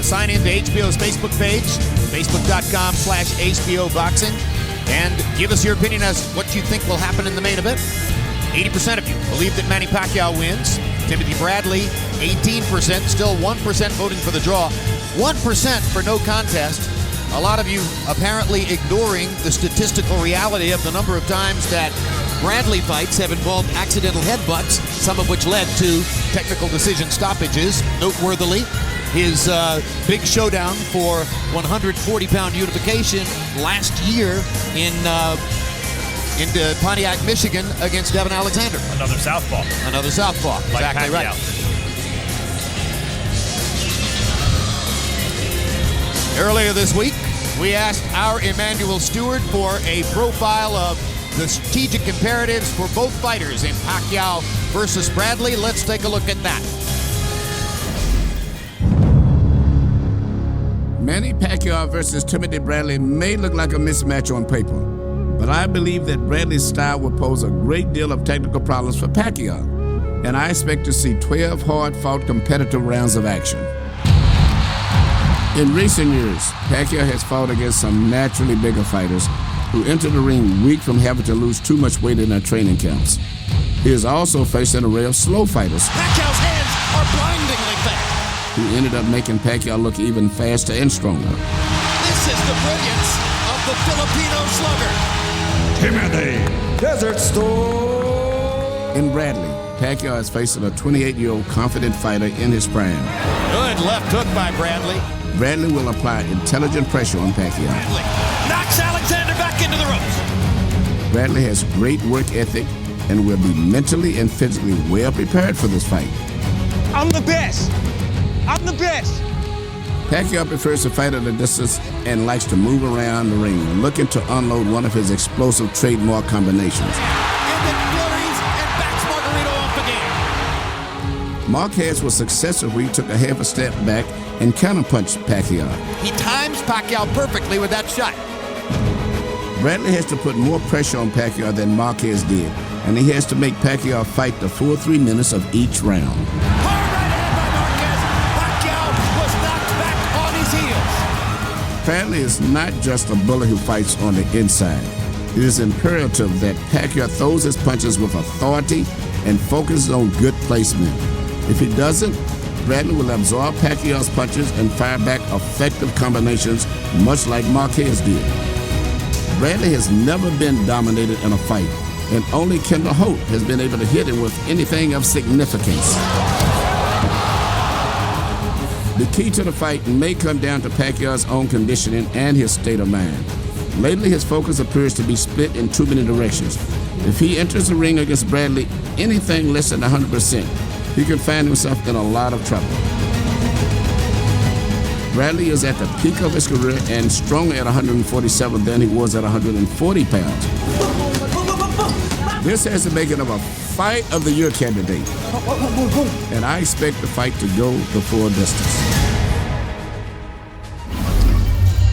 sign in to HBO's Facebook page, facebook.com/HBO Boxing, and give us your opinion as what you think will happen in the main event. 80% of you believe that Manny Pacquiao wins. Timothy Bradley, 18%, still 1% voting for the draw, 1% for no contest. A lot of you apparently ignoring the statistical reality of the number of times that Bradley fights have involved accidental headbutts, some of which led to technical decision stoppages. Noteworthily, his big showdown for 140-pound unification last year in Pontiac, Michigan, against Devin Alexander. Another southpaw. Another southpaw. Like exactly Pacquiao. Right. Earlier this week, we asked our Emanuel Steward for a profile of the strategic imperatives for both fighters in Pacquiao versus Bradley. Let's take a look at that. Manny Pacquiao versus Timothy Bradley may look like a mismatch on paper, but I believe that Bradley's style will pose a great deal of technical problems for Pacquiao, and I expect to see 12 hard-fought competitive rounds of action. In recent years, Pacquiao has fought against some naturally bigger fighters who enter the ring weak from having to lose too much weight in their training camps. He has also faced an array of slow fighters. Pacquiao's hands are blindingly fast. Who ended up making Pacquiao look even faster and stronger. This is the brilliance of the Filipino slugger. Timothy Desert Storm. In Bradley, Pacquiao is facing a 28-year-old confident fighter in his prime. Good left hook by Bradley. Bradley will apply intelligent pressure on Pacquiao. Bradley knocks Alexander back into the ropes. Bradley has great work ethic and will be mentally and physically well prepared for this fight. I'm the best. I'm the best. Pacquiao prefers to fight at a distance and likes to move around the ring, looking to unload one of his explosive trademark combinations. And then flurries and backs Margarito off again. Marquez was successful when he took a half a step back and counterpunched Pacquiao. He times Pacquiao perfectly with that shot. Bradley has to put more pressure on Pacquiao than Marquez did, and he has to make Pacquiao fight the full 3 minutes of each round. Hard right hand by Marquez. Pacquiao was knocked back on his heels. Bradley is not just a bully who fights on the inside. It is imperative that Pacquiao throws his punches with authority and focuses on good placement. If he doesn't, Bradley will absorb Pacquiao's punches and fire back effective combinations, much like Marquez did. Bradley has never been dominated in a fight, and only Kendall Holt has been able to hit him with anything of significance. The key to the fight may come down to Pacquiao's own conditioning and his state of mind. Lately, his focus appears to be split in too many directions. If he enters the ring against Bradley anything less than 100%, he could find himself in a lot of trouble. Bradley is at the peak of his career and stronger at 147 than he was at 140 pounds. This has the making of a fight of the year candidate, and I expect the fight to go the full distance.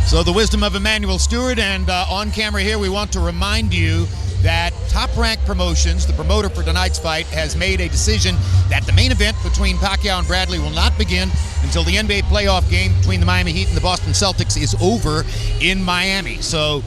So the wisdom of Emanuel Steward, and on camera here, we want to remind you that Top Rank Promotions, the promoter for tonight's fight, has made a decision that the main event between Pacquiao and Bradley will not begin until the NBA playoff game between the Miami Heat and the Boston Celtics is over in Miami. So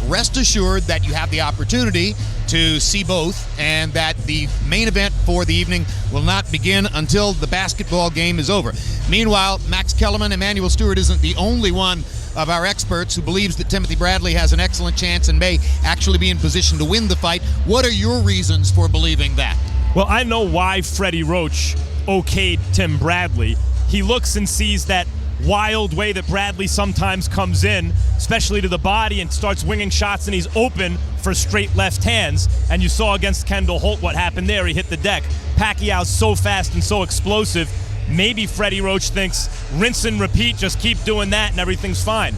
rest assured that you have the opportunity to see both, and that the main event for the evening will not begin until the basketball game is over. Meanwhile, Max Kellerman, Emanuel Steward isn't the only one of our experts who believes that Timothy Bradley has an excellent chance and may actually be in position to win the fight. What are your reasons for believing that? Well, I know why Freddie Roach okayed Tim Bradley. He looks and sees that wild way that Bradley sometimes comes in, especially to the body, and starts winging shots, and he's open for straight left hands. And you saw against Kendall Holt what happened there. He hit the deck. Pacquiao's so fast and so explosive. Maybe Freddie Roach thinks rinse and repeat, just keep doing that and everything's fine.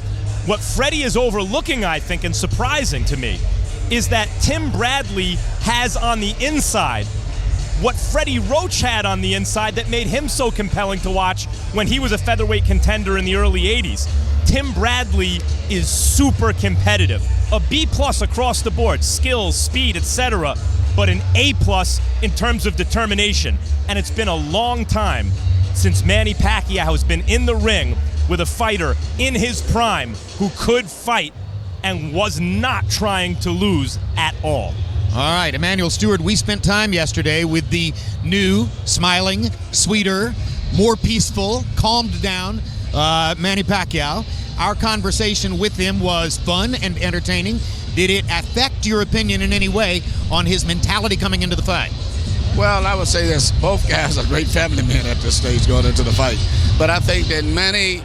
What Freddie is overlooking, I think, and surprising to me, is that Tim Bradley has on the inside what Freddie Roach had on the inside that made him so compelling to watch when he was a featherweight contender in the early 80s. Tim Bradley is super competitive. A B+ across the board, skills, speed, etc., but an A+ in terms of determination. And it's been a long time since Manny Pacquiao has been in the ring with a fighter in his prime who could fight and was not trying to lose at all. All right, Emanuel Steward, we spent time yesterday with the new, smiling, sweeter, more peaceful, calmed down Manny Pacquiao. Our conversation with him was fun and entertaining. Did it affect your opinion in any way on his mentality coming into the fight? Well, I would say this. Both guys are great family men at this stage going into the fight. But I think that Manny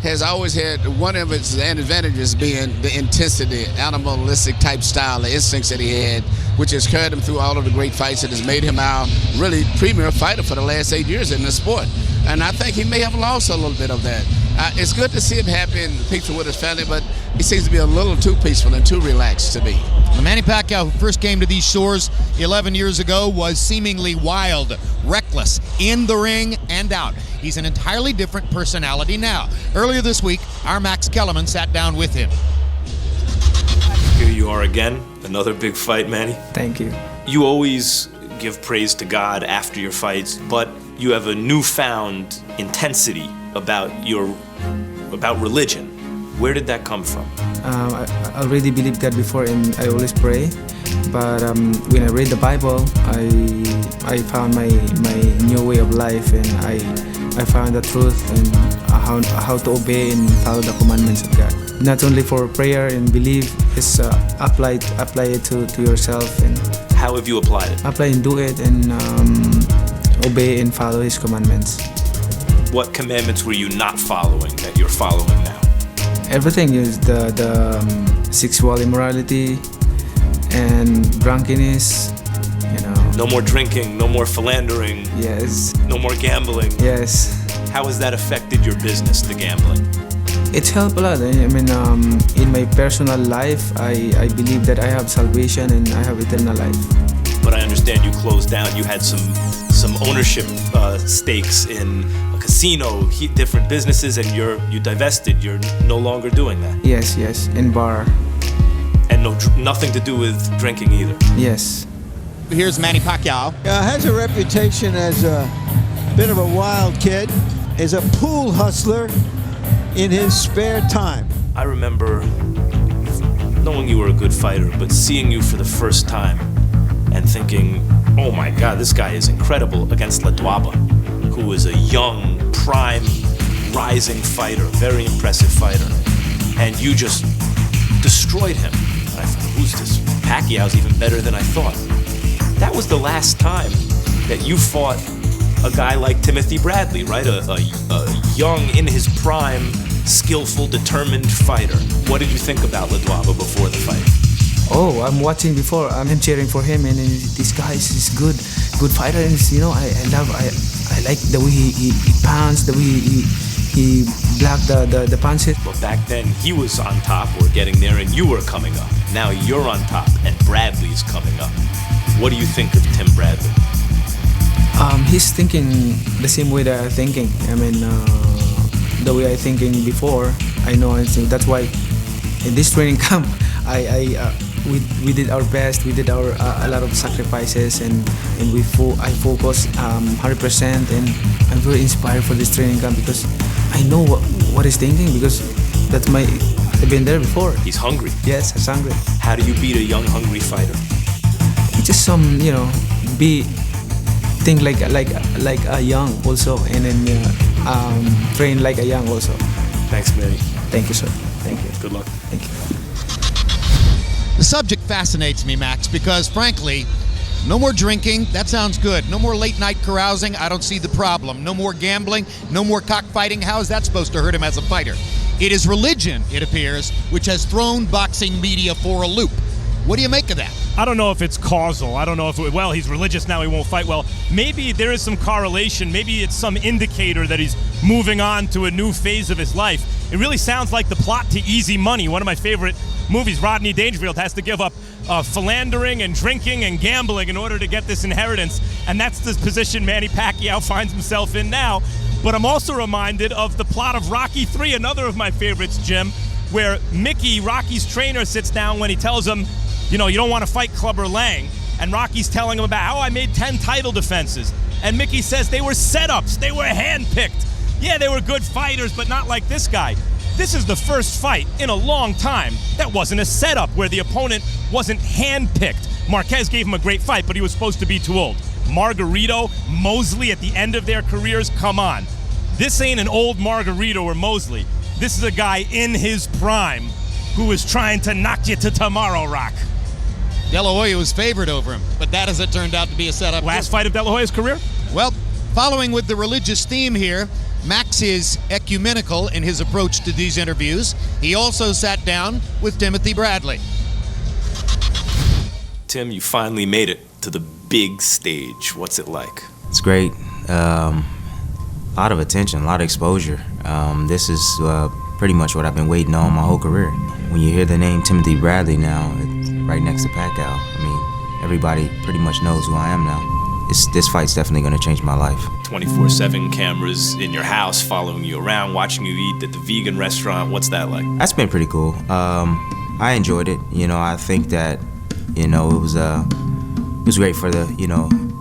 has always had one of its advantages being the intensity, animalistic type style, the instincts that he had, which has carried him through all of the great fights and has made him our really premier fighter for the last 8 years in the sport. And I think he may have lost a little bit of that. It's good to see him happy and peaceful with his family, but he seems to be a little too peaceful and too relaxed to me. Manny Pacquiao, who first came to these shores 11 years ago, was seemingly wild, reckless, in the ring and out. He's an entirely different personality now. Earlier this week, our Max Kellerman sat down with him. Here you are again, another big fight, Manny. Thank you. You always give praise to God after your fights, but you have a newfound intensity about religion. Where did that come from? I already believed God before, and I always pray. But when I read the Bible, I found my new way of life, and I found the truth and how to obey and follow the commandments of God. Not only for prayer and belief, it's apply it to yourself. And how have you applied it? Apply and do it, and obey and follow His commandments. What commandments were you not following that you're following now? Everything is the sexual immorality and drunkenness, No more drinking, no more philandering. Yes. No more gambling. Yes. How has that affected your business, the gambling? It's helped a lot. I mean, in my personal life, I believe that I have salvation and I have eternal life. But I understand you closed down. You had some ownership stakes in a casino, different businesses, and you divested. You're no longer doing that. Yes, in bar. And nothing to do with drinking either. Yes. Here's Manny Pacquiao. Has a reputation as a bit of a wild kid, is a pool hustler in his spare time. I remember knowing you were a good fighter, but seeing you for the first time and thinking, oh my God, this guy is incredible against Ledwaba, who is a young, prime, rising fighter, very impressive fighter. And you just destroyed him. And I thought, who's this? Pacquiao's even better than I thought. That was the last time that you fought a guy like Timothy Bradley, right? A young, in his prime, skillful, determined fighter. What did you think about Ledwaba before the fight? Oh, I'm watching before. I'm cheering for him, and this guy is good fighter. And I like the way he pounds, the way he blocked the punches. But back then he was on top or getting there, and you were coming up. Now you're on top, and Bradley's coming up. What do you think of Tim Bradley? He's thinking the same way that I'm thinking. I mean, the way I thinking before, I know. That's why in this training camp, we did our best. We did our a lot of sacrifices, and I focus 100%, and I'm very inspired for this training camp because I know what he's thinking, because I've been there before. He's hungry. Yes, he's hungry. How do you beat a young, hungry fighter? Just think like a young also, and then train like a young also. Thanks, Manny. Thank you, sir. Thank you. Good luck. Thank you. The subject fascinates me, Max, because frankly, no more drinking, that sounds good. No more late night carousing, I don't see the problem. No more gambling, no more cockfighting. How is that supposed to hurt him as a fighter? It is religion, it appears, which has thrown boxing media for a loop. What do you make of that? I don't know if it's causal. I don't know if, he's religious now, he won't fight. Well, maybe there is some correlation. Maybe it's some indicator that he's moving on to a new phase of his life. It really sounds like the plot to Easy Money, one of my favorite movies. Rodney Dangerfield has to give up philandering and drinking and gambling in order to get this inheritance. And that's the position Manny Pacquiao finds himself in now. But I'm also reminded of the plot of Rocky III, another of my favorites, Jim, where Mickey, Rocky's trainer, sits down when he tells him, you don't want to fight Clubber Lang. And Rocky's telling him about how I made 10 title defenses. And Mickey says they were setups, they were handpicked. Yeah, they were good fighters, but not like this guy. This is the first fight in a long time that wasn't a setup, where the opponent wasn't handpicked. Marquez gave him a great fight, but he was supposed to be too old. Margarito, Mosley at the end of their careers, come on. This ain't an old Margarito or Mosley. This is a guy in his prime who is trying to knock you to tomorrow, Rock. De La Hoya was favored over him, but that, as it turned out, to be a setup. Last fight of De La Hoya's career? Well, following with the religious theme here, Max is ecumenical in his approach to these interviews. He also sat down with Timothy Bradley. Tim, you finally made it to the big stage. What's it like? It's great. A lot of attention, a lot of exposure. This is pretty much what I've been waiting on my whole career. When you hear the name Timothy Bradley now, it's right next to Pacquiao. I mean, everybody pretty much knows who I am now. This fight's definitely going to change my life. 24/7 cameras in your house following you around, watching you eat at the vegan restaurant. What's that like? That's been pretty cool. I enjoyed it. I think that, it was great for the,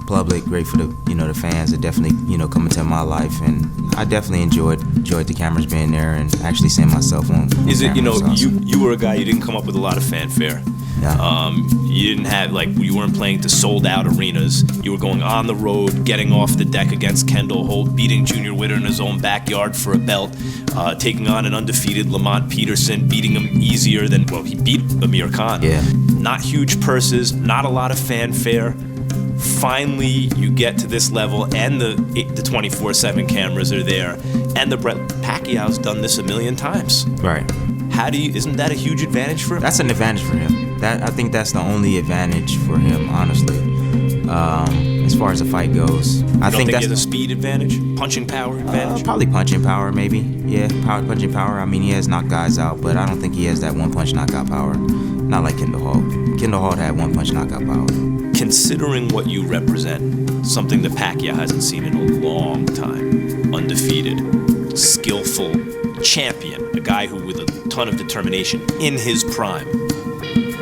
public, great for the, the fans that definitely, come into my life. And I definitely enjoyed the cameras being there and actually seeing myself on Is it, camera. Awesome. you were a guy, you didn't come up with a lot of fanfare. Yeah. You didn't have, you weren't playing to sold out arenas. You were going on the road, getting off the deck against Kendall Holt, beating Junior Witter in his own backyard for a belt, taking on an undefeated Lamont Peterson, beating him easier than, he beat Amir Khan. Yeah. Not huge purses, not a lot of fanfare. Finally, you get to this level, and the 24/7 cameras are there, and Pacquiao's done this a million times. Right. Isn't that a huge advantage for him? That's an advantage for him. I think that's the only advantage for him, honestly. As far as the fight goes, I think that's he has a speed advantage, punching power advantage. Probably punching power, maybe. Yeah, punching power. I mean, he has knocked guys out, but I don't think he has that one punch knockout power. Not like Kendall Holt. Kendall Holt had one punch knockout power. Considering what you represent, something that Pacquiao hasn't seen in a long time, undefeated, skillful champion, a guy who with a ton of determination in his prime.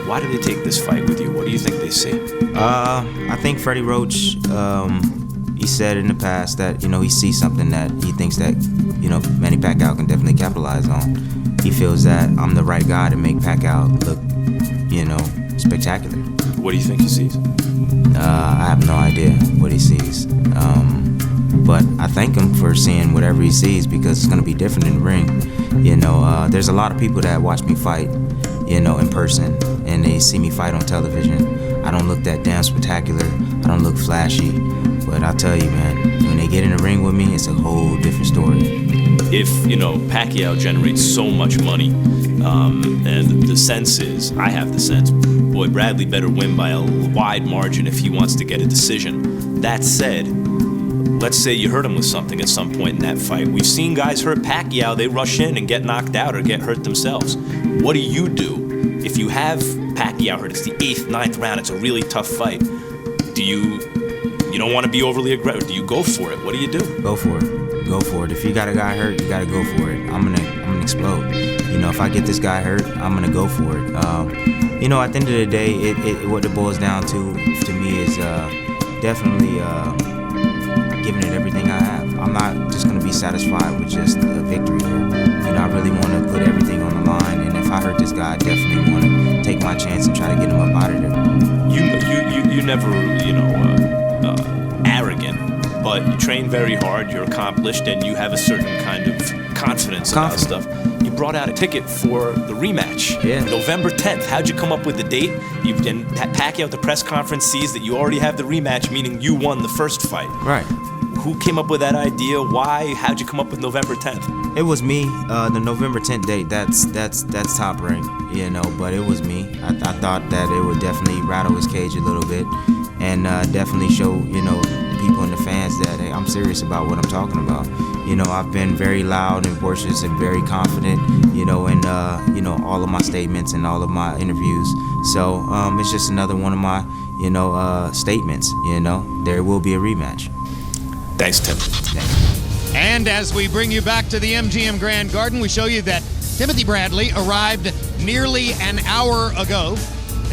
Why do they take this fight with you? What do you think they see? I think Freddie Roach, he said in the past that, he sees something that he thinks that, Manny Pacquiao can definitely capitalize on. He feels that I'm the right guy to make Pacquiao look, spectacular. What do you think he sees? I have no idea what he sees. But I thank him for seeing whatever he sees, because it's going to be different in the ring. There's a lot of people that watch me fight, in person, and they see me fight on television. I don't look that damn spectacular. I don't look flashy. But I tell you, man, when they get in the ring with me, it's a whole different story. If, Pacquiao generates so much money, and the sense is, I have the sense, boy, Bradley better win by a wide margin if he wants to get a decision. That said, let's say you hurt him with something at some point in that fight. We've seen guys hurt Pacquiao, they rush in and get knocked out or get hurt themselves. What do you do if you have Pacquiao hurt? It's the 8th, 9th round, it's a really tough fight. You don't want to be overly aggressive. Do you go for it? What do you do? Go for it. Go for it. If you got a guy hurt, you got to go for it. I'm gonna explode. If I get this guy hurt, I'm gonna go for it. At the end of the day, what it boils down to me is definitely giving it everything I have. I'm not just gonna be satisfied with just a victory here. I really want to put everything on the line, and if I hurt this guy, I definitely want to take my chance and try to get him up out of there. You never, arrogant, but you train very hard, you're accomplished, and you have a certain kind of confidence about stuff. You brought out a ticket for the rematch. Yeah. November 10th. How'd you come up with the date? And Pacquiao at the press conference sees that you already have the rematch, meaning you won the first fight. Right. Who came up with that idea? Why? How'd you come up with November 10th? It was me. The November 10th date. That's top rank, But it was me. I thought that it would definitely rattle his cage a little bit, and definitely show people and the fans that, hey, I'm serious about what I'm talking about. I've been very loud and boisterous and very confident, in all of my statements and all of my interviews. So it's just another one of my, statements. There will be a rematch. Thanks, Tim. Thanks. And as we bring you back to the MGM Grand Garden, we show you that Timothy Bradley arrived nearly an hour ago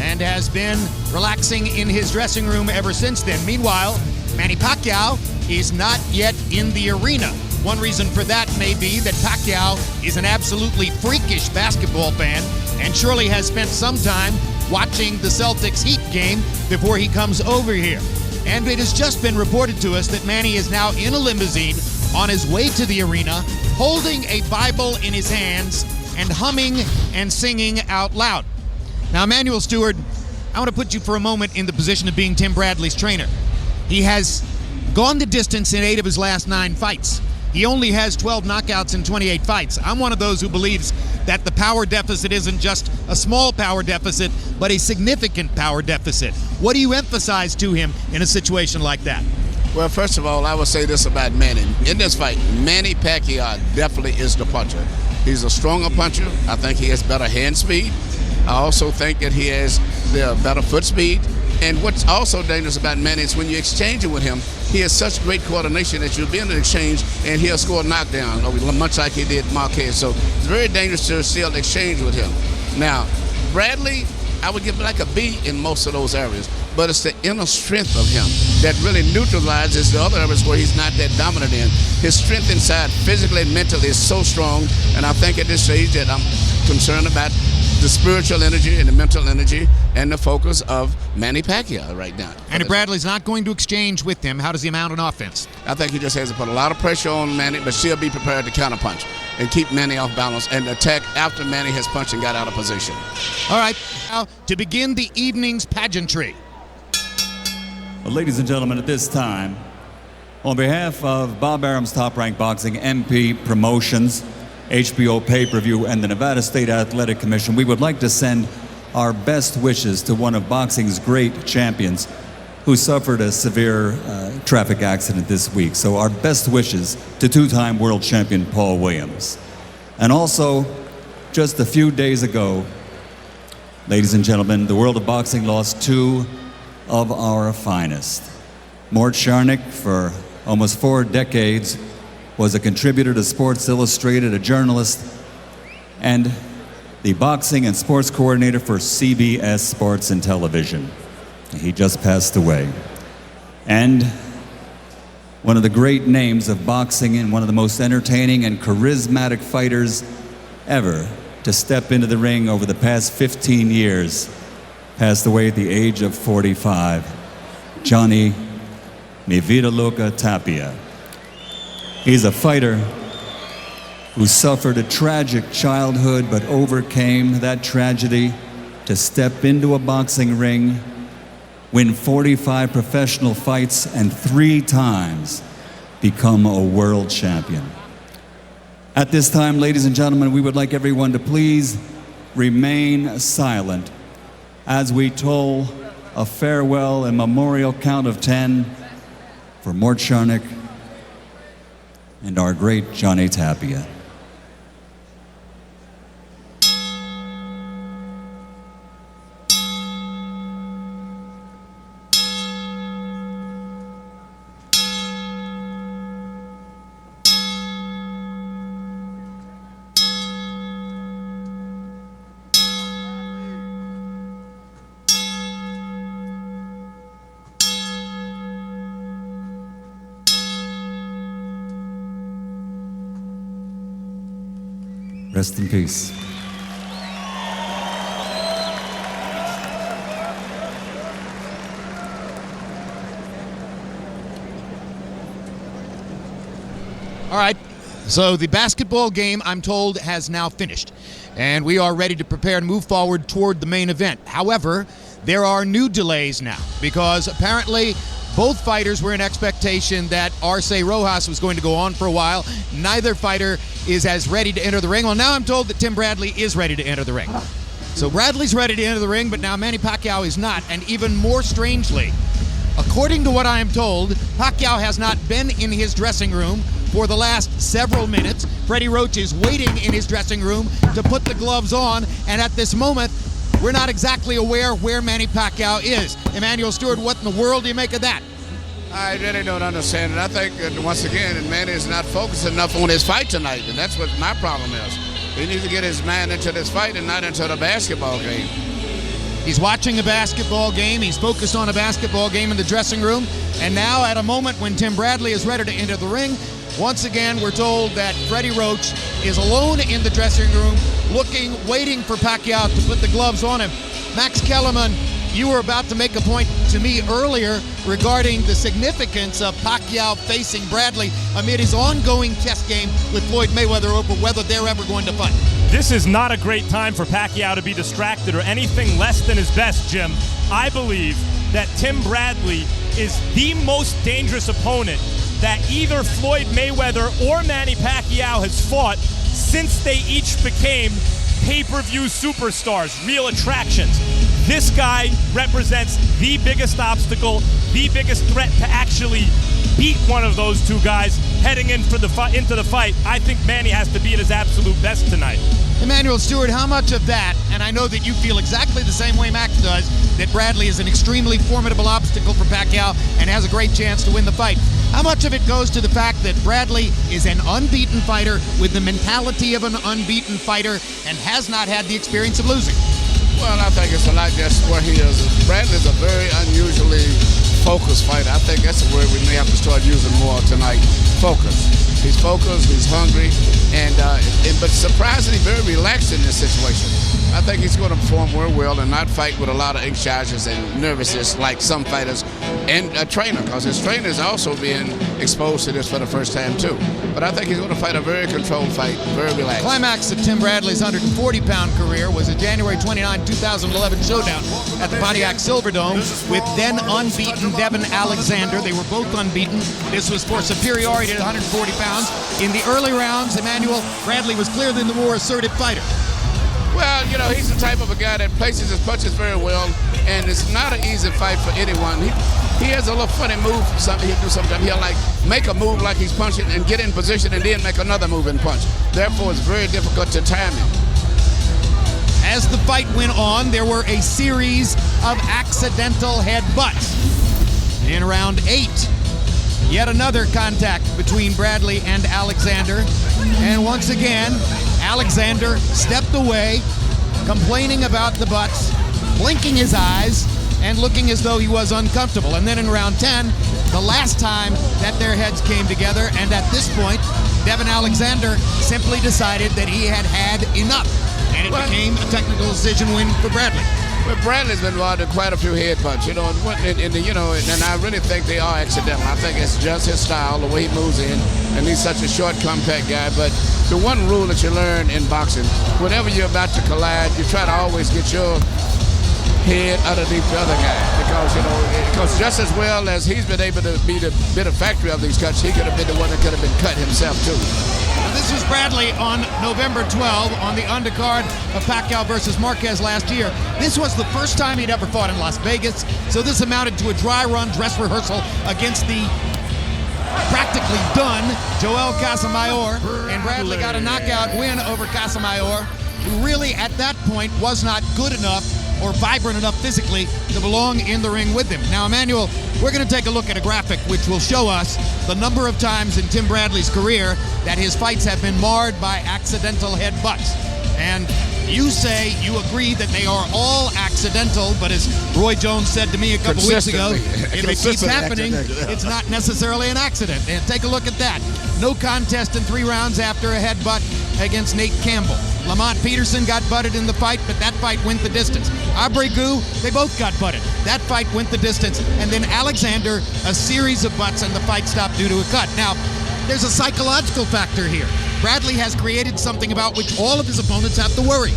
and has been relaxing in his dressing room ever since then. Meanwhile, Manny Pacquiao is not yet in the arena. One reason for that may be that Pacquiao is an absolutely freakish basketball fan and surely has spent some time watching the Celtics Heat game before he comes over here. And it has just been reported to us that Manny is now in a limousine on his way to the arena, holding a Bible in his hands and humming and singing out loud. Now, Emanuel Steward, I want to put you for a moment in the position of being Tim Bradley's trainer. He has gone the distance in 8 of his last 9 fights. He only has 12 knockouts in 28 fights. I'm one of those who believes that the power deficit isn't just a small power deficit, but a significant power deficit. What do you emphasize to him in a situation like that? Well, first of all, I would say this about Manny. In this fight, Manny Pacquiao definitely is the puncher. He's a stronger puncher. I think he has better hand speed. I also think that he has the better foot speed. And what's also dangerous about Manny is when you exchange it with him, he has such great coordination that you'll be in the exchange and he'll score a knockdown, much like he did Marquez. So it's very dangerous to still exchange with him. Now, Bradley, I would give like a B in most of those areas, but it's the inner strength of him that really neutralizes the other areas where he's not that dominant in. His strength inside, physically and mentally, is so strong, and I think at this stage that I'm concerned about the spiritual energy and the mental energy and the focus of Manny Pacquiao right now. And if Bradley's not going to exchange with him, how does he mount an offense? I think he just has to put a lot of pressure on Manny, but still be prepared to counterpunch and keep Manny off balance and attack after Manny has punched and got out of position. All right, now to begin the evening's pageantry. Well, ladies and gentlemen, at this time, on behalf of Bob Arum's Top Rank Boxing, MP Promotions, HBO Pay-Per-View, and the Nevada State Athletic Commission, we would like to send our best wishes to one of boxing's great champions who suffered a severe traffic accident this week. So our best wishes to two-time world champion Paul Williams. And also, just a few days ago, ladies and gentlemen, the world of boxing lost 2 of our finest. Mort Charnick, for almost 4 decades, was a contributor to Sports Illustrated, a journalist, and the boxing and sports coordinator for CBS Sports and Television. He just passed away. And one of the great names of boxing and one of the most entertaining and charismatic fighters ever to step into the ring over the past 15 years passed away at the age of 45. Johnny Mi Vida Loca Tapia. He's a fighter who suffered a tragic childhood but overcame that tragedy to step into a boxing ring, win 45 professional fights, and 3 times become a world champion. At this time, ladies and gentlemen, we would like everyone to please remain silent as we toll a farewell and memorial count of 10 for Mort Charnick and our great Johnny Tapia. Rest in peace. All right, so the basketball game, I'm told, has now finished, and we are ready to prepare to move forward toward the main event. However, there are new delays now because apparently both fighters were in expectation that Arce Rojas was going to go on for a while. Neither fighter is as ready to enter the ring. Well, now I'm told that Tim Bradley is ready to enter the ring. So Bradley's ready to enter the ring, but now Manny Pacquiao is not. And even more strangely, according to what I am told, Pacquiao has not been in his dressing room for the last several minutes. Freddie Roach is waiting in his dressing room to put the gloves on, and at this moment, we're not exactly aware where Manny Pacquiao is. Emanuel Steward, what in the world do you make of that? I really don't understand it. I think, once again, Manny is not focused enough on his fight tonight, and that's what my problem is. He needs to get his mind into this fight and not into the basketball game. He's watching a basketball game. He's focused on a basketball game in the dressing room. And now, at a moment when Tim Bradley is ready to enter the ring, Once again, we're told that Freddie Roach is alone in the dressing room, waiting for Pacquiao to put the gloves on him. Max Kellerman, you were about to make a point to me earlier regarding the significance of Pacquiao facing Bradley amid his ongoing chess game with Floyd Mayweather over whether they're ever going to fight. This is not a great time for Pacquiao to be distracted or anything less than his best, Jim. I believe that Tim Bradley is the most dangerous opponent that either Floyd Mayweather or Manny Pacquiao has fought since they each became pay-per-view superstars, real attractions. This guy represents the biggest obstacle, the biggest threat to actually beat one of those two guys heading into the fight. I think Manny has to be at his absolute best tonight. Emanuel Steward, how much of that, and I know that you feel exactly the same way Max does, that Bradley is an extremely formidable obstacle for Pacquiao and has a great chance to win the fight. How much of it goes to the fact that Bradley is an unbeaten fighter with the mentality of an unbeaten fighter and has not had the experience of losing? Well, I think it's a lot just where he is. Bradley's a very unusually focused fighter. I think that's a word we may have to start using more tonight. Focus. He's focused, he's hungry, but surprisingly very relaxed in this situation. I think he's going to perform very well and not fight with a lot of anxieties and nervousness like some fighters and a trainer, because his trainer is also being exposed to this for the first time too. But I think he's going to fight a very controlled fight, very relaxed. Climax of Tim Bradley's 140-pound career was a January 29, 2011 showdown at the Pontiac Silverdome with then unbeaten Devin Alexander. They were both unbeaten. This was for superiority at 140 pounds. In the early rounds, Emanuel, Bradley was clearly the more assertive fighter. Well, you know, he's the type of a guy that places his punches very well, and it's not an easy fight for anyone. He has a little funny move. Something he'll do sometimes. He'll like make a move like he's punching and get in position and then make another move and punch. Therefore, it's very difficult to time him. As the fight went on, there were a series of accidental headbutts. In round 8, yet another contact between Bradley and Alexander. And once again, Alexander stepped away, complaining about the butts, blinking his eyes, and looking as though he was uncomfortable. And then in round 10, the last time that their heads came together, and at this point, Devin Alexander simply decided that he had had enough. And it became a technical decision win for Bradley. But Bradley's been involved in quite a few headbutts, and I really think they are accidental. I think it's just his style, the way he moves in, and he's such a short, compact guy. But the one rule that you learn in boxing, whenever you're about to collide, you try to always get your head underneath the other guy, because just as well as he's been able to be the benefactor of these cuts, he could have been the one that could have been cut himself too. This was Bradley on November 12 on the undercard of Pacquiao versus Marquez last year. This was the first time he'd ever fought in Las Vegas, so this amounted to a dry run dress rehearsal against the practically done Joel Casamayor, and Bradley got a knockout win over Casamayor, who really at that point was not good enough or vibrant enough physically to belong in the ring with him. Now, Emanuel, we're going to take a look at a graphic which will show us the number of times in Tim Bradley's career that his fights have been marred by accidental headbutts. And you say you agree that they are all accidental, but as Roy Jones said to me a couple weeks ago, if it keeps happening, it's not necessarily an accident. And take a look at that. No contest in 3 rounds after a headbutt against Nate Campbell. Lamont Peterson got butted in the fight, but that fight went the distance. Aubrey Gu, they both got butted. That fight went the distance. And then Alexander, a series of butts, and the fight stopped due to a cut. Now, there's a psychological factor here. Bradley has created something about which all of his opponents have to worry.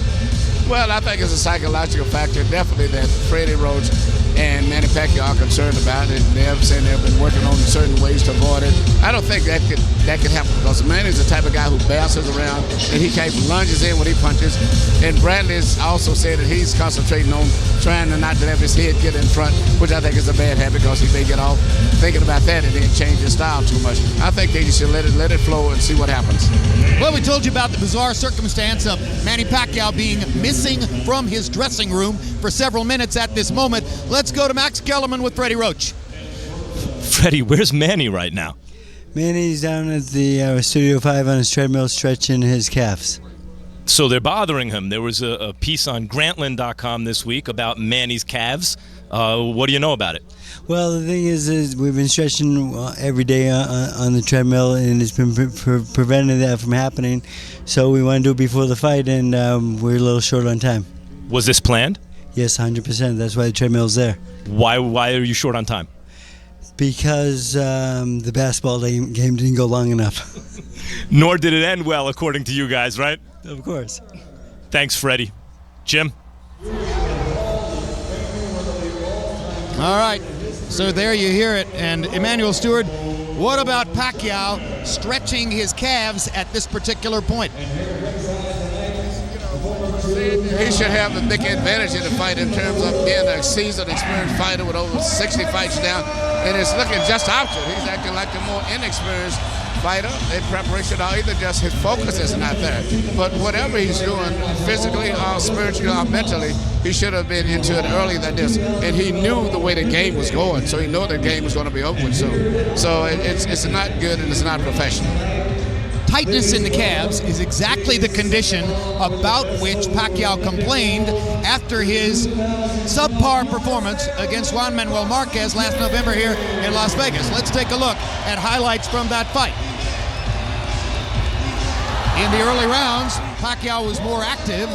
Well, I think it's a psychological factor, definitely, that Freddie Roach and Manny Pacquiao are concerned about it. They've saying they've been working on certain ways to avoid it. I don't think that could happen, because Manny's the type of guy who bounces around and he lunges in when he punches. And Bradley's also said that he's concentrating on trying to not let his head get in front, which I think is a bad habit, because he may get off thinking about that and then change his style too much. I think they should let it flow and see what happens. Well, we told you about the bizarre circumstance of Manny Pacquiao being missing from his dressing room for several minutes at this moment. Let's go to Max Kellerman with Freddie Roach. Freddie, where's Manny right now? Manny's down at the Studio 5 on his treadmill stretching his calves. So they're bothering him. There was a piece on Grantland.com this week about Manny's calves. What do you know about it? Well, the thing is we've been stretching every day on the treadmill, and it's been preventing that from happening. So we want to do it before the fight, and we're a little short on time. Was this planned? Yes, 100%. That's why the treadmill's there. Why are you short on time? Because the basketball game didn't go long enough. Nor did it end well, according to you guys, right? Of course. Thanks, Freddie. Jim? All right, so there you hear it. And Emanuel Steward, what about Pacquiao stretching his calves at this particular point? He should have a big advantage in the fight in terms of being a seasoned, experienced fighter with over 60 fights now, and it's looking just opposite. He's acting like a more inexperienced fighter in preparation, or either just his focus is not there. But whatever he's doing, physically or spiritually or mentally, he should have been into it earlier than this. And he knew the way the game was going, so he knew the game was going to be over with soon. So it's not good and it's not professional. Tightness in the calves is exactly the condition about which Pacquiao complained after his subpar performance against Juan Manuel Marquez last November here in Las Vegas. Let's take a look at highlights from that fight. In the early rounds, Pacquiao was more active,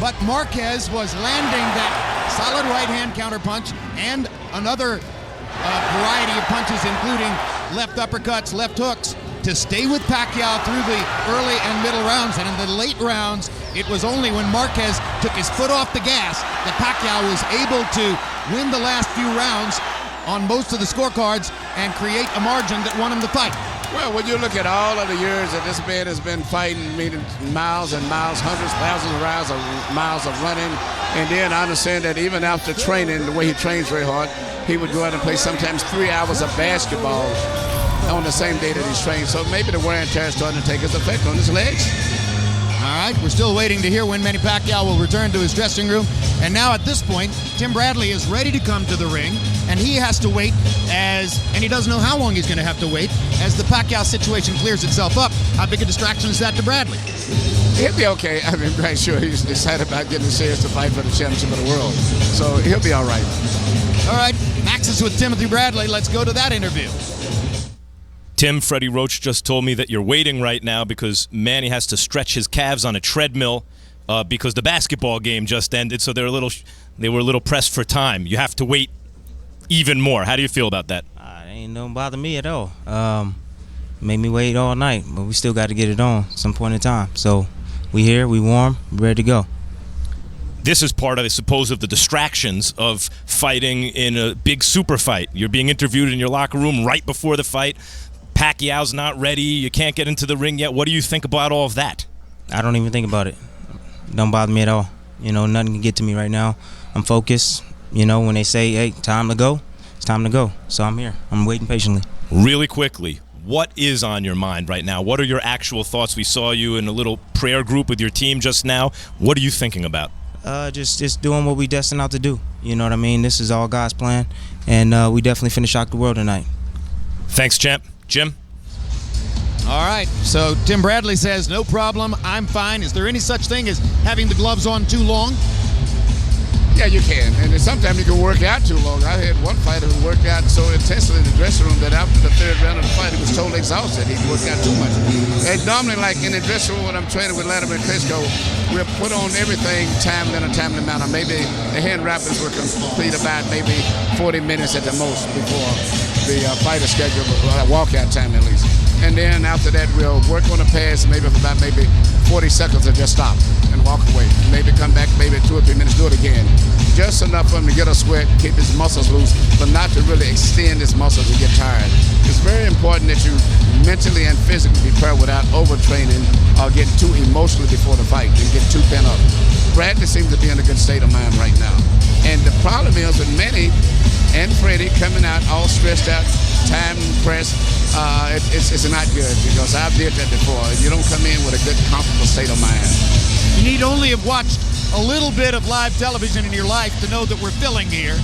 but Marquez was landing that solid right-hand counterpunch and another variety of punches, including left uppercuts, left hooks, to stay with Pacquiao through the early and middle rounds. And in the late rounds, it was only when Marquez took his foot off the gas that Pacquiao was able to win the last few rounds on most of the scorecards and create a margin that won him the fight. Well, when you look at all of the years that this man has been fighting, meaning miles and miles, hundreds, thousands of rounds of miles of running, and then I understand that even after training, the way he trains very hard, he would go out and play sometimes 3 hours of basketball on the same day that he's trained. So maybe the wear and tear is starting to take its effect on his legs. All right, we're still waiting to hear when Manny Pacquiao will return to his dressing room. And now at this point, Tim Bradley is ready to come to the ring, and he has to wait and he doesn't know how long he's going to have to wait as the Pacquiao situation clears itself up. How big a distraction is that to Bradley? He'll be okay. I'm quite sure he's decided about getting serious to fight for the championship of the world. So he'll be all right. All right, Max is with Timothy Bradley. Let's go to that interview. Tim, Freddie Roach just told me that you're waiting right now because Manny has to stretch his calves on a treadmill because the basketball game just ended, so they were a little pressed for time. You have to wait even more. How do you feel about that? Ain't don't bother me at all. Made me wait all night, but we still got to get it on some point in time. So we here, we warm, ready to go. This is part of, I suppose, of the distractions of fighting in a big super fight. You're being interviewed in your locker room right before the fight. Pacquiao's not ready. You can't get into the ring yet. What do you think about all of that? I don't even think about it. Don't bother me at all. You know, nothing can get to me right now. I'm focused. You know, when they say, hey, time to go, it's time to go. So I'm here. I'm waiting patiently. Really quickly, what is on your mind right now? What are your actual thoughts? We saw you in a little prayer group with your team just now. What are you thinking about? Just doing what we destined out to do. You know what I mean? This is all God's plan, and we definitely finna shock the world tonight. Thanks, champ. Jim? All right, so Tim Bradley says, no problem, I'm fine. Is there any such thing as having the gloves on too long? Yeah, you can. And sometimes you can work out too long. I had one fighter who worked out so intensely in the dressing room that after the third round of the fight, he was totally exhausted. He worked out too much. And normally, like in the dressing room when I'm training with Latimer and Crisco, we'll put on everything timed in a timely manner. Maybe the hand wrappers will complete about maybe 40 minutes at the most before the fighter schedule, walkout time at least. And then after that, we'll work on the pass maybe for about 40 seconds and just stop and walk away. Maybe come back maybe 2 or 3 minutes, do it again. Just enough for him to get a sweat, keep his muscles loose, but not to really extend his muscles and get tired. It's very important that you mentally and physically prepare without overtraining or getting too emotional before the fight and get too pent up. Bradley seems to be in a good state of mind right now. And the problem is with Manny and Freddie coming out all stressed out, time pressed, it's not good because I've did that before. You don't come in with a good, comfortable state of mind. You need only have watched a little bit of live television in your life to know that we're filling here.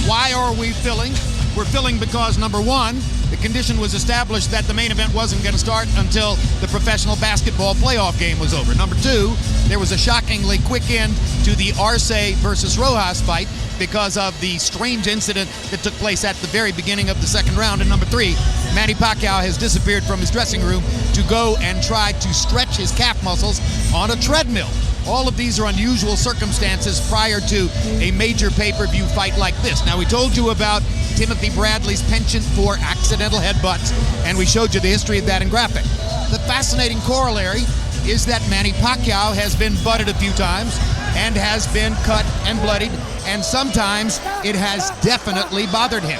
Why are we filling? We're filling because, number one, the condition was established that the main event wasn't going to start until the professional basketball playoff game was over. Number 2, there was a shockingly quick end to the Arce versus Rojas fight because of the strange incident that took place at the very beginning of the second round. And number 3, Manny Pacquiao has disappeared from his dressing room to go and try to stretch his calf muscles on a treadmill. All of these are unusual circumstances prior to a major pay-per-view fight like this. Now, we told you about Timothy Bradley's penchant for accidental headbutts, and we showed you the history of that in graphic. The fascinating corollary is that Manny Pacquiao has been butted a few times and has been cut and bloodied, and sometimes it has definitely bothered him.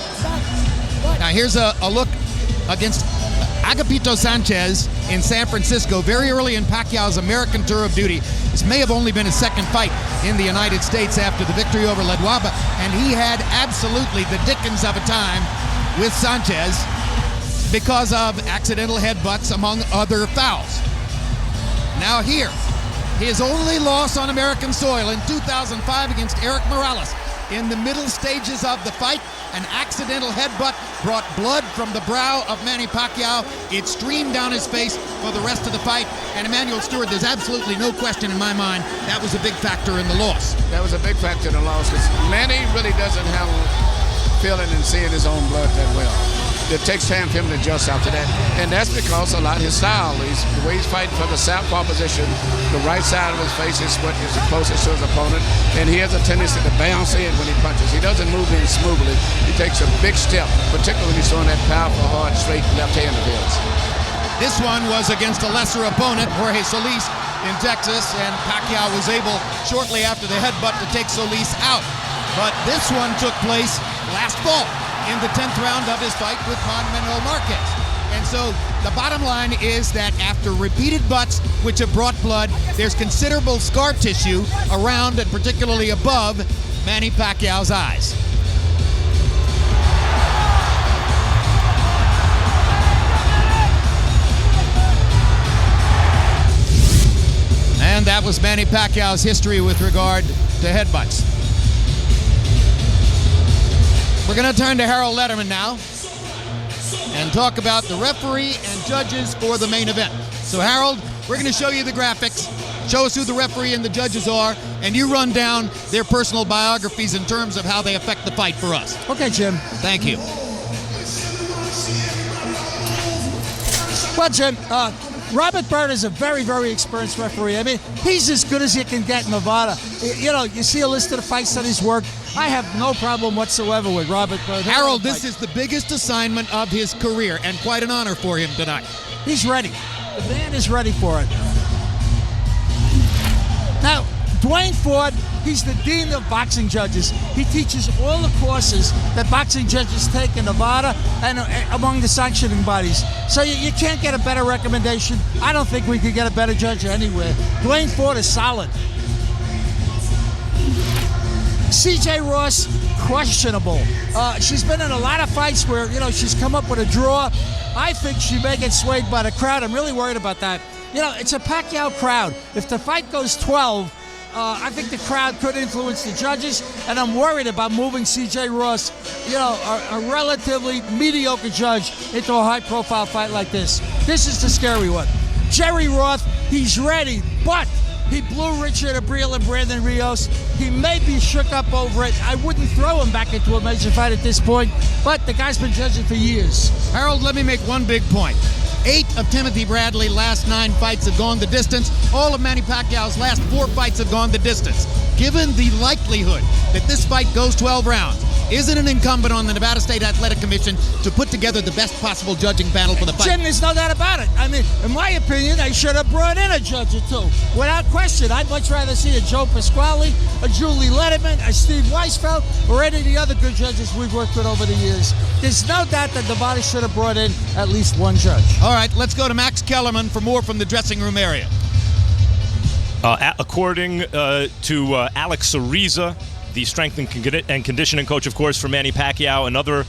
Now, here's a look against Agapito Sanchez in San Francisco very early in Pacquiao's American tour of duty. This may have only been his second fight in the United States after the victory over Ledwaba, and he had absolutely the dickens of a time with Sanchez because of accidental headbutts, among other fouls. Now here, his only loss on American soil in 2005 against Eric Morales. In the middle stages of the fight, an accidental headbutt brought blood from the brow of Manny Pacquiao. It streamed down his face for the rest of the fight. And Emanuel Steward, there's absolutely no question in my mind that was a big factor in the loss. That was a big factor in the loss because Manny really doesn't have feeling and seeing his own blood that well. It takes time for him to adjust after that. And that's because a lot of his style, the way he's fighting from the southpaw position, the right side of his face is what is the closest to his opponent, and he has a tendency to bounce in when he punches. He doesn't move in smoothly. He takes a big step, particularly when he's throwing that powerful, hard, straight left hand of his. This one was against a lesser opponent, Jorge Solis in Texas, and Pacquiao was able, shortly after the headbutt, to take Solis out. But this one took place last fall in the 10th round of his fight with Juan Manuel Marquez. And so the bottom line is that after repeated butts which have brought blood, there's considerable scar tissue around and particularly above Manny Pacquiao's eyes. And that was Manny Pacquiao's history with regard to headbutts. We're going to turn to Harold Letterman now and talk about the referee and judges for the main event. So, Harold, we're going to show you the graphics, show us who the referee and the judges are, and you run down their personal biographies in terms of how they affect the fight for us. Okay, Jim. Thank you. Well, Jim, Robert Byrd is a very, very experienced referee. I mean, he's as good as you can get in Nevada. You know, you see a list of the fights that he's worked. I have no problem whatsoever with Robert Byrd. Harold, this is the biggest assignment of his career, and quite an honor for him tonight. He's ready. The man is ready for it. Now, Dwayne Ford, he's the dean of boxing judges. He teaches all the courses that boxing judges take in Nevada and among the sanctioning bodies. So you can't get a better recommendation. I don't think we could get a better judge anywhere. Dwayne Ford is solid. C.J. Ross, questionable. She's been in a lot of fights where, you know, she's come up with a draw. I think she may get swayed by the crowd. I'm really worried about that. You know, it's a Pacquiao crowd. If the fight goes 12, I think the crowd could influence the judges, and I'm worried about moving C.J. Ross, you know, a relatively mediocre judge, into a high-profile fight like this. This is the scary one. Jerry Roth, he's ready, but he blew Richard Abril and Brandon Rios. He may be shook up over it. I wouldn't throw him back into a major fight at this point, but the guy's been judging for years. Harold, let me make one big point. 8 of Timothy Bradley's last 9 fights have gone the distance. All of Manny Pacquiao's last 4 fights have gone the distance. Given the likelihood that this fight goes 12 rounds, is it an incumbent on the Nevada State Athletic Commission to put together the best possible judging panel for the fight? Jim, there's no doubt about it. I mean, in my opinion, they should have brought in a judge or two. Without question, I'd much rather see a Joe Pasquale, a Julie Letterman, a Steve Weisfeld, or any of the other good judges we've worked with over the years. There's no doubt that Nevada should have brought in at least one judge. All right, let's go to Max Kellerman for more from the dressing room area. According to Alex Ariza, the strength and conditioning coach, of course, for Manny Pacquiao, another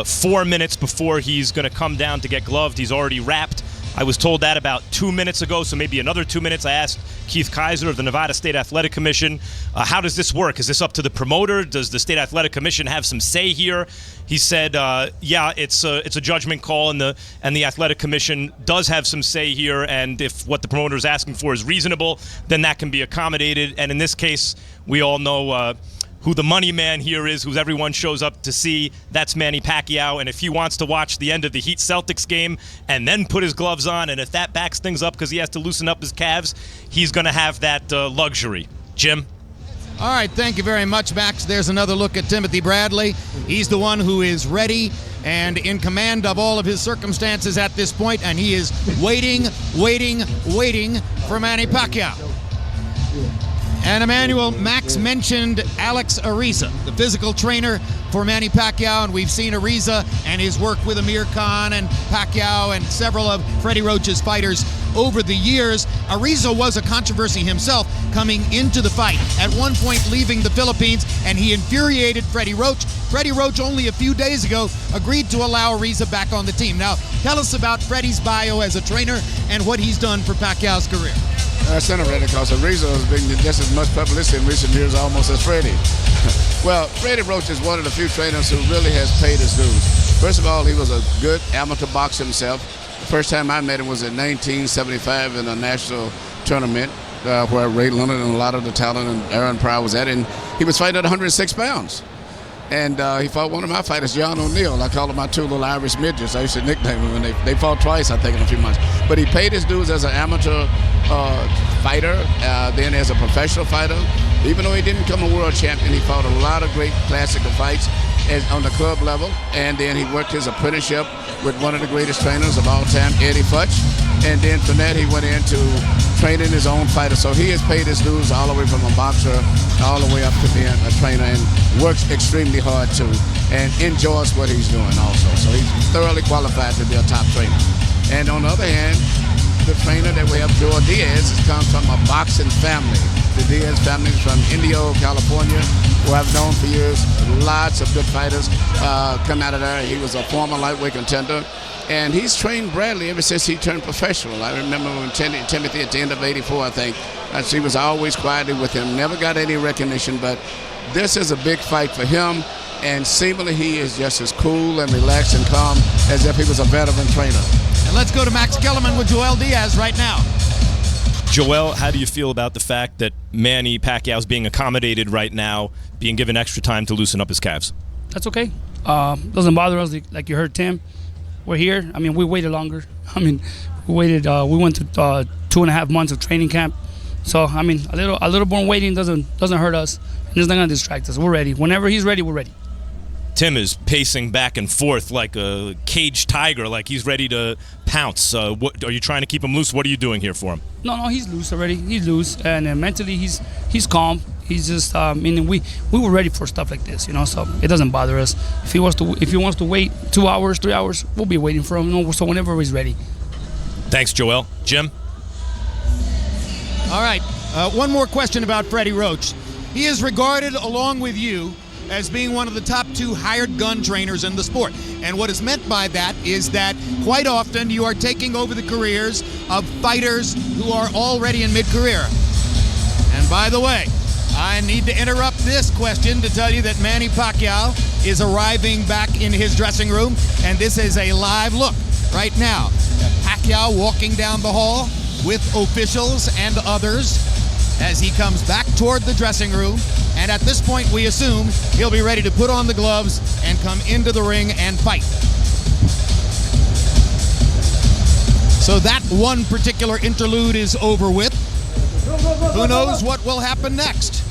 4 minutes before he's going to come down to get gloved. He's already wrapped. I was told that about 2 minutes ago, so maybe another 2 minutes. I asked Keith Kaiser of the Nevada State Athletic Commission, how does this work? Is this up to the promoter? Does the State Athletic Commission have some say here? He said, yeah, it's a judgment call, and the Athletic Commission does have some say here, and if what the promoter is asking for is reasonable, then that can be accommodated. And in this case, we all know who the money man here is, who everyone shows up to see. That's Manny Pacquiao. And if he wants to watch the end of the Heat-Celtics game and then put his gloves on, and if that backs things up because he has to loosen up his calves, he's going to have that luxury. Jim? All right, thank you very much, Max. There's another look at Timothy Bradley. He's the one who is ready and in command of all of his circumstances at this point, and he is waiting for Manny Pacquiao. And Emanuel, Max mentioned Alex Ariza, the physical trainer for Manny Pacquiao, and we've seen Ariza and his work with Amir Khan and Pacquiao and several of Freddie Roach's fighters over the years. Ariza was a controversy himself coming into the fight, at one point leaving the Philippines, and he infuriated Freddie Roach. Freddie Roach only a few days ago agreed to allow Ariza back on the team. Now, tell us about Freddie's bio as a trainer and what he's done for Pacquiao's career. That's interesting because Ariza has been just as much publicity in recent years almost as Freddie. Well, Freddie Roach is one of the few trainers who really has paid his dues. First of all, he was a good amateur boxer himself. The first time I met him was in 1975 in a national tournament where Ray Leonard and a lot of the talent and Aaron Pryor was at, and he was fighting at 106 pounds. And he fought one of my fighters, John O'Neill. I call him my two little Irish midgets. I used to nickname him, and they fought twice, I think, in a few months. But he paid his dues as an amateur fighter, then as a professional fighter. Even though he didn't become a world champion, he fought a lot of great classical fights on the club level. And then he worked his apprenticeship with one of the greatest trainers of all time, Eddie Futch. And then from that, he went into training his own fighters. So he has paid his dues all the way from a boxer all the way up to being a trainer, and works extremely hard too, and enjoys what he's doing also. So he's thoroughly qualified to be a top trainer. And on the other hand, the trainer that we have, Joe Diaz, comes from a boxing family. The Diaz family is from Indio, California, who I've known for years. Lots of good fighters come out of there. He was a former lightweight contender. And he's trained Bradley ever since he turned professional. I remember when Timothy at the end of '84, I think, she was always quietly with him, never got any recognition, but this is a big fight for him, and seemingly he is just as cool and relaxed and calm as if he was a veteran trainer. And let's go to Max Kellerman with Joel Diaz right now. Joel, how do you feel about the fact that Manny Pacquiao is being accommodated right now, being given extra time to loosen up his calves? That's okay. Doesn't bother us, like you heard Tim. We're here. I mean, we waited longer. I mean, we waited. We went to 2.5 months of training camp. So I mean, a little more waiting doesn't hurt us, and it's not gonna distract us. We're ready. Whenever he's ready, we're ready. Tim is pacing back and forth like a caged tiger, like he's ready to pounce. What are you trying to keep him loose? What are you doing here for him? No, he's loose already. He's loose, and mentally he's calm. He's just, we were ready for stuff like this, so it doesn't bother us. If he wants to wait 2 hours, 3 hours, we'll be waiting for him. So whenever he's ready. Thanks, Joel. Jim? All right, one more question about Freddie Roach. He is regarded, along with you, as being one of the top 2 hired gun trainers in the sport. And what is meant by that is that quite often you are taking over the careers of fighters who are already in mid-career. And by the way, I need to interrupt this question to tell you that Manny Pacquiao is arriving back in his dressing room, and this is a live look right now. Pacquiao walking down the hall with officials and others as he comes back toward the dressing room, and at this point we assume he'll be ready to put on the gloves and come into the ring and fight. So that one particular interlude is over with. Who knows what will happen next?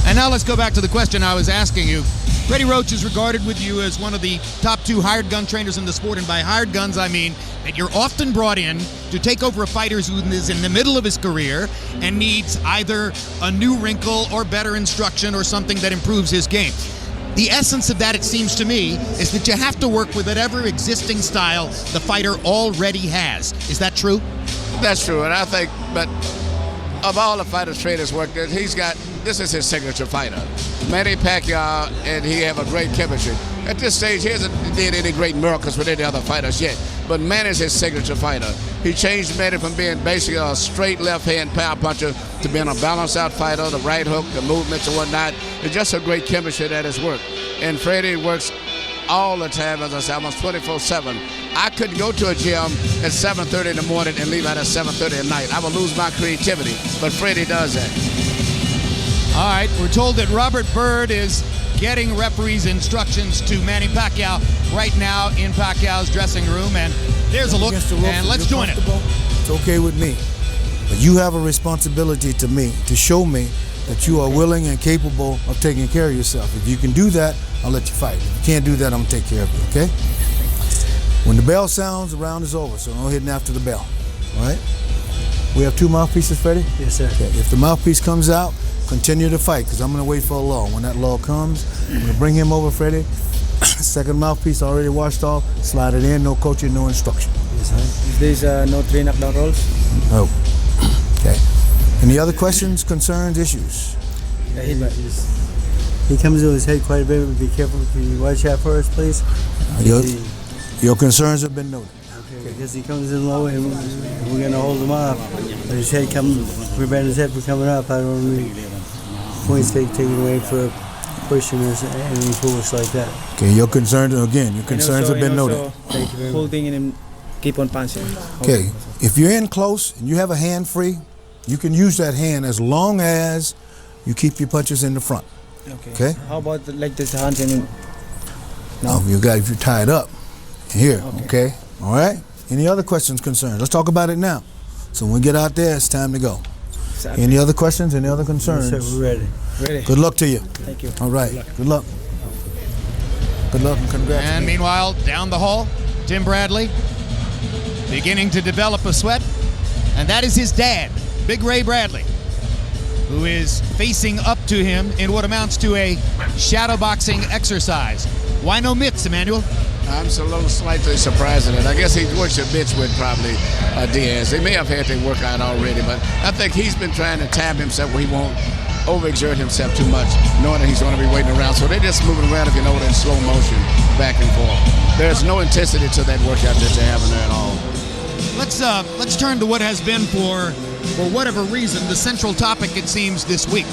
And now let's go back to the question I was asking you. Freddie Roach is regarded with you as one of the top 2 hired gun trainers in the sport, and by hired guns I mean that you're often brought in to take over a fighter who is in the middle of his career and needs either a new wrinkle or better instruction or something that improves his game. The essence of that, it seems to me, is that you have to work with whatever existing style the fighter already has. Is that true? That's true, and I think, but of all the fighters trainers worked with, this is his signature fighter. Manny Pacquiao and he have a great chemistry. At this stage, he hasn't did any great miracles with any other fighters yet. But Manny's his signature fighter. He changed Manny from being basically a straight left-hand power puncher to being a balanced-out fighter, the right hook, the movements and whatnot. It's just a great chemistry that has worked. And Freddie works all the time, as I said, almost 24/7. I couldn't go to a gym at 7:30 in the morning and leave out at 7:30 at night. I would lose my creativity, but Freddie does that. All right, we're told that Robert Byrd is getting referees' instructions to Manny Pacquiao right now in Pacquiao's dressing room, and there's a look, and let's join it. It's okay with me, but you have a responsibility to me to show me that you are willing and capable of taking care of yourself. If you can do that, I'll let you fight. If you can't do that, I'm gonna take care of you, okay? When the bell sounds, the round is over, so no hitting after the bell, all right? We have 2 mouthpieces, Freddie? Yes, sir. Okay, if the mouthpiece comes out, continue to fight, because I'm gonna wait for a lull. When that lull comes, I'm gonna bring him over, Freddie. Second mouthpiece already washed off, slide it in, no coaching, no instruction. Yes, sir. Is there no 3 knockdown rolls? No. Okay. Any other questions, concerns, issues? Yeah, he comes to his head quite a bit. Be careful. Can you watch out for us, please? Your concerns have been noted. Okay, because he comes in low and we're going to hold him off. But his head prevent his head from coming up. I don't want points taken away for pushing us anything foolish like that. Okay, your concerns, again, your concerns have been noted. Holding him, keep on punching. Okay, if you're in close and you have a hand free, you can use that hand as long as you keep your punches in the front. Okay? How about like this hand and No, if you're tied up. Here, okay? All right? Any other questions, concerns? Let's talk about it now. So when we get out there, it's time to go. Exactly. Any other questions, any other concerns? Yes, sir, we're ready. Ready. Good luck to you. Thank you. All right, good luck. Good luck and congrats. And meanwhile, down the hall, Tim Bradley beginning to develop a sweat, and that is his dad, Big Ray Bradley, who is facing up to him in what amounts to a shadowboxing exercise. Why no mitts, Emanuel? I'm so slightly surprised at it. I guess he works a bitch with probably Diaz. They may have had their workout already, but I think he's been trying to time himself where he won't overexert himself too much, knowing that he's going to be waiting around. So they're just moving around, if you know it, in slow motion, back and forth. There's no intensity to that workout that they're having there at all. Let's turn to what has been, for whatever reason, the central topic, it seems, this week.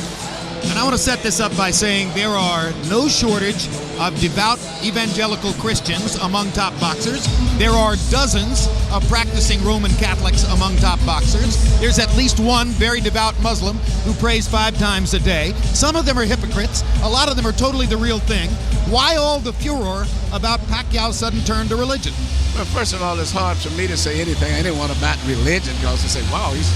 And I want to set this up by saying there are no shortage of devout evangelical Christians among top boxers. There are dozens of practicing Roman Catholics among top boxers. There's at least one very devout Muslim who prays 5 times a day. Some of them are hypocrites. A lot of them are totally the real thing. Why all the furor about Pacquiao's sudden turn to religion? Well, first of all, it's hard for me to say anyone about religion, because they say, wow, he's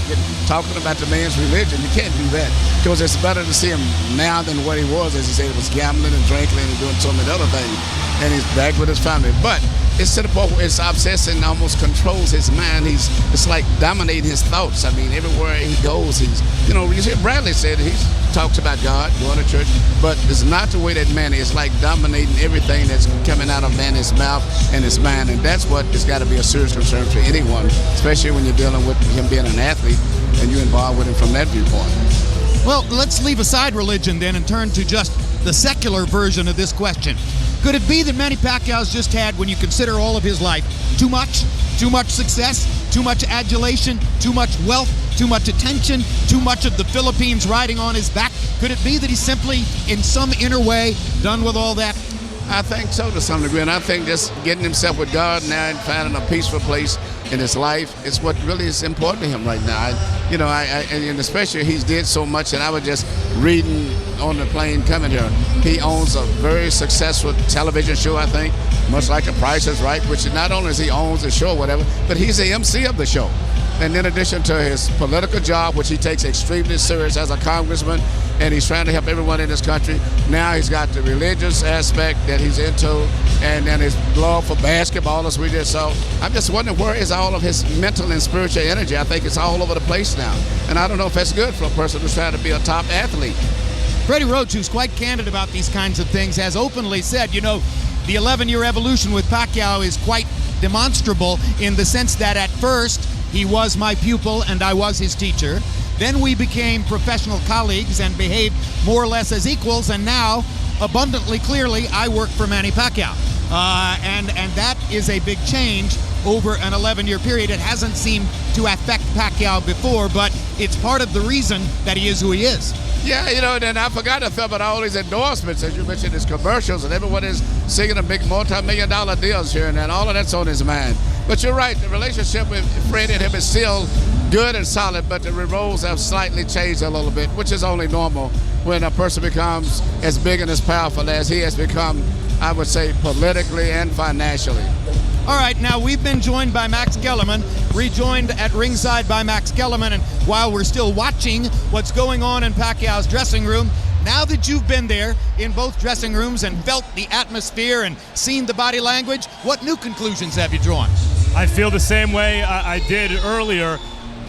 talking about the man's religion. You can't do that, because it's better to see him now than what he was. As he said, he was gambling and drinking and doing so many other things, and he's back with his family. But it's to the point where it's obsessed and almost controls his mind. It's like dominating his thoughts. I mean, everywhere he goes, you see Bradley said he talks about God, going to church, but it's not the way that Manny is, like dominating everything that's coming out of Manny's mouth and his mind, and that's what has got to be a serious concern for anyone, especially when you're dealing with him being an athlete and you're involved with him from that viewpoint. Well, let's leave aside religion then and turn to just the secular version of this question. Could it be that Manny Pacquiao's just had, when you consider all of his life, too much success, too much adulation, too much wealth, too much attention, too much of the Philippines riding on his back? Could it be that he's simply, in some inner way, done with all that? I think so, to some degree, and I think just getting himself with God now and finding a peaceful place in his life is what really is important to him right now. And especially he's did so much, and I was just reading on the plane coming here. He owns a very successful television show, I think, much like The Price is Right, which not only is he owns the show or whatever, but he's the MC of the show. And in addition to his political job, which he takes extremely serious as a congressman, and he's trying to help everyone in this country, now he's got the religious aspect that he's into, and then his love for basketball, as we just saw. I'm just wondering, where is all of his mental and spiritual energy? I think it's all over the place now. And I don't know if that's good for a person who's trying to be a top athlete. Freddie Roach, who's quite candid about these kinds of things, has openly said, the 11-year evolution with Pacquiao is quite demonstrable, in the sense that at first he was my pupil and I was his teacher. Then we became professional colleagues and behaved more or less as equals, and now abundantly clearly, I work for Manny Pacquiao. And that is a big change over an 11-year period. It hasn't seemed to affect Pacquiao before, but it's part of the reason that he is who he is. Yeah, you know, and I forgot to talk about all these endorsements, as you mentioned, his commercials, and everyone is singing a big multi-million-dollar deals here and then. All of that's on his mind. But you're right, the relationship with Freddie and him is still good and solid, but the roles have slightly changed a little bit, which is only normal when a person becomes as big and as powerful as he has become, I would say, politically and financially. All right, now we've been joined by Max Kellerman, rejoined at ringside by Max Kellerman, and while we're still watching what's going on in Pacquiao's dressing room, now that you've been there in both dressing rooms and felt the atmosphere and seen the body language, what new conclusions have you drawn? I feel the same way I did earlier.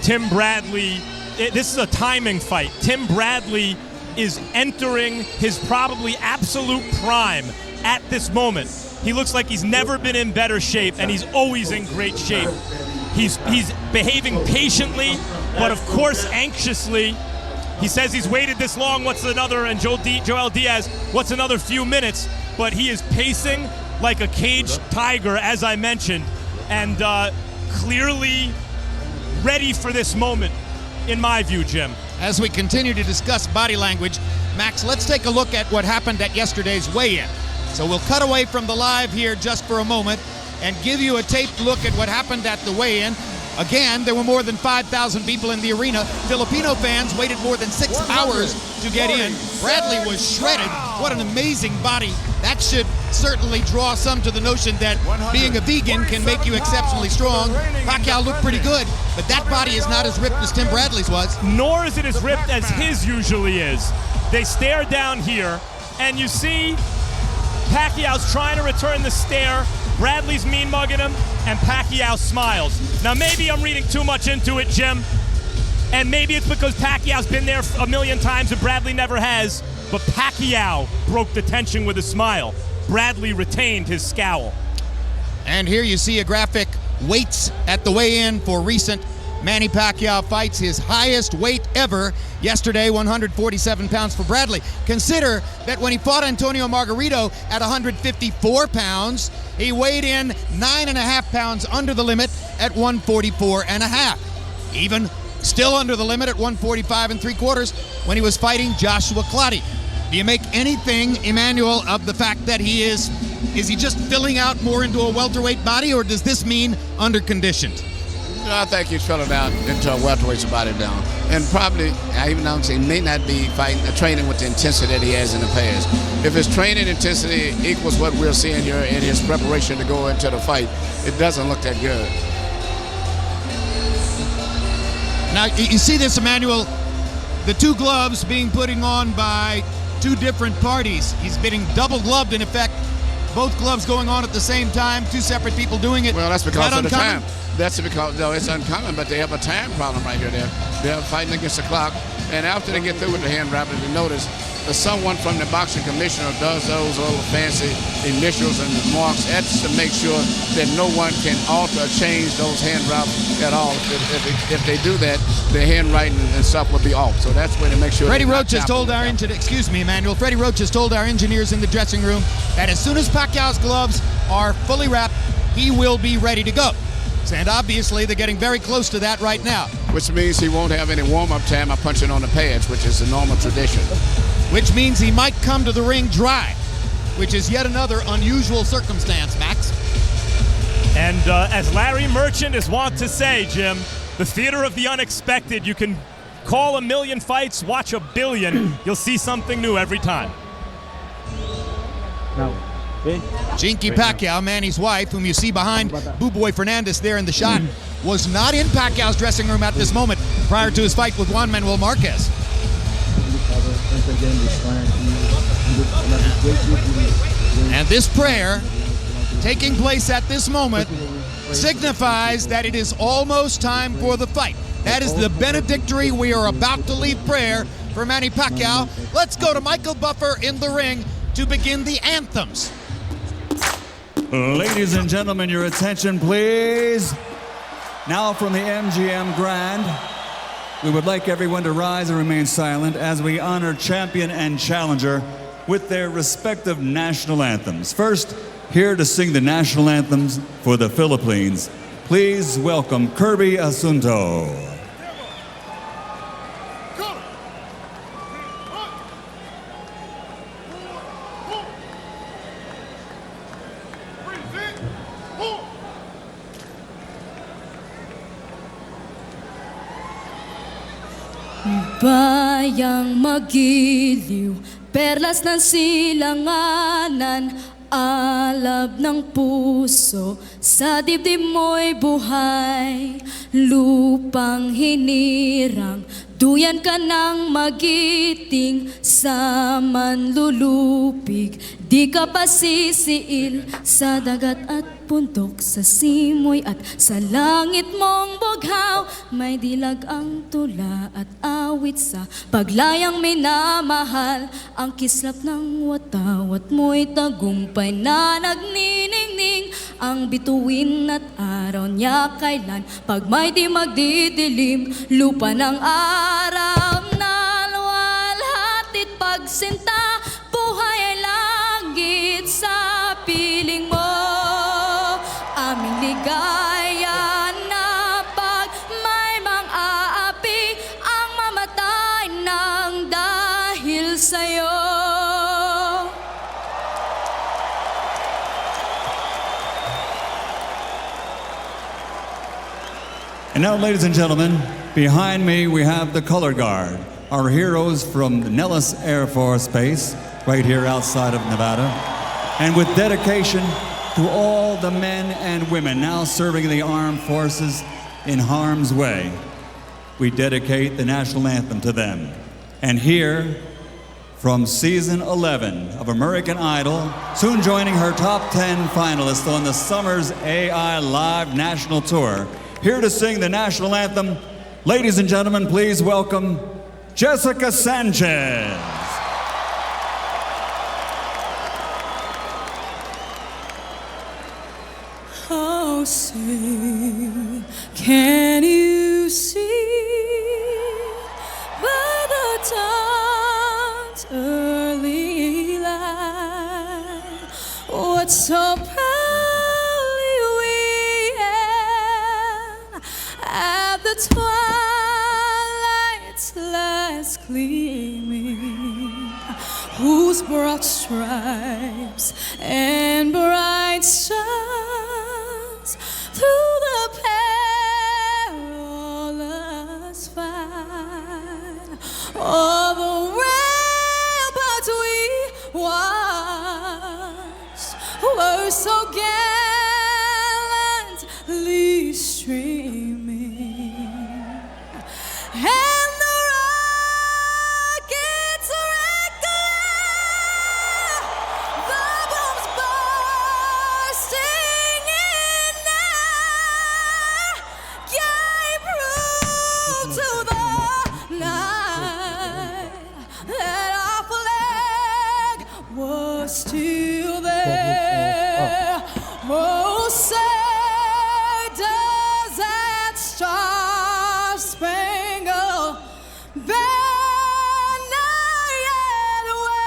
Tim Bradley, this is a timing fight. Tim Bradley is entering his probably absolute prime at this moment. He looks like he's never been in better shape, and he's always in great shape. He's behaving patiently, but of course anxiously. He says he's waited this long, what's another, and Joel Diaz, what's another few minutes? But he is pacing like a caged tiger, as I mentioned, and clearly ready for this moment, in my view, Jim. As we continue to discuss body language, Max, let's take a look at what happened at yesterday's weigh-in. So we'll cut away from the live here just for a moment and give you a taped look at what happened at the weigh-in. Again, there were more than 5,000 people in the arena. Filipino fans waited more than 6 hours to get in. Bradley was shredded. What an amazing body. That should certainly draw some to the notion that being a vegan can make you exceptionally strong. Pacquiao looked pretty good, but that body is not as ripped as Tim Bradley's was. Nor is it as ripped as his usually is. They stare down here, and you see Pacquiao's trying to return the stare. Bradley's mean-mugging him, and Pacquiao smiles. Now, maybe I'm reading too much into it, Jim, and maybe it's because Pacquiao's been there a million times and Bradley never has, but Pacquiao broke the tension with a smile. Bradley retained his scowl. And here you see a graphic, weights at the weigh-in for recent Manny Pacquiao fights, his highest weight ever. Yesterday, 147 pounds for Bradley. Consider that when he fought Antonio Margarito at 154 pounds, he weighed in 9.5 pounds under the limit at 144.5. Even still under the limit at 145 3/4 when he was fighting Joshua Clottey. Do you make anything, Emanuel, of the fact that he is he just filling out more into a welterweight body, or does this mean underconditioned? I think he's filling out into a welterweight's body now. And probably, I even know he may not be training with the intensity that he has in the past. If his training intensity equals what we're seeing here in his preparation to go into the fight, it doesn't look that good. Now, you see this, Emanuel, the two gloves being put on by two different parties. He's getting double gloved, in effect. Both gloves going on at the same time, two separate people doing it. Well, that's because of the uncommon? time. That's because, no, it's uncommon, but they have a time problem right here. They're fighting against the clock, and after they get through with the hand wrapping, you notice that someone from the boxing commissioner does those little fancy initials and marks. That's to make sure that no one can alter or change those hand wraps at all. If they do that, the handwriting and stuff will be off. So that's where to make sure. Freddie Roach has told our Freddie Roach has told our engineers in the dressing room that as soon as Pacquiao's gloves are fully wrapped, he will be ready to go. And obviously, they're getting very close to that right now. Which means he won't have any warm-up time or punching on the pads, which is the normal tradition. Which means he might come to the ring dry, which is yet another unusual circumstance, Max. And as Larry Merchant is wont to say, Jim, the theater of the unexpected. You can call a million fights, watch a billion. You'll see something new every time. Jinky Pacquiao, Manny's wife, whom you see behind Boo Boy Fernandez there in the shot, was not in Pacquiao's dressing room at this moment prior to his fight with Juan Manuel Marquez. And this prayer, taking place at this moment, signifies that it is almost time for the fight. That is the benedictory we are about to leave prayer for Manny Pacquiao. Let's go to Michael Buffer in the ring to begin the anthems. Ladies and gentlemen, your attention, please. Now from the MGM Grand, we would like everyone to rise and remain silent as we honor champion and challenger with their respective national anthems. First, here to sing the national anthems for the Philippines, please welcome Kirby Asunto. Bayang magiliw, perlas ng silanganan, alab ng puso, sa dibdib mo'y buhay. Lupang hinirang, duyan ka ng magiting, sa manlulupig, di ka pasisiil, sa dagat at bundok, sa simoy at sa langit mong bughaw. May dilag ang tula at awit sa paglayang minamahal, ang kislap ng watawat mo'y tagumpay na nagniningning, ang bituin at araw niya kailan, pag may di magdidilim, lupa ng araw na luwalhatit pagsinta, buhay ay langit sa piling mo. Aming ligaya na pag may mang-aapi, ang mamatay ng dahil sa'yo. And now, ladies and gentlemen, behind me we have the color guard, our heroes from the Nellis Air Force Base, right here outside of Nevada. And with dedication to all the men and women now serving the armed forces in harm's way, we dedicate the national anthem to them. And here, from season 11 of American Idol, soon joining her top 10 finalists on the Summer's AI Live National Tour, here to sing the national anthem, ladies and gentlemen, please welcome Jessica Sanchez. Oh, say, can you see by the dawn's early light what so proudly we hailed at the twilight's last gleaming, whose broad stripes and bright stars through the perilous fight of the ramparts we watched were so gallantly streaming, and the rockets regular, the bombs bursting in air, gave proof to the night that our flag was still there. Oh, say does that star-spangled banner yet wave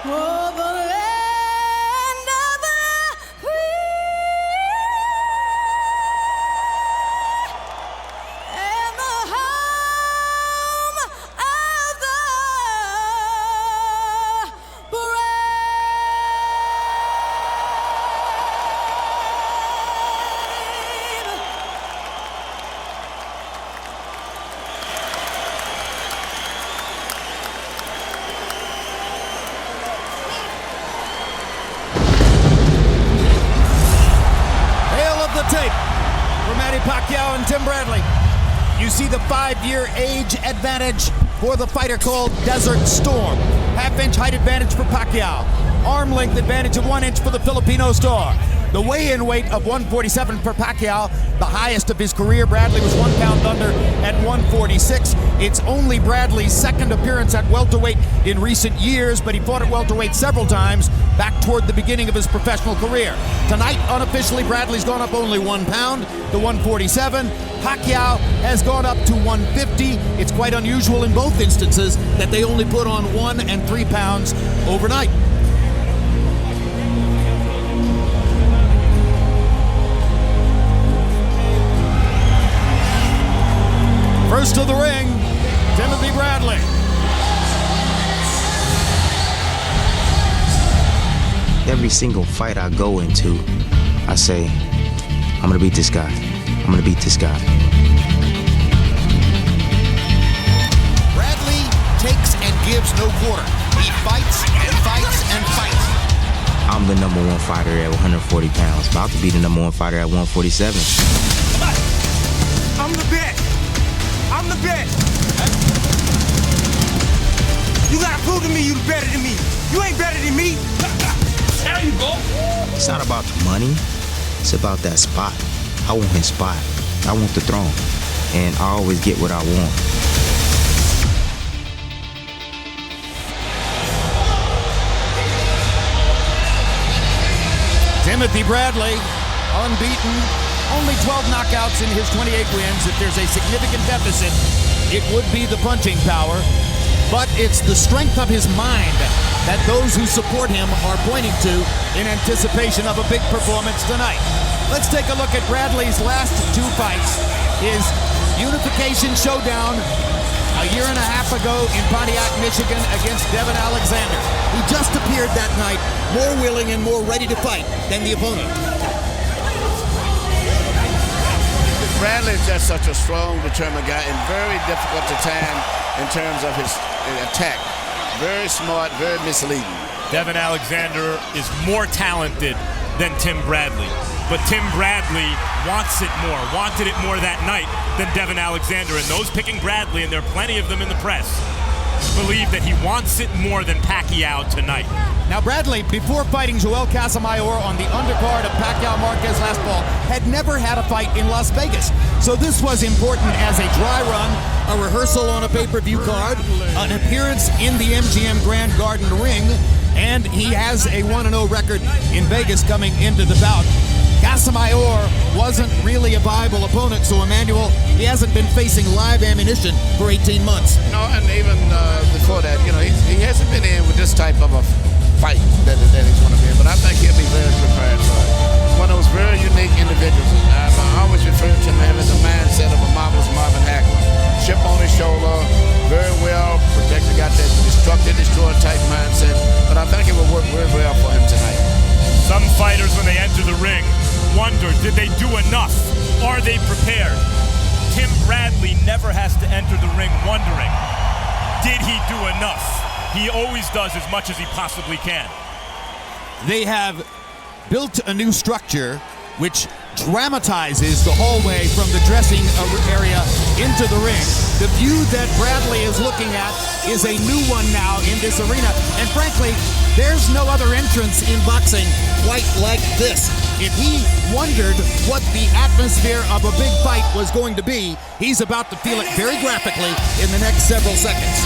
over the land of the free and the home of the Hail of the tape for Manny Pacquiao and Tim Bradley. You see the 5-year age advantage for the fighter called Desert Storm. Half-inch height advantage for Pacquiao. Arm length advantage of 1 inch for the Filipino star. The weigh-in weight of 147 for Pacquiao, the highest of his career. Bradley was 1 pound under at 146. It's only Bradley's second appearance at welterweight in recent years, but he fought at welterweight several times back toward the beginning of his professional career. Tonight, unofficially, Bradley's gone up only 1 pound to 147. Pacquiao has gone up to 150. It's quite unusual in both instances that they only put on 1 and 3 pounds overnight. First to the ring, Timothy Bradley. Every single fight I go into, I say, I'm gonna beat this guy. I'm gonna beat this guy. Bradley takes and gives no quarter. He fights and fights and fights. I'm the #1 fighter at 140 pounds. About to be the #1 fighter at 147. I'm the best. I'm the best. You gotta prove to me you better than me. You ain't better than me. There you go. It's not about the money. It's about that spot. I want his spot. I want the throne. And I always get what I want. Timothy Bradley, unbeaten, only 12 knockouts in his 28 wins. If there's a significant deficit, it would be the punching power. But it's the strength of his mind that those who support him are pointing to in anticipation of a big performance tonight. Let's take a look at Bradley's last 2 fights. His unification showdown a year and a half ago in Pontiac, Michigan against Devin Alexander. He just appeared that night more willing and more ready to fight than the opponent. Bradley is just such a strong, determined guy and very difficult to time in terms of his attack. Very smart, very misleading. Devin Alexander is more talented than Tim Bradley. But Tim Bradley wants it more, wanted it more that night than Devin Alexander. And those picking Bradley, and there are plenty of them in the press, believe that he wants it more than Pacquiao tonight. Now Bradley, before fighting Joel Casamayor on the undercard of Pacquiao Marquez last fall, had never had a fight in Las Vegas. So this was important as a dry run, a rehearsal on a pay-per-view card, an appearance in the MGM Grand Garden ring, and he has a 1-0 record in Vegas coming into the bout. Casamayor wasn't really a viable opponent, so Emanuel, he hasn't been facing live ammunition for 18 months. No, and even before that, you know, he hasn't been in with this type of a fight that he's going to be in, but I think he'll be very prepared for it. One of those very unique individuals. I always refer to him as the mindset of a marvelous Marvin Hagler. Chip on his shoulder, very well protected, got that destructive, destroyer type mindset, but I think it will work very well for him tonight. Some fighters, when they enter the ring, wonder, did they do enough? Are they prepared? Tim Bradley never has to enter the ring wondering, did he do enough? He always does as much as he possibly can. They have built a new structure which dramatizes the hallway from the dressing area into the ring. The view that Bradley is looking at is a new one now in this arena. And frankly, there's no other entrance in boxing quite like this. If he wondered what the atmosphere of a big fight was going to be, he's about to feel it very graphically in the next several seconds.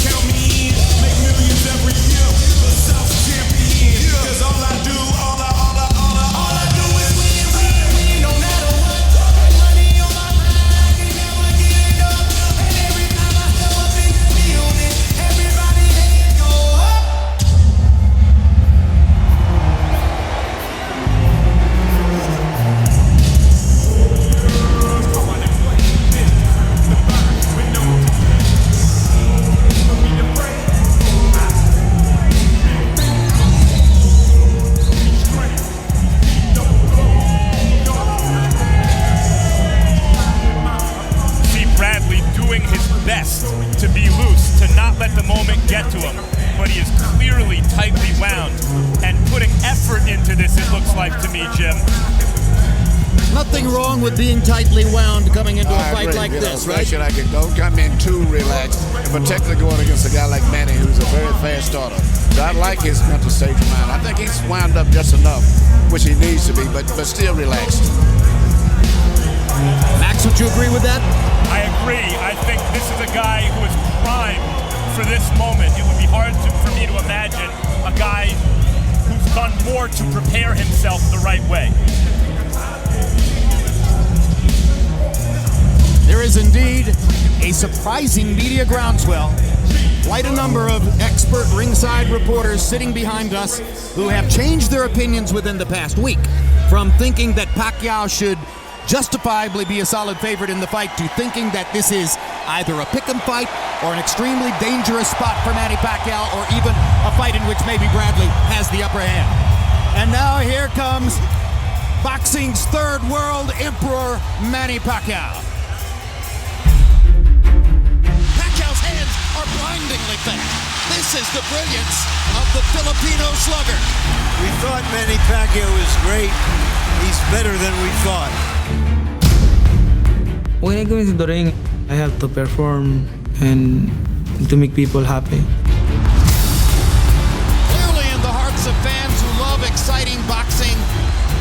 Count effort into this, it looks like to me, Jim. Nothing wrong with being tightly wound coming into a I fight agree. like this, right? Don't come in too relaxed, and particularly going against a guy like Manny, who's a very fast starter. So I like his mental state of mind. I think he's wound up just enough, which he needs to be, but still relaxed. Max, would you agree with that? I agree. I think this is a guy who is primed for this moment. It would be hard for me to imagine a guy who's done more to prepare himself the right way. There is indeed a surprising media groundswell. Quite a number of expert ringside reporters sitting behind us who have changed their opinions within the past week, from thinking that Pacquiao should justifiably be a solid favorite in the fight to thinking that this is either a pick'em fight or an extremely dangerous spot for Manny Pacquiao, or even a fight in which maybe Bradley has the upper hand. And now here comes boxing's third world emperor, Manny Pacquiao. Pacquiao's hands are blindingly fast. This is the brilliance of the Filipino slugger. We thought Manny Pacquiao was great. He's better than we thought. When I go into the ring, I have to perform and to make people happy. Clearly in the hearts of fans who love exciting boxing,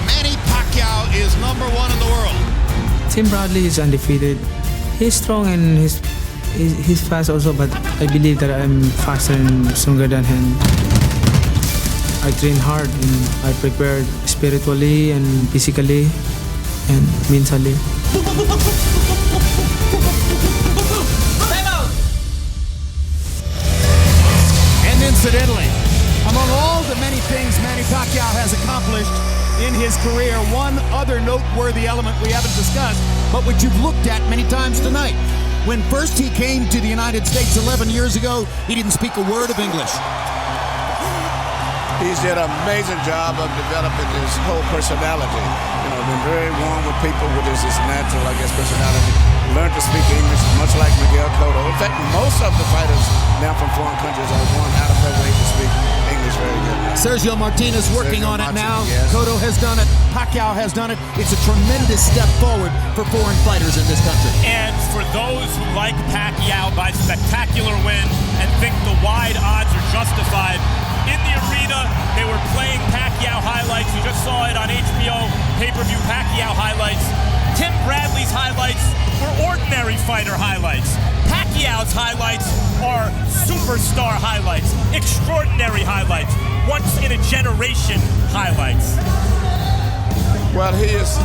Manny Pacquiao is #1 in the world. Tim Bradley is undefeated. He's strong and he's fast also, but I believe that I'm faster and stronger than him. I train hard and I prepared spiritually and physically and mentally. And incidentally, among all the many things Manny Pacquiao has accomplished in his career, one other noteworthy element we haven't discussed, but which you've looked at many times tonight. When first he came to the United States 11 years ago, he didn't speak a word of English. He's did an amazing job of developing his whole personality. Been very warm with people with his natural, personality. Learned to speak English, much like Miguel Cotto. In fact, most of the fighters now from foreign countries are one out of their way to speak English very good. Sergio Martinez working Sergio on it now. Martinez, yes. Cotto has done it. Pacquiao has done it. It's a tremendous step forward for foreign fighters in this country. And for those who like Pacquiao by spectacular win and think the wide odds are justified, in the arena, they were playing Pacquiao highlights. You just saw it on HBO Pay-Per-View Pacquiao highlights. Tim Bradley's highlights were ordinary fighter highlights. Pacquiao's highlights are superstar highlights, extraordinary highlights, once in a generation highlights. Well, he is.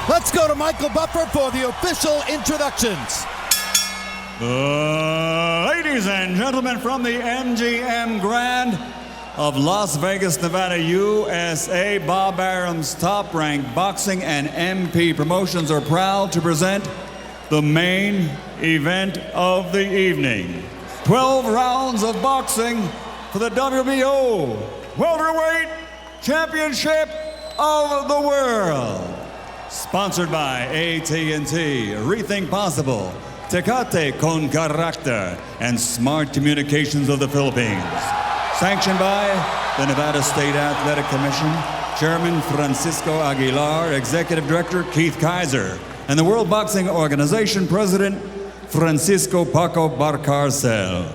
Let's go to Michael Buffer for the official introductions. Ladies and gentlemen, from the MGM Grand of Las Vegas, Nevada, USA, Bob Arum's Top Rank Boxing and MP Promotions are proud to present the main event of the evening. 12 rounds of boxing for the WBO Welterweight Championship of the World. Sponsored by AT&T, Rethink Possible, Tecate con Carácter, and Smart Communications of the Philippines. Sanctioned by the Nevada State Athletic Commission, Chairman Francisco Aguilar, Executive Director Keith Kaiser, and the World Boxing Organization President Francisco Paco Barcarcel.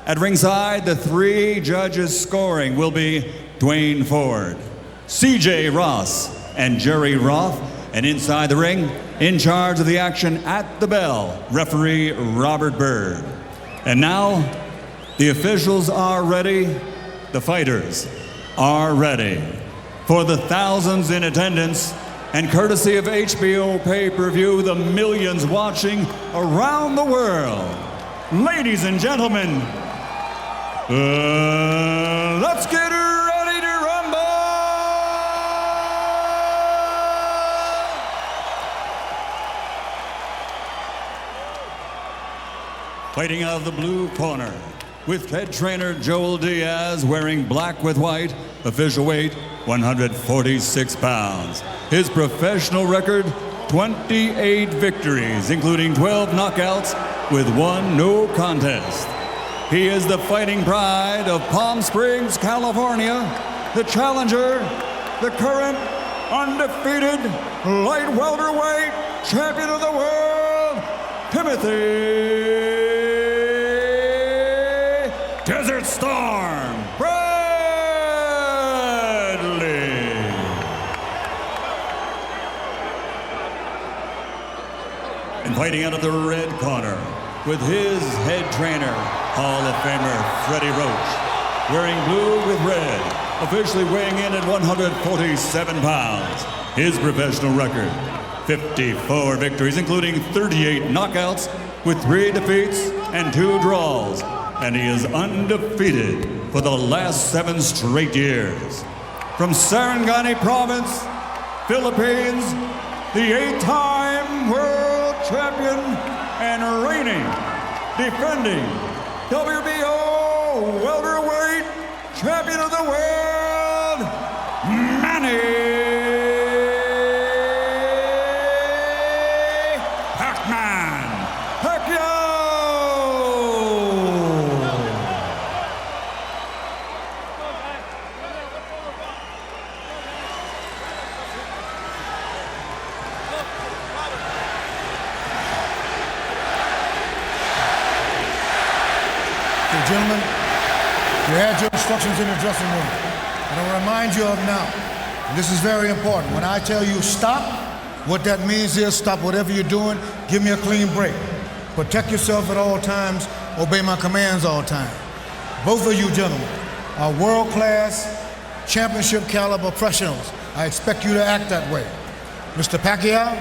At ringside, the three judges scoring will be Dwayne Ford, CJ Ross, and Jerry Roth, and inside the ring, in charge of the action at the bell, referee Robert Bird. And now, the officials are ready, the fighters are ready. For the thousands in attendance, and courtesy of HBO Pay-Per-View, the millions watching around the world, ladies and gentlemen, let's get ready to rumble! Fighting out of the blue corner, with head trainer Joel Diaz wearing black with white, official weight 146 pounds. His professional record, 28 victories, including 12 knockouts with 1 no contest. He is the fighting pride of Palm Springs, California, the challenger, the current undefeated light welterweight champion of the world, Timothy Desert Storm Bradley. And fighting out of the red corner, with his head trainer, Hall of Famer Freddie Roach, wearing blue with red, officially weighing in at 147 pounds. His professional record, 54 victories, including 38 knockouts, with 3 defeats and 2 draws. And he is undefeated for the last 7 straight years. From Sarangani Province, Philippines, the 8-time world champion and reigning, defending WBO Welterweight champion of the world, Manny Pacquiao. Gentlemen, you had your instructions in the dressing room. And I'll remind you of now, and this is very important, when I tell you stop, what that means is stop whatever you're doing, give me a clean break. Protect yourself at all times, obey my commands all the time. Both of you gentlemen are world-class, championship caliber professionals. I expect you to act that way. Mr. Pacquiao,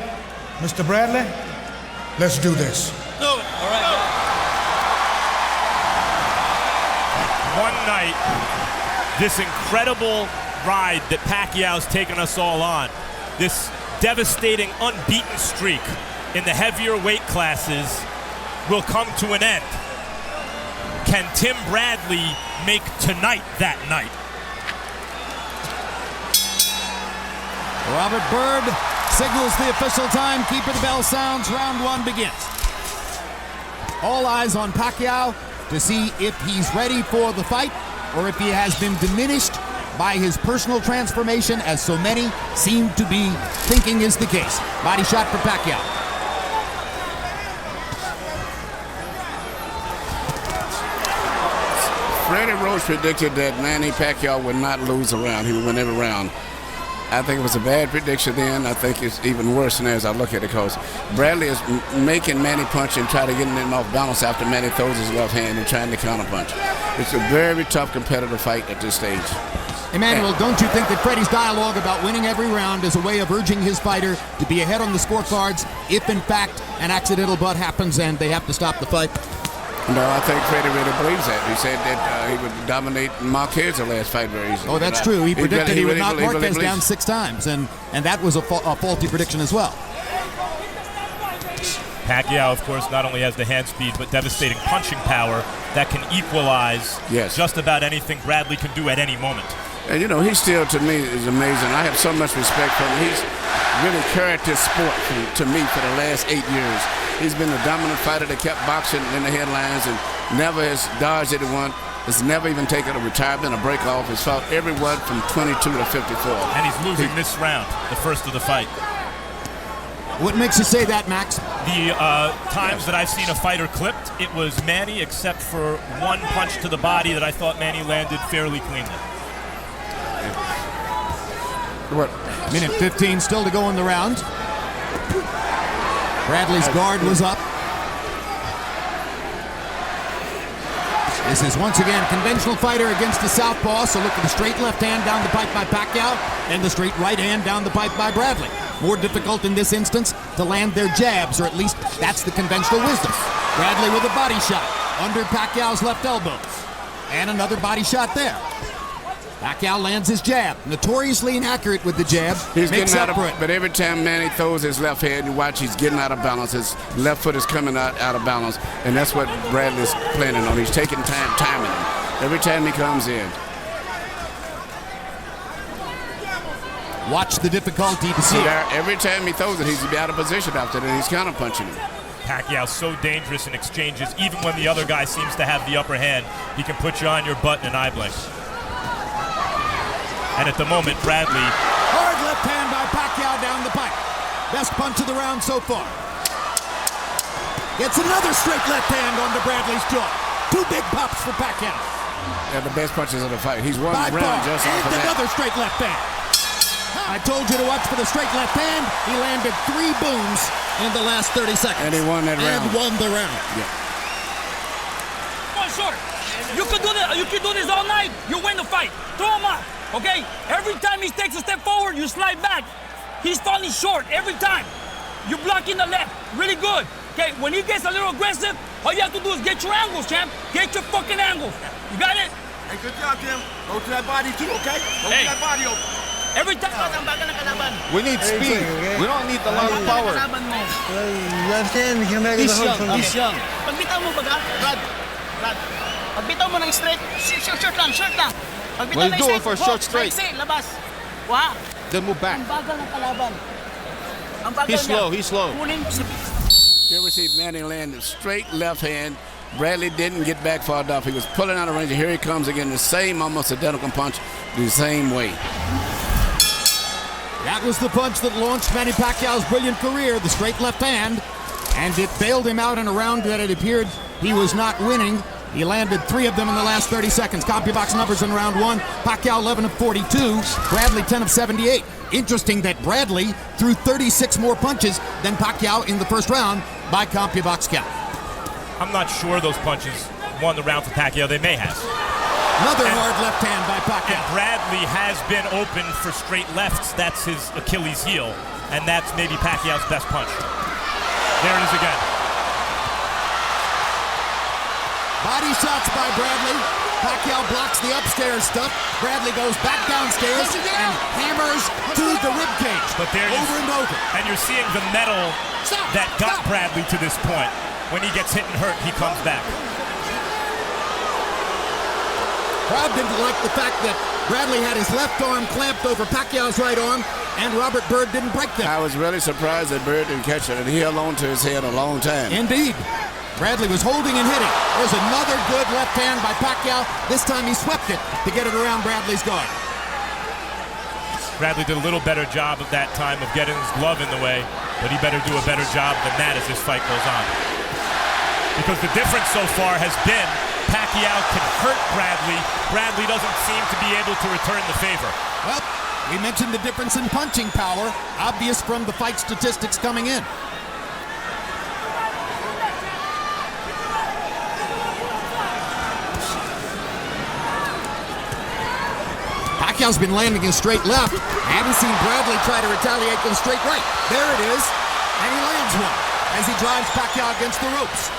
Mr. Bradley, let's do this. No. All right. One night, this incredible ride that Pacquiao's taken us all on, this devastating unbeaten streak in the heavier weight classes will come to an end. Can Tim Bradley make tonight that night? Robert Byrd signals the official time. Keeper the bell sounds. Round 1 begins. All eyes on Pacquiao to see if he's ready for the fight or if he has been diminished by his personal transformation, as so many seem to be thinking is the case. Body shot for Pacquiao. Freddie Roach predicted that Manny Pacquiao would not lose a round. He would win every round. I think it was a bad prediction then. I think it's even worse now as I look at it, because Bradley is making Manny punch and try to get him off balance after Manny throws his left hand and trying to counterpunch. It's a very tough competitive fight at this stage. Emanuel, don't you think that Freddie's dialogue about winning every round is a way of urging his fighter to be ahead on the scorecards if, in fact, an accidental butt happens and they have to stop the fight? No, I think Freddie really believes that. He said that he would dominate Marquez the last fight very easily. Oh, that's true. He predicted he would knock Marquez really down 6 times, and that was a faulty prediction as well. Pacquiao, of course, not only has the hand speed, but devastating punching power that can equalize just about anything Bradley can do at any moment. And, you know, he still, to me, is amazing. I have so much respect for him. He's really carried this sport to me for the last 8 years. He's been a dominant fighter that kept boxing in the headlines and never has dodged anyone. Has never even taken a retirement, a break off. He's fought everyone from 22 to 54. And he's losing this round, the first of the fight. What makes you say that, Max? The times that I've seen a fighter clipped, it was Manny, except for one punch to the body that I thought Manny landed fairly cleanly. What? Minute 15 still to go in the round. Bradley's guard was up. This is once again conventional fighter against the southpaw, so look at the straight left hand down the pipe by Pacquiao and the straight right hand down the pipe by Bradley. More difficult in this instance to land their jabs, or at least that's the conventional wisdom. Bradley with a body shot under Pacquiao's left elbow. And another body shot there. Pacquiao lands his jab. Notoriously inaccurate with the jab. He's Makes getting out up for it. of, but every time Manny throws his left hand, you watch he's getting out of balance. His left foot is coming out of balance, and that's what Bradley's planning on. He's taking time, timing him every time he comes in. Watch the difficulty to see. Every time he throws it, he's out of position after that. He's counter punching him. Pacquiao so dangerous in exchanges. Even when the other guy seems to have the upper hand, he can put you on your butt in an eye blink. And at the moment, Bradley. Hard left hand by Pacquiao down the pipe. Best punch of the round so far. Gets another straight left hand onto Bradley's jaw. 2 big pops for Pacquiao. Yeah, the best punches of the fight. He's won the round just off of that. Another straight left hand. I told you to watch for the straight left hand. He landed 3 booms in the last 30 seconds. And he won that round. And won the round. Yeah. Come on, short. You can do this. You can do this all night. You win the fight. Throw him out. Okay? Every time he takes a step forward, you slide back. He's falling short every time. You're blocking the left. Really good. Okay? When he gets a little aggressive, all you have to do is get your angles, champ. Get your fucking angles. You got it? Hey, good job, Tim. Go to that body too, okay? Go to that body over. Every time. We need speed. We don't need the lot of power. Left hand, you can make it hard from He's young. Pagbitaw mo baga, Brad. Pagbitaw mo ng straight. Short lang. Well, do it for short straight. Labas. Wow. Then move back. Ang bagal ng kalaban. Ang bagal He's slow. He's slow. You ever see Manny land a straight left hand? Bradley didn't get back far enough. He was pulling out of range. Here he comes again, the same almost identical punch, the same way. That was the punch that launched Manny Pacquiao's brilliant career, the straight left hand, and it bailed him out in a round that it appeared he was not winning. He landed 3 of them in the last 30 seconds. CompuBox numbers in round 1. Pacquiao 11 of 42, Bradley 10 of 78. Interesting that Bradley threw 36 more punches than Pacquiao in the first round by CompuBox count. I'm not sure those punches won the round for Pacquiao. They may have. Another hard left hand by Pacquiao. And Bradley has been open for straight lefts. That's his Achilles heel. And that's maybe Pacquiao's best punch. There it is again. Body shots by Bradley. Pacquiao blocks the upstairs stuff. Bradley goes back downstairs and hammers to the ribcage. But there over and over. And you're seeing the metal that got Bradley to this point. When he gets hit and hurt, he comes back. Crowd didn't like the fact that Bradley had his left arm clamped over Pacquiao's right arm, and Robert Byrd didn't break them. I was really surprised that Byrd didn't catch it, and he held on to his head a long time. Indeed. Bradley was holding and hitting. There's another good left hand by Pacquiao. This time he swept it to get it around Bradley's guard. Bradley did a little better job of that time of getting his glove in the way, but he better do a better job than that as this fight goes on. Because the difference so far has been Pacquiao can hurt Bradley. Bradley doesn't seem to be able to return the favor. Well, we mentioned the difference in punching power, obvious from the fight statistics coming in. Pacquiao's been landing in straight left. I haven't seen Bradley try to retaliate with straight right. There it is. And he lands one as he drives Pacquiao against the ropes.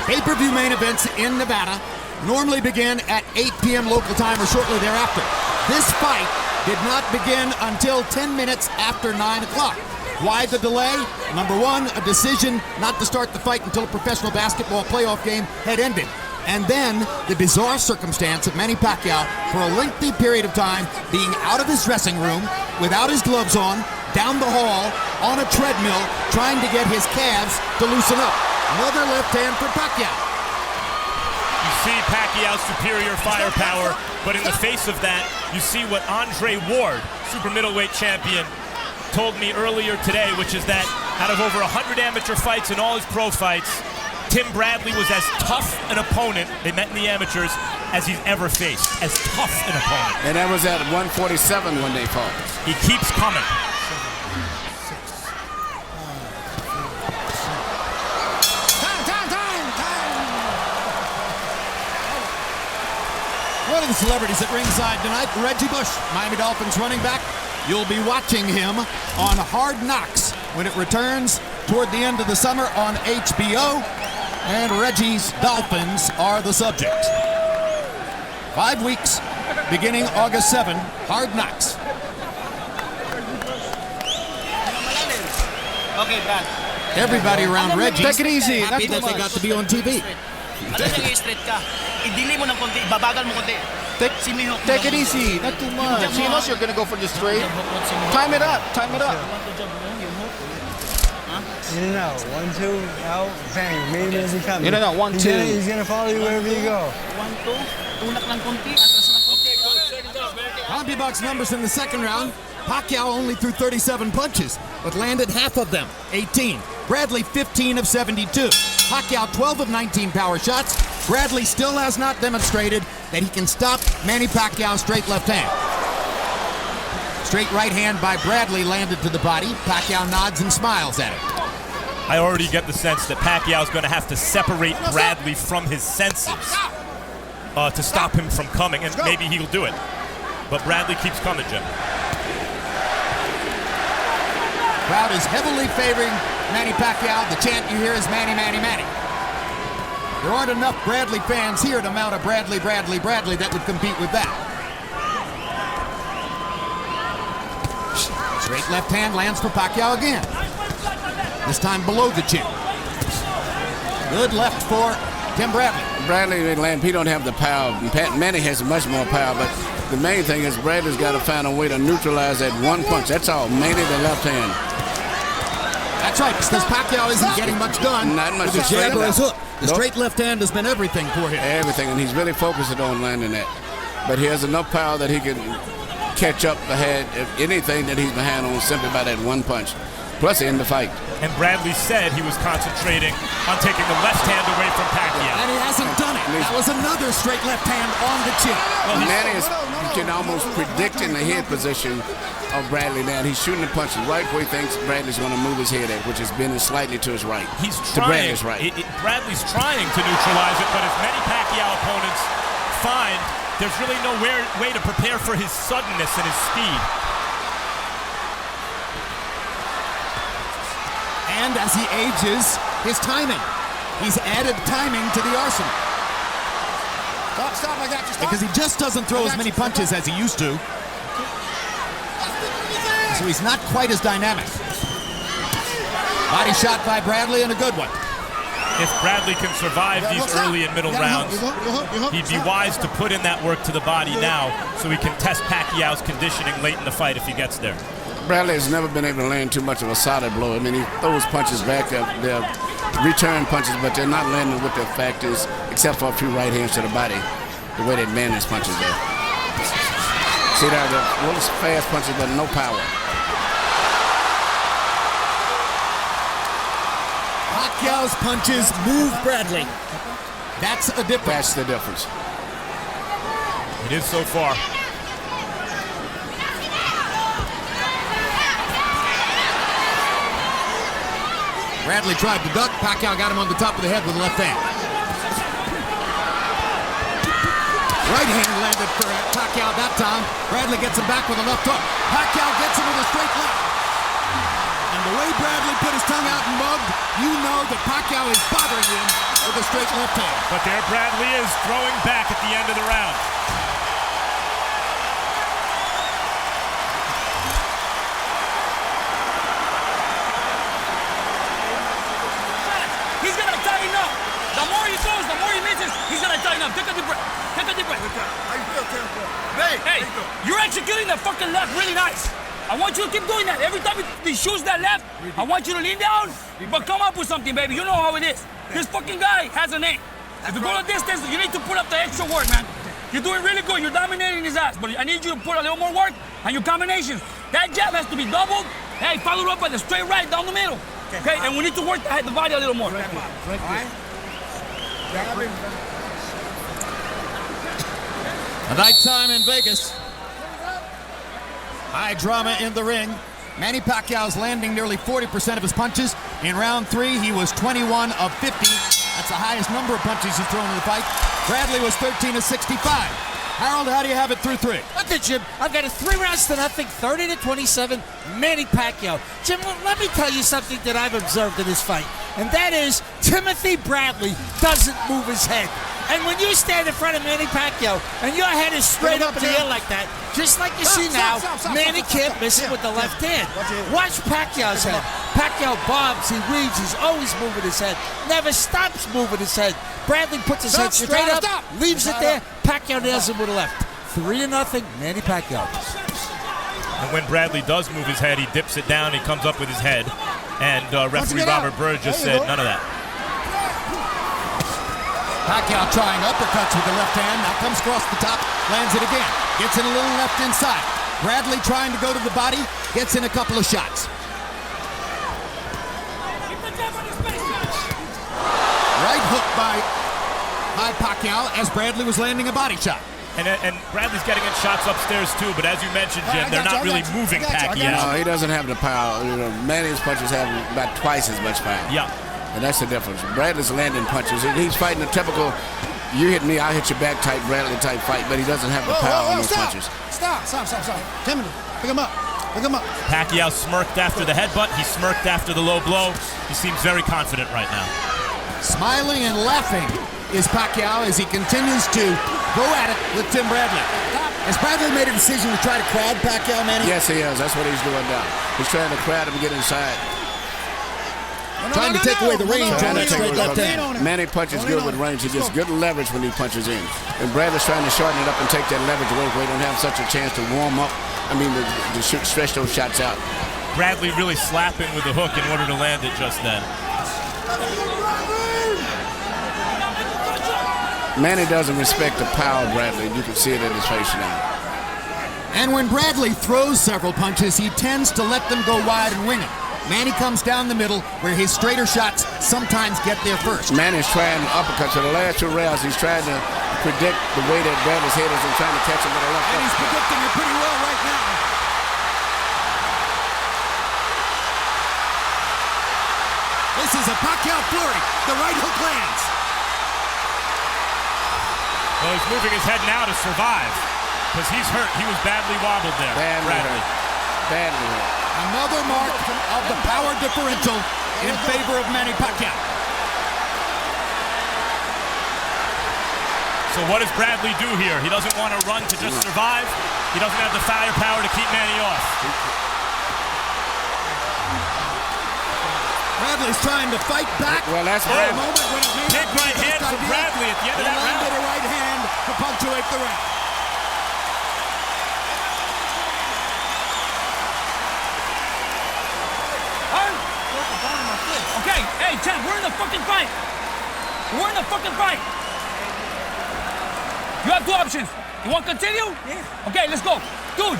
Pay-per-view main events in Nevada normally begin at 8 p.m. local time or shortly thereafter. This fight did not begin until 10 minutes after 9 o'clock. Why the delay? Number 1, a decision not to start the fight until a professional basketball playoff game had ended. And then the bizarre circumstance of Manny Pacquiao for a lengthy period of time being out of his dressing room, without his gloves on, down the hall, on a treadmill, trying to get his calves to loosen up. Another left hand for Pacquiao. You see Pacquiao's superior firepower, but in the face of that, you see what Andre Ward, super middleweight champion, told me earlier today, which is that out of over 100 amateur fights and all his pro fights, Tim Bradley was as tough an opponent, they met in the amateurs, as he's ever faced. As tough an opponent. And that was at 147 when they fought. He keeps coming. One of the celebrities at ringside tonight, Reggie Bush, Miami Dolphins running back. You'll be watching him on Hard Knocks when it returns toward the end of the summer on HBO, and Reggie's Dolphins are the subject. 5 weeks, beginning August 7, Hard Knocks. Okay, Brad. Everybody around Reggie Take it easy. happy that they got to be on TV. Alam mo yung straight ka, idili mo ng konti, ibabagal mo konti. Take it easy. Not too much. He knows you're going to go for the straight. Time it up. Time it up. In and out. 1, 2, out, bang. Main as he comes. In and out. 1, 2. He's going to follow you wherever you go. 1, 2, tulak ng konti, atras ng konti. CompuBox numbers in the second round. Pacquiao only threw 37 punches, but landed half of them, 18. Bradley, 15 of 72. Pacquiao, 12 of 19 power shots. Bradley still has not demonstrated that he can stop Manny Pacquiao's straight left hand. Straight right hand by Bradley landed to the body. Pacquiao nods and smiles at it. I already get the sense that Pacquiao's going to have to separate Bradley from his senses to stop him from coming, and maybe he'll do it. But Bradley keeps coming, Jim. Crowd is heavily favoring Manny Pacquiao. The chant you hear is Manny, Manny, Manny. There aren't enough Bradley fans here to mount a Bradley, Bradley, Bradley that would compete with that. Straight left hand lands for Pacquiao again. This time below the chin. Good left for Tim Bradley. Bradley and Lamb, he don't have the power. Manny has much more power, but the main thing is Bradley's got to find a way to neutralize that one punch. That's all, mainly the left hand. That's right, because Pacquiao isn't getting much done. Not much. With the jab or his hook. The straight left hand has been everything for him. Everything, and he's really focusing on landing that. But he has enough power that he can catch up ahead of anything that he's behind on simply by that one punch. Plus, end the fight. And Bradley said he was concentrating on taking the left hand away from Pacquiao. And he hasn't done it. That was another straight left hand on the chin. Well, Manny is, you can almost predict in the head position of Bradley now. He's shooting the punches right where he thinks Bradley's going to move his head at, which is bending slightly to his right. He's to trying. Bradley's right. Bradley's trying to neutralize it, but as many Pacquiao opponents find, there's really no way to prepare for his suddenness and his speed. And as he ages, his timing. He's added timing to the arsenal. Stop, I got you. Stop. Because he just doesn't throw as many punches as he used to. So he's not quite as dynamic. Body shot by Bradley and a good one. If Bradley can survive these early and middle rounds, he'd be wise to put in that work to the body now so he can test Pacquiao's conditioning late in the fight if he gets there. Bradley has never been able to land too much of a solid blow. I mean, he throws punches back, they're return punches, but they're not landing with their factors, except for a few right hands to the body, the way that man his punches there. See there, the little fast punches, but no power. Pacquiao's punches move Bradley. That's a difference. That's the difference. It is so far. Bradley tried to duck. Pacquiao got him on the top of the head with the left hand. Right hand landed for Pacquiao that time. Bradley gets him back with a left hook. Pacquiao gets him with a straight left. And the way Bradley put his tongue out and mugged, you know that Pacquiao is bothering him with a straight left hand. But there Bradley is throwing back at the end of the round. He's gonna tighten up. The more he throws, the more he misses. He's gonna tighten up. Take a deep breath. Take a deep breath. Hey, you're executing the fucking left really nice. I want you to keep doing that. Every time he shoots that left, I want you to lean down, but come up with something, baby. You know how it is. This fucking guy has a name. If you go the distance, you need to put up the extra work, man. You're doing really good. You're dominating his ass, but I need you to put a little more work on your combinations. That jab has to be doubled. Hey, followed up by the straight right down the middle. Okay, and we need to work the body a little more. A nighttime in Vegas. High drama in the ring. Manny Pacquiao's landing nearly 40% of his punches. In round 3, he was 21 of 50. That's the highest number of punches he's thrown in the fight. Bradley was 13 of 65. Harold, how do you have it through 3? Look at Jim. I've got a 3 rounds to nothing, 30-27, Manny Pacquiao. Jim, let me tell you something that I've observed in this fight, and that is Timothy Bradley doesn't move his head. And when you stand in front of Manny Pacquiao and your head is straight up in the air like that, just like you see now, Manny can't miss it with the left hand. Watch Pacquiao's head. Pacquiao bobs, he weaves, he's always moving his head, never stops moving his head. Bradley puts his head straight up, leaves it there, Pacquiao nails him with the left. 3-0, Manny Pacquiao. And when Bradley does move his head, he dips it down, he comes up with his head. And referee Robert Bird just said none of that. Pacquiao trying uppercuts with the left hand. Now comes across the top, lands it again. Gets in a little left inside. Bradley trying to go to the body, gets in a couple of shots. Right hook by Pacquiao as Bradley was landing a body shot. And Bradley's getting in shots upstairs too, but as you mentioned, Jim, they're not really moving Pacquiao. No, he doesn't have the power. You know, Manny's punches have about twice as much power. Yeah. And that's the difference. Bradley's landing punches. He's fighting a typical, you hit me, I hit your back type, Bradley type fight, but he doesn't have the power on those punches. Stop. Timothy, pick him up. Pacquiao smirked after the headbutt. He smirked after the low blow. He seems very confident right now. Smiling and laughing is Pacquiao as he continues to go at it with Tim Bradley. Has Bradley made a decision to try to crowd Pacquiao, Manny? Yes, he is. That's what he's doing now. He's trying to crowd him and get inside. Trying to take away the range on that straight left hand. Manny punches good with range. He gets good leverage when he punches in. And Bradley's trying to shorten it up and take that leverage away where he don't have such a chance to warm up. To stretch those shots out. Bradley really slapping with the hook in order to land it just then. Manny doesn't respect the power of Bradley. You can see it in his face now. And when Bradley throws several punches, he tends to let them go wide and wing it. Manny comes down the middle where his straighter shots sometimes get there first. Manny's trying to uppercut. So the last 2 rounds, he's trying to predict the way that Bradley's head is and trying to catch him with a left hook. And he's predicting it pretty well right now. This is a Pacquiao flurry. The right hook lands. Well, he's moving his head now to survive because he's hurt. He was badly wobbled there. Badly hurt. Another mark of the power differential in favor of Manny Pacquiao. So what does Bradley do here? He doesn't want to run to just survive. He doesn't have the firepower to keep Manny off. Bradley's trying to fight back. Well, that's Big right hand from Bradley at the end of that round. He landed a right hand to punctuate the round. Okay, hey, champ, we're in the fucking fight. We're in the fucking fight. You have 2 options. You want to continue? Yeah. Okay, let's go. Dude,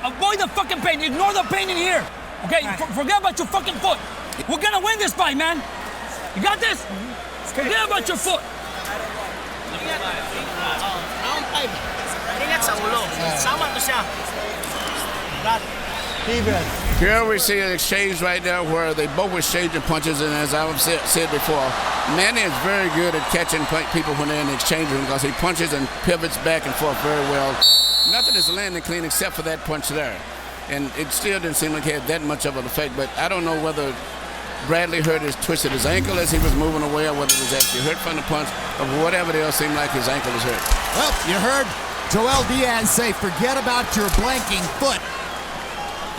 avoid the fucking pain. Ignore the pain in here. Okay, forget about your fucking foot. We're going to win this fight, man. You got this? Forget about your foot. Here we see an exchange right now where they both exchanging punches, and as I've said before, Manny is very good at catching people when they're in the exchange room because he punches and pivots back and forth very well. Nothing is landing clean except for that punch there. And it still didn't seem like it had that much of an effect, but I don't know whether Bradley twisted his ankle as he was moving away or whether it was actually hurt from the punch or whatever else seemed like his ankle was hurt. Well, you heard Joel Diaz say, forget about your blanking foot.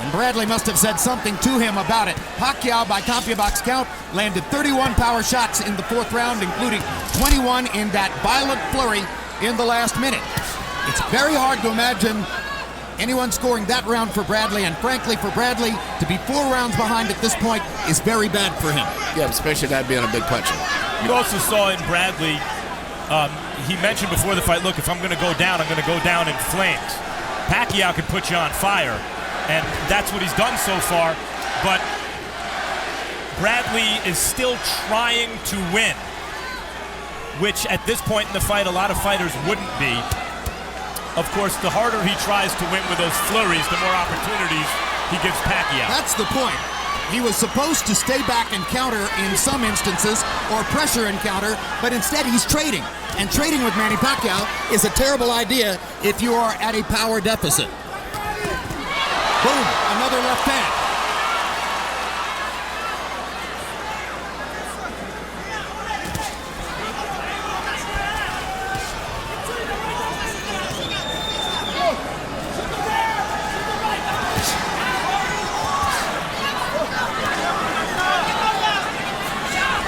And Bradley must have said something to him about it. Pacquiao, by CompuBox count, landed 31 power shots in the 4th round, including 21 in that violent flurry in the last minute. It's very hard to imagine anyone scoring that round for Bradley, and frankly, for Bradley to be 4 rounds behind at this point is very bad for him. Yeah, especially not being a big puncher. You also saw in Bradley, he mentioned before the fight, look, if I'm going to go down, I'm going to go down in flames. Pacquiao could put you on fire. And that's what he's done so far, but Bradley is still trying to win, which at this point in the fight, a lot of fighters wouldn't be. Of course, the harder he tries to win with those flurries, the more opportunities he gives Pacquiao. That's the point. He was supposed to stay back and counter in some instances, or pressure and counter, but instead he's trading. And trading with Manny Pacquiao is a terrible idea if you are at a power deficit. Boom, another left hand.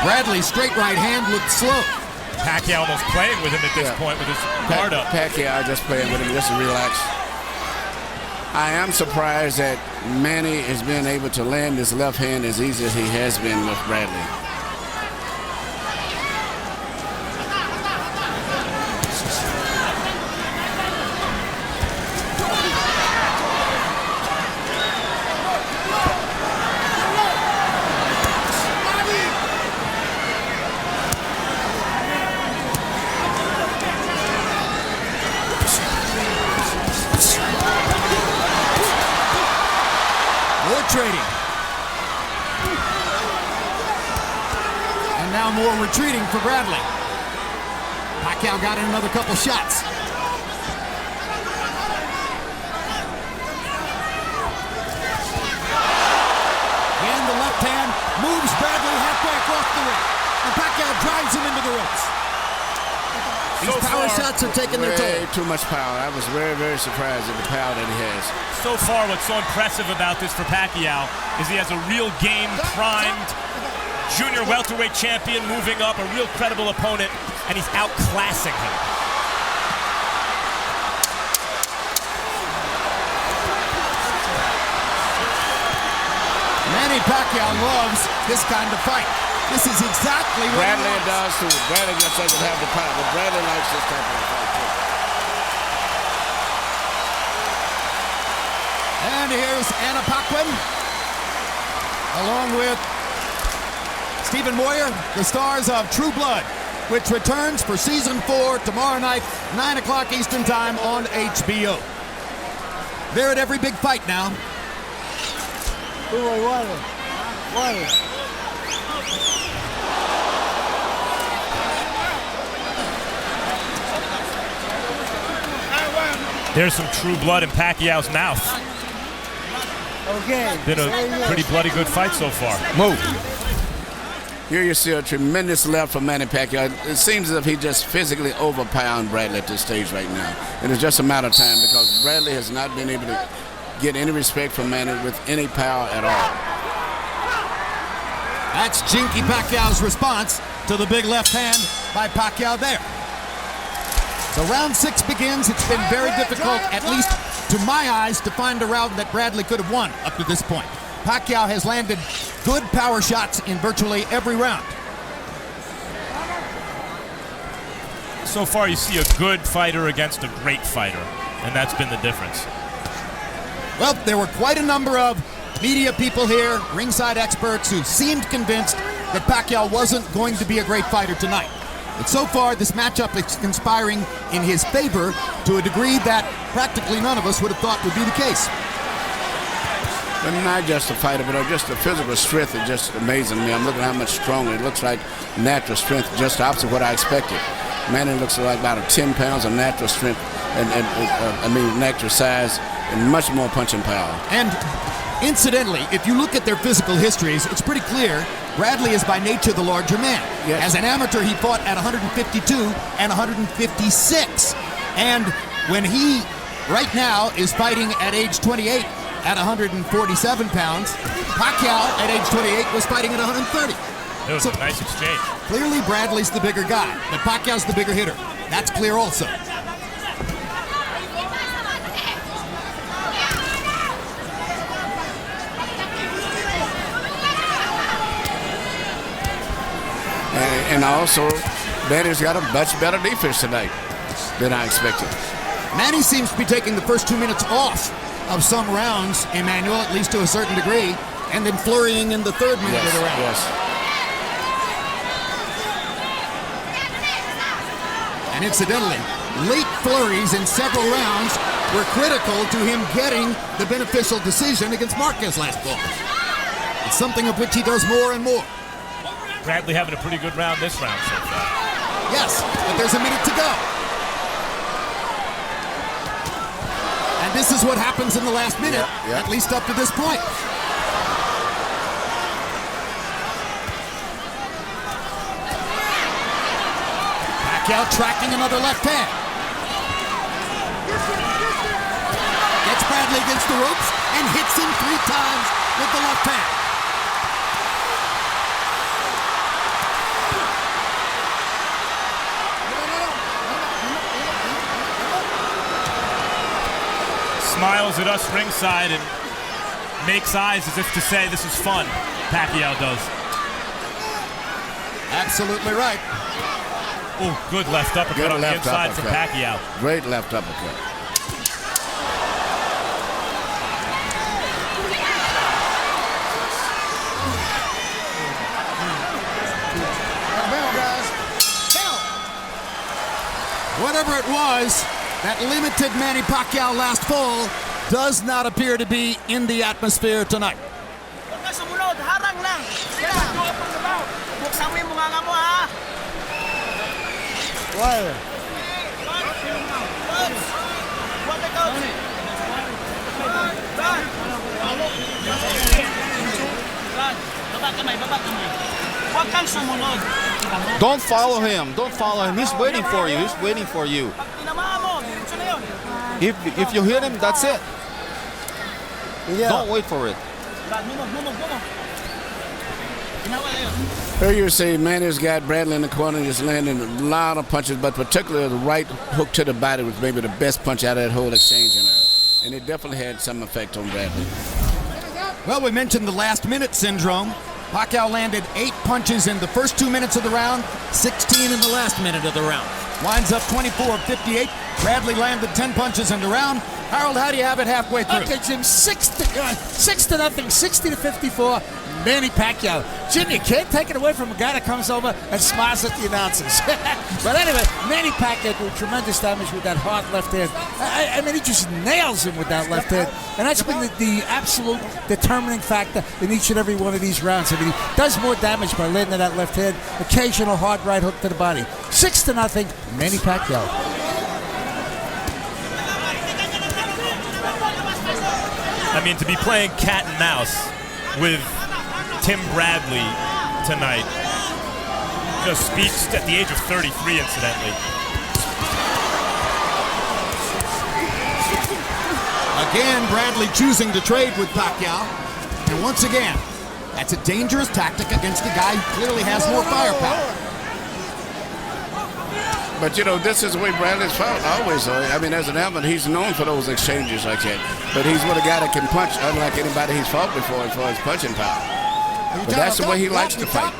Bradley's straight right hand looked slow. Pacquiao almost playing with him at this point with his guard up. Pacquiao just playing with him just to relax. I am surprised that Manny is being able to land his left hand as easy as he has been with Bradley. Trading. And now more retreating for Bradley. Pacquiao got in another couple shots. And the left hand moves Bradley halfway across the ring. And Pacquiao drives him into the ropes. These power shots are taking their toll. Way too much power. I was very, very surprised at the power that he has. So far, what's so impressive about this for Pacquiao is he has a real game-primed junior welterweight champion moving up, a real credible opponent, and he's outclassing him. Manny Pacquiao loves this kind of fight. This is exactly what Bradley does too. Bradley just doesn't have the power, but Bradley likes this type of fight too. And here's Anna Paquin, along with Stephen Moyer, the stars of True Blood, which returns for season 4 tomorrow night, 9 o'clock Eastern time on HBO. They're at every big fight now. Water. There's some True Blood in Pacquiao's mouth. Okay. Been a pretty bloody good fight so far. Move. Here you see a tremendous left from Manny Pacquiao. It seems as if he just physically overpowered Bradley at this stage right now. And it's just a matter of time because Bradley has not been able to get any respect from Manny with any power at all. That's Jinky Pacquiao's response to the big left hand by Pacquiao there. So round 6 begins. It's been very difficult, at least to my eyes, to find a round that Bradley could have won up to this point. Pacquiao has landed good power shots in virtually every round. So far, you see a good fighter against a great fighter, and that's been the difference. Well, there were quite a number of media people here, ringside experts, who seemed convinced that Pacquiao wasn't going to be a great fighter tonight. But so far, this matchup is conspiring in his favor to a degree that practically none of us would have thought would be the case. But not just a fighter, but just the physical strength is just amazing me. I'm looking at how much stronger. It looks like natural strength, just the opposite of what I expected. Manny looks like about 10 pounds of natural strength, and natural size, and much more punching power. And incidentally, if you look at their physical histories, it's pretty clear Bradley is by nature the larger man. Yes. As an amateur, he fought at 152 and 156. And when he, right now, is fighting at age 28 at 147 pounds, Pacquiao at age 28 was fighting at 130. It was a nice exchange. Clearly, Bradley's the bigger guy, but Pacquiao's the bigger hitter. That's clear also. And also, Manny's got a much better defense tonight than I expected. Manny seems to be taking the first 2 minutes off of some rounds, Emanuel, at least to a certain degree, and then flurrying in the third minute of the round. Yes. And incidentally, late flurries in several rounds were critical to him getting the beneficial decision against Marquez last fall. It's something of which he does more and more. Bradley having a pretty good round this round so far. Yes, but there's a minute to go. And this is what happens in the last minute, at least up to this point. Pacquiao tracking another left hand. Gets Bradley against the ropes and hits him 3 times with the left hand. Smiles at us ringside and makes eyes as if to say this is fun. Pacquiao does. Absolutely right. Oh, good left uppercut on the inside from Pacquiao. Great left uppercut. Whatever it was that limited Manny Pacquiao last fall does not appear to be in the atmosphere tonight. Don't follow him. Don't follow him. He's waiting for you. He's waiting for you. If you hit him, that's it. Don't wait for it. Here you see Manny's got Bradley in the corner, just landing a lot of punches, but particularly the right hook to the body was maybe the best punch out of that whole exchange in there. And it definitely had some effect on Bradley. Well, we mentioned the last minute syndrome. Pacquiao landed 8 punches in the first 2 minutes of the round, 16 in the last minute of the round. Winds up 24 of 58. Bradley landed 10 punches in the round. Harold, how do you have it halfway through? Okay, Jim, 6 to nothing, 60 to 54. Manny Pacquiao. Jim, you can't take it away from a guy that comes over and smiles at the announcers. But anyway, Manny Pacquiao did tremendous damage with that hard left hand. I mean, he just nails him with that left hand. And that's been the absolute determining factor in each and every one of these rounds. I mean, he does more damage by landing that left hand. Occasional hard right hook to the body. 6 to nothing, Manny Pacquiao. I mean, to be playing cat and mouse with Tim Bradley tonight just speaks at the age of 33, incidentally. Again, Bradley choosing to trade with Pacquiao. And once again, that's a dangerous tactic against a guy who clearly has more firepower. But, you know, this is the way Bradley's fought always. I mean, as an amateur, he's known for those exchanges like that. But he's with a guy that can punch, unlike anybody he's fought before as far as punching power. But that's the way he likes to fight.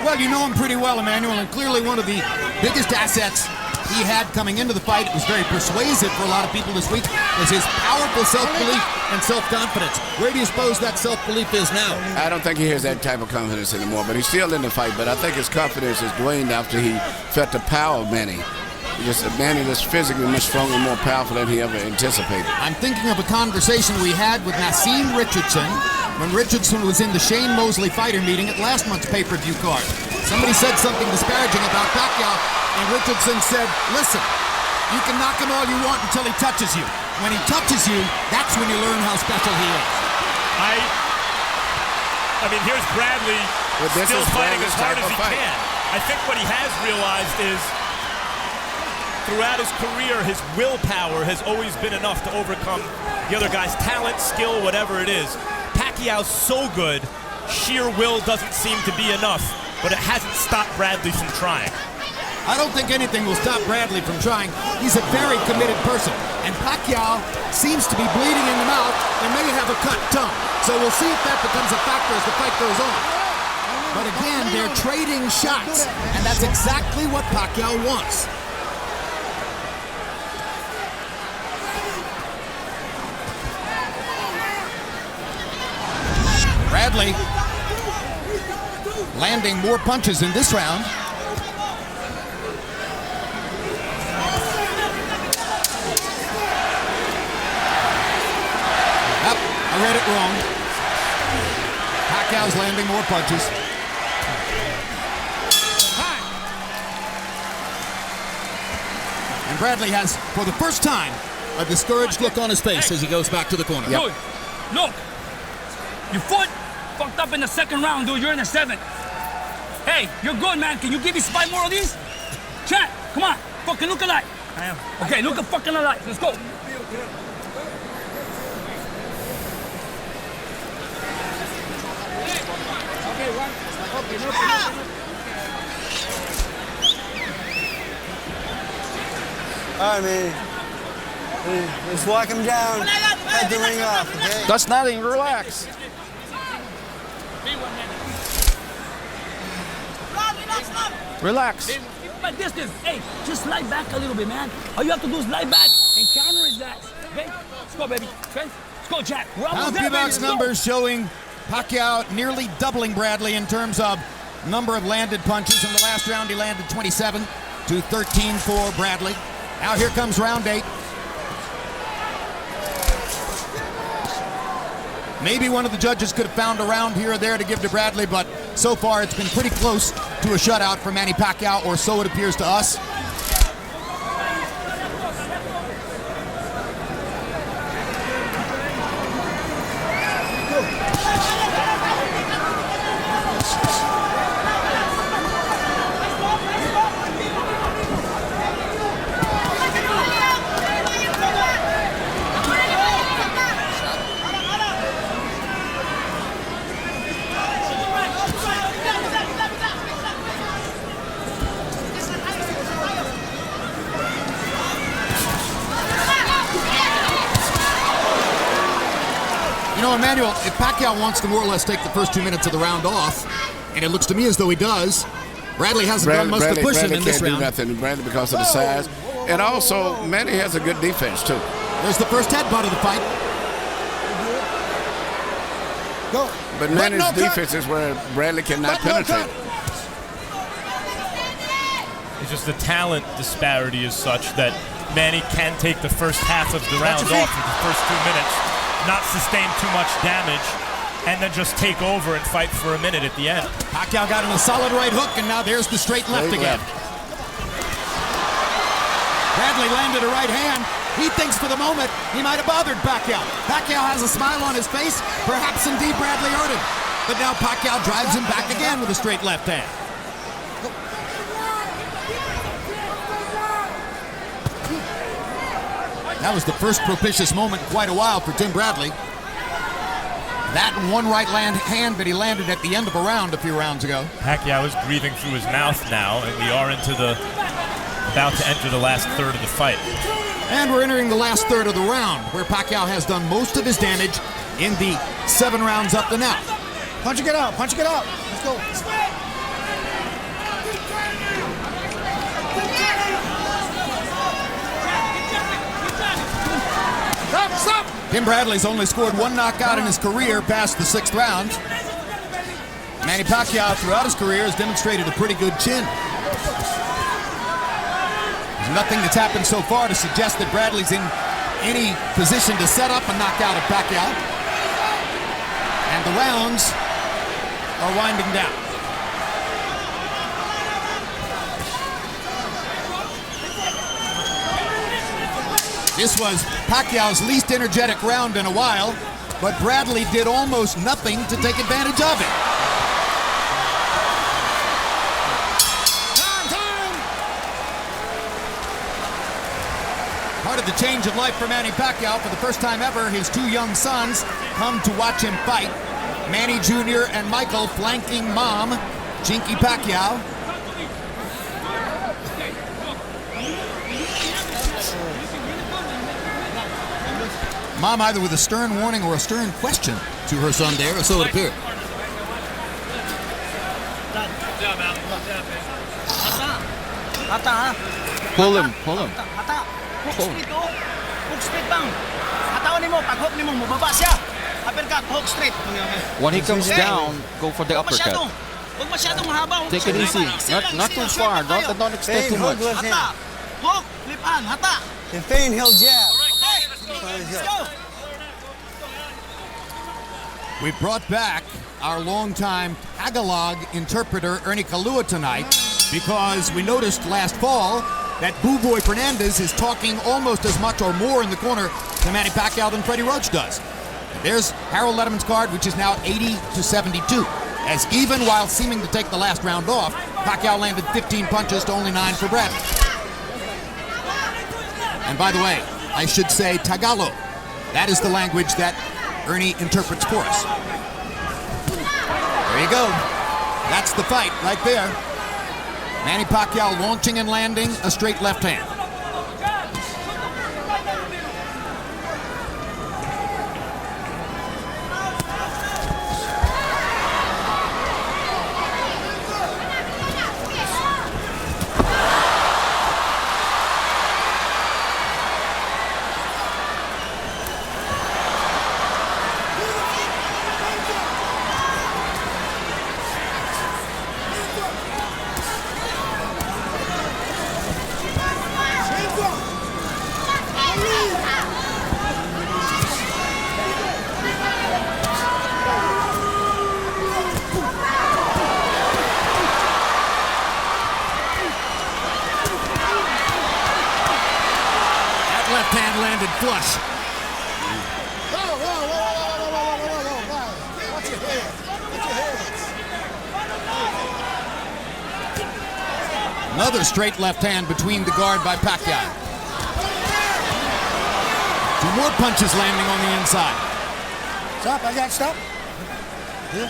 Well, you know him pretty well, Emanuel, and clearly one of the biggest assets he had coming into the fight. It was very persuasive for a lot of people this week, was his powerful self-belief and self-confidence. Where do you suppose that self-belief is now? I don't think he has that type of confidence anymore, but he's still in the fight. But I think his confidence has waned after he felt the power of Manny. Manny was physically much stronger and more powerful than he ever anticipated. I'm thinking of a conversation we had with Nassim Richardson when Richardson was in the Shane Mosley fighter meeting at last month's pay-per-view card. Somebody said something disparaging about Pacquiao, and Richardson said, listen, you can knock him all you want until he touches you. When he touches you, that's when you learn how special he is. I mean, here's Bradley still fighting as hard as he can. I think what he has realized is throughout his career, his willpower has always been enough to overcome the other guy's talent, skill, whatever it is. Pacquiao's so good, sheer will doesn't seem to be enough, but it hasn't stopped Bradley from trying. I don't think anything will stop Bradley from trying. He's a very committed person. And Pacquiao seems to be bleeding in the mouth and may have a cut tongue. So we'll see if that becomes a factor as the fight goes on. But again, they're trading shots, and that's exactly what Pacquiao wants. Bradley landing more punches in this round. I read it wrong. Pacquiao's landing more punches. And Bradley has, for the first time, a discouraged look on his face as he goes back to the corner. Dude, look. Your foot fucked up in the second round, dude. You're in the 7th. Hey, you're good, man. Can you give me 5 more of these? Chat, come on. Fucking look alive. I am. Okay, look fucking alive. Let's go. All right, man. Let's walk him down. Head the ring off, okay? That's nothing. Relax. Relax. Keep my distance. Hey, just slide back a little bit, man. All you have to do is slide back and counter his ass. Okay? Let's go, baby. Okay? Let's go, Jack. We're almost there, baby. Box numbers showing Pacquiao nearly doubling Bradley in terms of number of landed punches. In the last round, he landed 27 to 13 for Bradley. Now here comes round 8. Maybe one of the judges could have found a round here or there to give to Bradley, but so far it's been pretty close to a shutout for Manny Pacquiao, or so it appears to us. You know, Emanuel, if Pacquiao wants to more or less take the first 2 minutes of the round off, and it looks to me as though he does, Bradley hasn't done much to push him in this round. Bradley can't do nothing, Bradley, because of the size. And also, Manny has a good defense, too. There's the first headbutt of the fight. Go. But Manny's defense is where Bradley cannot penetrate. It's just the talent disparity is such that Manny can take the first half of the round off with the first 2 minutes, not sustain too much damage, and then just take over and fight for a minute at the end. Pacquiao got him a solid right hook, and now there's the straight left again. Bradley landed a right hand. He thinks for the moment he might have bothered Pacquiao. Pacquiao has a smile on his face. Perhaps indeed Bradley hurt him. But now Pacquiao drives him back again with a straight left hand. That was the first propitious moment in quite a while for Tim Bradley. That and one right hand that he landed at the end of a round a few rounds ago. Pacquiao is breathing through his mouth now, and we are about to enter the last third of the fight. And we're entering the last third of the round, where Pacquiao has done most of his damage in the 7 rounds up to now. Punch it out, punch it out. Let's go. Stop! Tim Bradley's only scored 1 knockout in his career past the 6th round. Manny Pacquiao, throughout his career, has demonstrated a pretty good chin. There's nothing that's happened so far to suggest that Bradley's in any position to set up a knockout of Pacquiao. And the rounds are winding down. This was Pacquiao's least energetic round in a while, but Bradley did almost nothing to take advantage of it. Part of the change of life for Manny Pacquiao. For the first time ever, his 2 young sons come to watch him fight. Manny Jr. and Michael flanking mom, Chinky Pacquiao. Mom either with a stern warning or a stern question to her son there, or so it appeared. Pull him, pull him. Hook straight, oh. Hook straight bang. Hatawan mo, pag hook mo, mababa siya. Uppercut, hook straight. When he comes down, go for the uppercut. Huwag masyadong mahaba. Take it easy. Not too far. Don't extend too much. Hata. Hook, flip on, hata. And feign, he'll jab. Okay, let's go. We've brought back our longtime Tagalog interpreter, Ernie Kalua, tonight because we noticed last fall that Buboy Fernandez is talking almost as much or more in the corner to Manny Pacquiao than Freddie Roach does. There's Harold Letterman's card, which is now 80-72. As even while seeming to take the last round off, Pacquiao landed 15 punches to only 9 for Bradley. And by the way, I should say Tagalog. That is the language that Ernie interprets for us. There you go. That's the fight right there. Manny Pacquiao launching and landing a straight left hand. Left hand landed flush. Watch your head. Watch your head. Another straight left hand between the guard by Pacquiao. 2 more punches landing on the inside. Stop, I got stop. Yeah.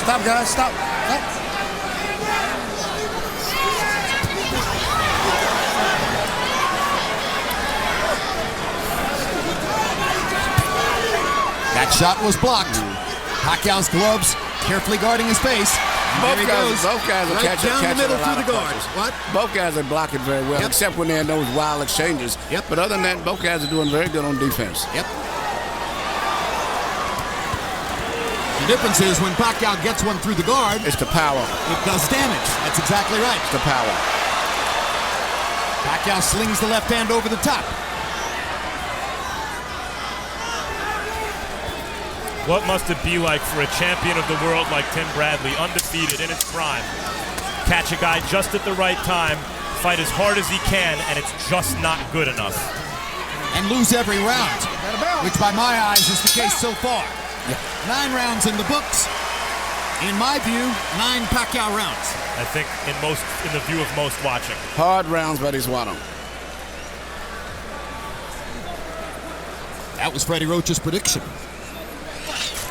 Stop, guys, stop. That shot was blocked. Pacquiao's gloves carefully guarding his face. Both guys are right catching down the middle a lot through the of guard. punches. What? Both guys are blocking very well, except when they're in those wild exchanges. Yep. But other than that, both guys are doing very good on defense. Yep. The difference is when Pacquiao gets one through the guard, it's the power. It does damage. That's exactly right. It's the power. Pacquiao slings the left hand over the top. What must it be like for a champion of the world like Tim Bradley, undefeated in its prime? Catch a guy just at the right time, fight as hard as he can, and it's just not good enough. And lose every round, which by my eyes is the case so far. 9 rounds in the books. In my view, 9 Pacquiao rounds. I think in the view of most watching. Hard rounds, but he's won them. That was Freddie Roach's prediction.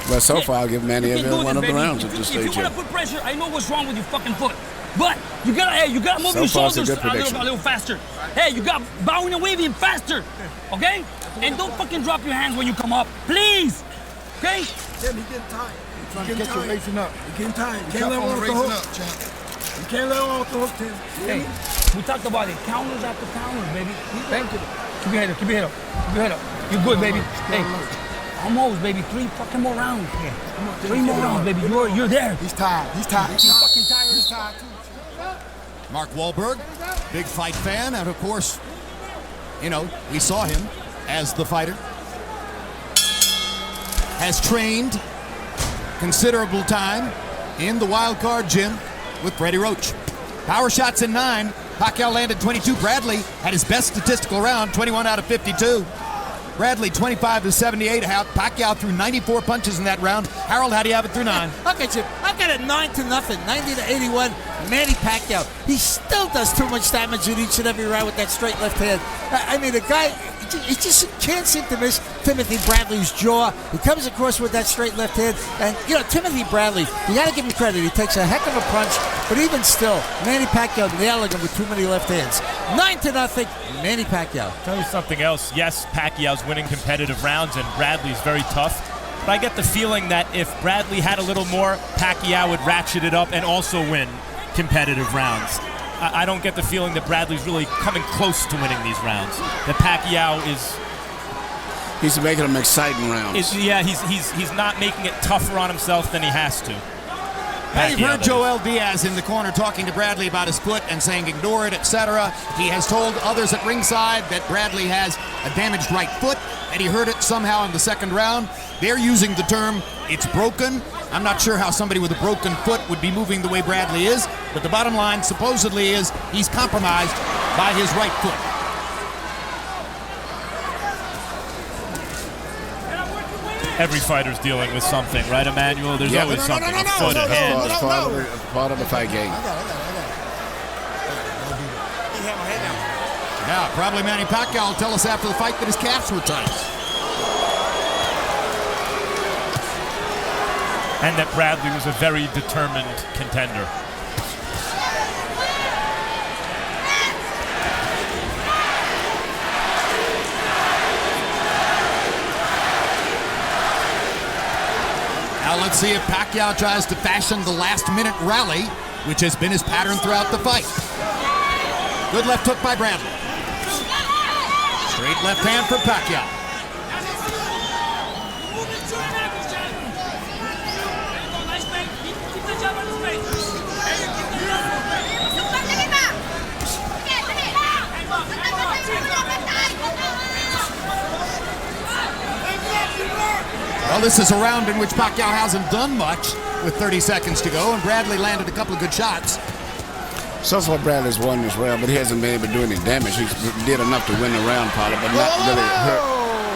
Well, so far, I'll give Manny You can do one of the baby. rounds at this If stage. you want to put pressure, I know what's wrong with your fucking foot. But you gotta move So your far, it's a shoulders good prediction. a little faster. Hey, you got bowing and waving faster. Okay? And don't fucking drop your hands when you come up. Please. Okay? Tim, he getting tired. He's trying to get you racing up. He's getting tired. You can't let him off the hook. You can't let him off the hook, Tim. Hey, we talked about it. Counters after counters, baby. Thank you. Keep your head up. Keep your head up. Keep your head up. You're good, baby. Hey, almost, baby. 3 fucking more rounds. 3 more rounds, baby. You're there. He's tired. He's tired. He's fucking tired. He's tired too. Mark Wahlberg, big fight fan, and of course, we saw him as the fighter. Has trained considerable time in the wild card gym with Freddie Roach. Power shots in 9. Pacquiao landed 22. Bradley had his best statistical round, 21 out of 52. Bradley 25-78. Pacquiao threw 94 punches in that round. Harold, how do you have it through 9? Okay, Chip. I've got it 9-0, 90-81. Manny Pacquiao. He still does too much damage in each and every round with that straight left hand. I mean, the guy, he just can't seem to miss Timothy Bradley's jaw. He comes across with that straight left hand. And, Timothy Bradley, you got to give him credit. He takes a heck of a punch. But even still, Manny Pacquiao nailing him with too many left hands. 9-0, Manny Pacquiao. Tell you something else. Yes, Pacquiao's winning competitive rounds, and Bradley's very tough. But I get the feeling that if Bradley had a little more, Pacquiao would ratchet it up and also win competitive rounds. I don't get the feeling that Bradley's really coming close to winning these rounds. That Pacquiao is... He's making them exciting rounds. He's not making it tougher on himself than he has to. Now you've heard Joel Diaz in the corner talking to Bradley about his foot and saying ignore it, etc. He has told others at ringside that Bradley has a damaged right foot, and he heard it somehow in the second round. They're using the term, it's broken. I'm not sure how somebody with a broken foot would be moving the way Bradley is, but the bottom line supposedly is he's compromised by his right foot. Every fighter's dealing with something, right, Emanuel? There's always something, a foot, a hand. It's part of the fight game. Yeah, probably Manny Pacquiao will tell us after the fight that his calves were tight. And that Bradley was a very determined contender. Now let's see if Pacquiao tries to fashion the last-minute rally, which has been his pattern throughout the fight. Good left hook by Bradley. Straight left hand for Pacquiao. Well, this is a round in which Pacquiao hasn't done much with 30 seconds to go, and Bradley landed a couple of good shots. So far, Bradley's won this round, but he hasn't been able to do any damage. He did enough to win the round, probably, but not really hurt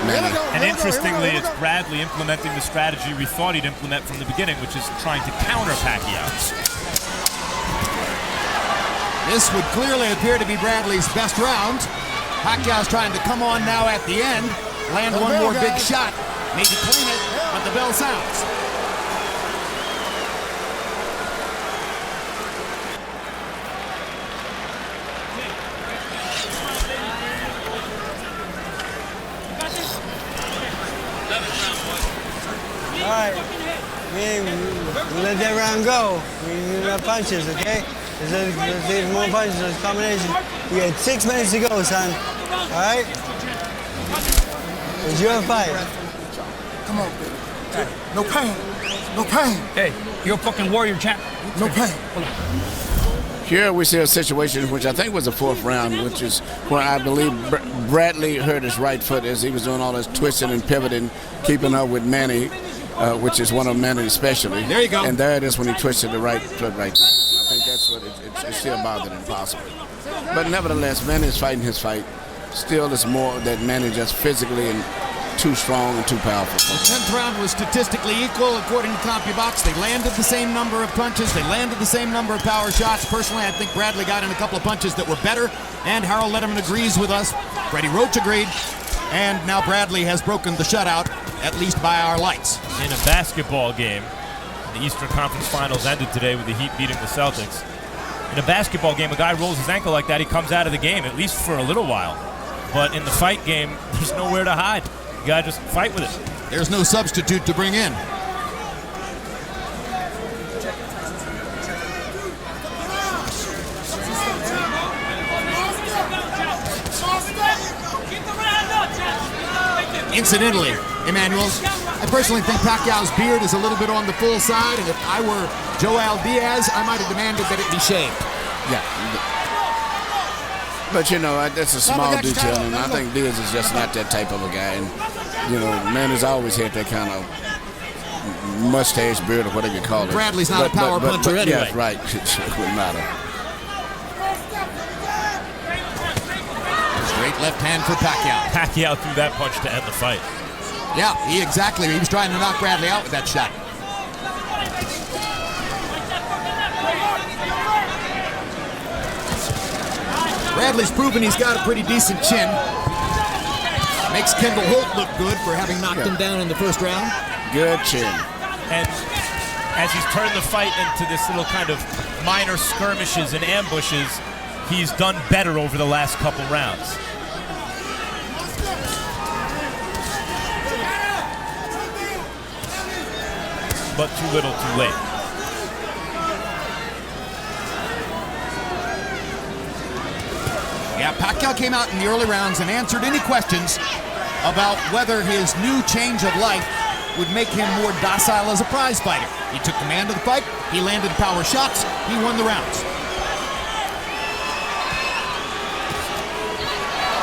Manny. And interestingly, it's Bradley implementing the strategy we thought he'd implement from the beginning, which is trying to counter Pacquiao. This would clearly appear to be Bradley's best round. Pacquiao's trying to come on now at the end, land one more big shot. Maybe clean it, but the bell sounds. All right. We let that round go. We need our punches, okay? Let's do more punches, there's combination. You got 6 minutes to go, son. All right? It's your fight. Come on, baby. No pain. No pain. Hey, you're a fucking warrior, champ. No pain. Here we see a situation which I think was the fourth round, which is where I believe Bradley hurt his right foot as he was doing all this twisting and pivoting, keeping up with Manny, which is one of Manny's specialty. There you go. And there it is when he twisted the right foot right there. I think that's what it's still bothered him possibly. But nevertheless, Manny's fighting his fight. Still, it's more that Manny just physically and too strong and too powerful. The 10th round was statistically equal according to CompuBox. They landed the same number of punches. They landed the same number of power shots. Personally, I think Bradley got in a couple of punches that were better, and Harold Letterman agrees with us. Freddie Roach agreed, and now Bradley has broken the shutout, at least by our lights. In a basketball game, the Eastern Conference Finals ended today with the Heat beating the Celtics. In a basketball game, a guy rolls his ankle like that, he comes out of the game, at least for a little while. But in the fight game, there's nowhere to hide. You gotta just fight with it. There's no substitute to bring in. Incidentally, Emanuel, I personally think Pacquiao's beard is a little bit on the full side, and if I were Joel Diaz, I might have demanded that it be shaved. Yeah. But, you know, that's a small detail, and I think Diaz is just not that type of a guy. And, you know, Manny's always had that kind of mustache, beard, or whatever you call it. Bradley's not a power puncher anyway. Yeah, right. It wouldn't matter. Straight left hand for Pacquiao. Pacquiao threw that punch to end the fight. Yeah, he was trying to knock Bradley out with that shot. Bradley's proven he's got a pretty decent chin. Makes Kendall Holt look good for having knocked him down in the first round. Good chin. And as he's turned the fight into this little kind of minor skirmishes and ambushes, he's done better over the last couple rounds. But too little, too late. Yeah, Pacquiao came out in the early rounds and answered any questions about whether his new change of life would make him more docile as a prize fighter. He took command of the fight. He landed power shots. He won the rounds.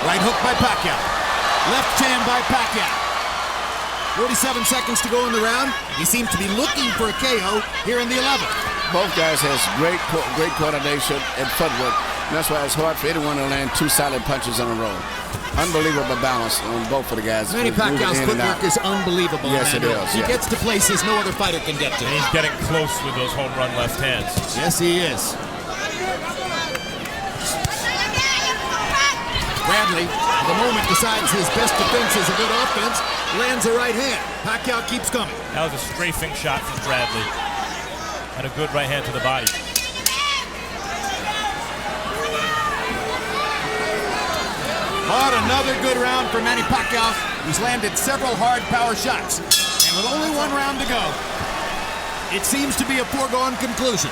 Right hook by Pacquiao. Left hand by Pacquiao. 47 seconds to go in the round. He seems to be looking for a KO here in the 11th. Both guys has great coordination and footwork. And that's why it's hard for anyone to land two solid punches in a row. Unbelievable balance on both of the guys. Manny Pacquiao's footwork is unbelievable. Yes, it is. He gets to places no other fighter can get to. And he's getting close with those home run left hands. Yes, he is. Bradley, at the moment, decides his best defense is a good offense. Lands a right hand. Pacquiao keeps coming. That was a strafing shot from Bradley. And a good right hand to the body. But another good round for Manny Pacquiao, who's landed several hard power shots. And with only one round to go, it seems to be a foregone conclusion.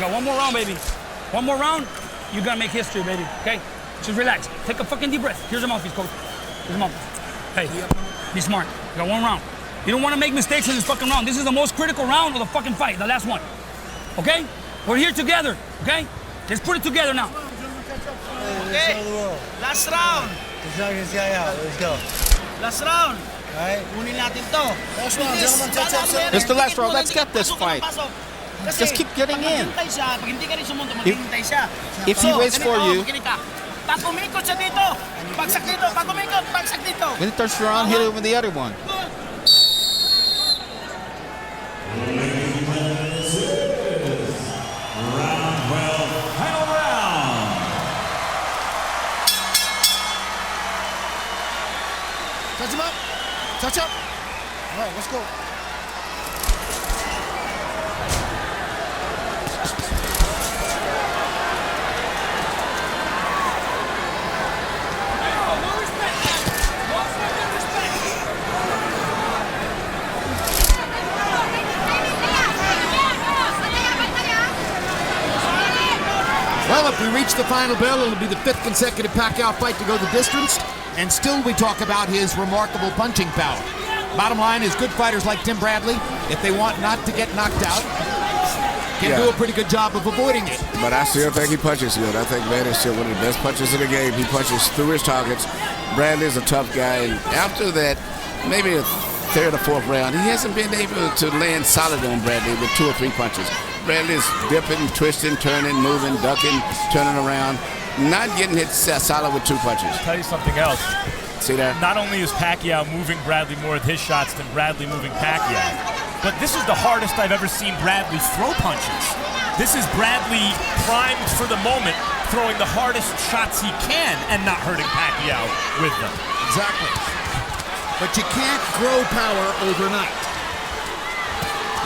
Got one more round, baby. One more round, you're gonna make history, baby, okay? Just relax. Take a fucking deep breath. Here's a mouthpiece, coach. Here's a mouthpiece. Hey, be smart. You got one round. You don't want to make mistakes in this fucking round. This is the most critical round of the fucking fight, the last one. Okay? We're here together, okay? Let's put it together now. Okay, Last round. Let's go. Last round. Alright. Kunin natin to. Last round, gentlemen, touch-up. It's the last round. Let's get this fight. Just keep getting in. If he waits for you, Pag umikot siya dito, bagsak dito, pag umikot, bagsak dito. when he turns around, hit him with the other one. Touch him up. Touch up. All right, let's go. Well, if we reach the final bell, it'll be the 5th consecutive Pacquiao fight to go the distance, and still we talk about his remarkable punching power. Bottom line is good fighters like Tim Bradley, if they want not to get knocked out, can do a pretty good job of avoiding it. But I still think he punches good. I think Manny's still one of the best punchers in the game. He punches through his targets. Bradley's a tough guy, and after that, maybe a third or fourth round, he hasn't been able to land solid on Bradley with 2 or 3 punches. Bradley's dipping, twisting, turning, moving, ducking, turning around, not getting hit solid with 2 punches. I'll tell you something else. See that? Not only is Pacquiao moving Bradley more with his shots than Bradley moving Pacquiao, but this is the hardest I've ever seen Bradley throw punches. This is Bradley primed for the moment, throwing the hardest shots he can and not hurting Pacquiao with them. Exactly. But you can't grow power overnight.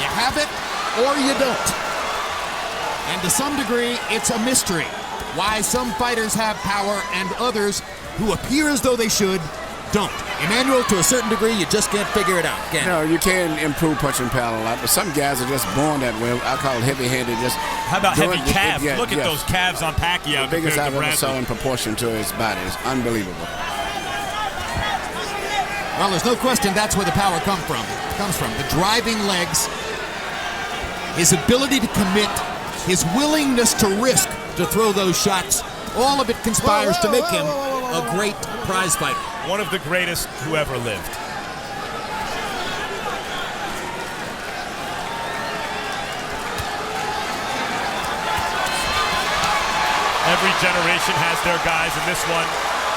You have it or you don't. And to some degree, it's a mystery why some fighters have power and others who appear as though they should don't. Emanuel, to a certain degree, you just can't figure it out, can you? No, you can improve punching power a lot, but some guys are just born that way. I call it heavy-handed. Just how about heavy calves? Look at those calves on Pacquiao. The biggest I've ever saw in proportion to his body. It's unbelievable. Well, there's no question that's where the power comes from. The driving legs, his ability to commit, his willingness to risk to throw those shots, all of it conspires to make him a great prize fighter. One of the greatest who ever lived. Every generation has their guys, and this one,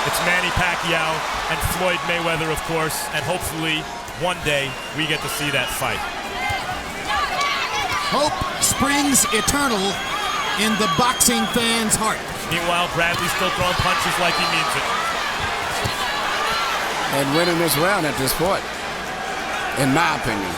it's Manny Pacquiao and Floyd Mayweather, of course, and hopefully one day we get to see that fight. Hope springs eternal in the boxing fan's heart. Meanwhile, Bradley's still throwing punches like he means it. And winning this round at this point, in my opinion.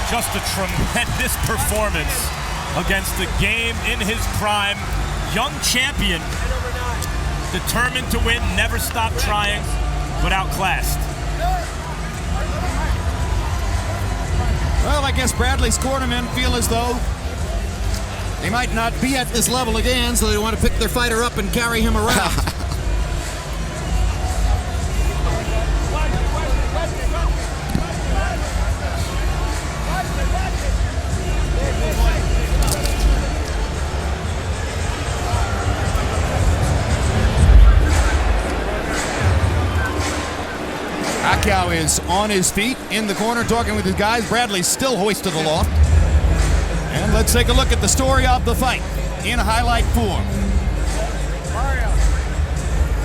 Just a tremendous performance against the game in his prime. Young champion, determined to win, never stopped trying, but outclassed. Well, I guess Bradley's cornermen feel as though they might not be at this level again, so they want to pick their fighter up and carry him around. Pacquiao is on his feet in the corner talking with his guys. Bradley's still hoisted aloft. And let's take a look at the story of the fight in highlight form.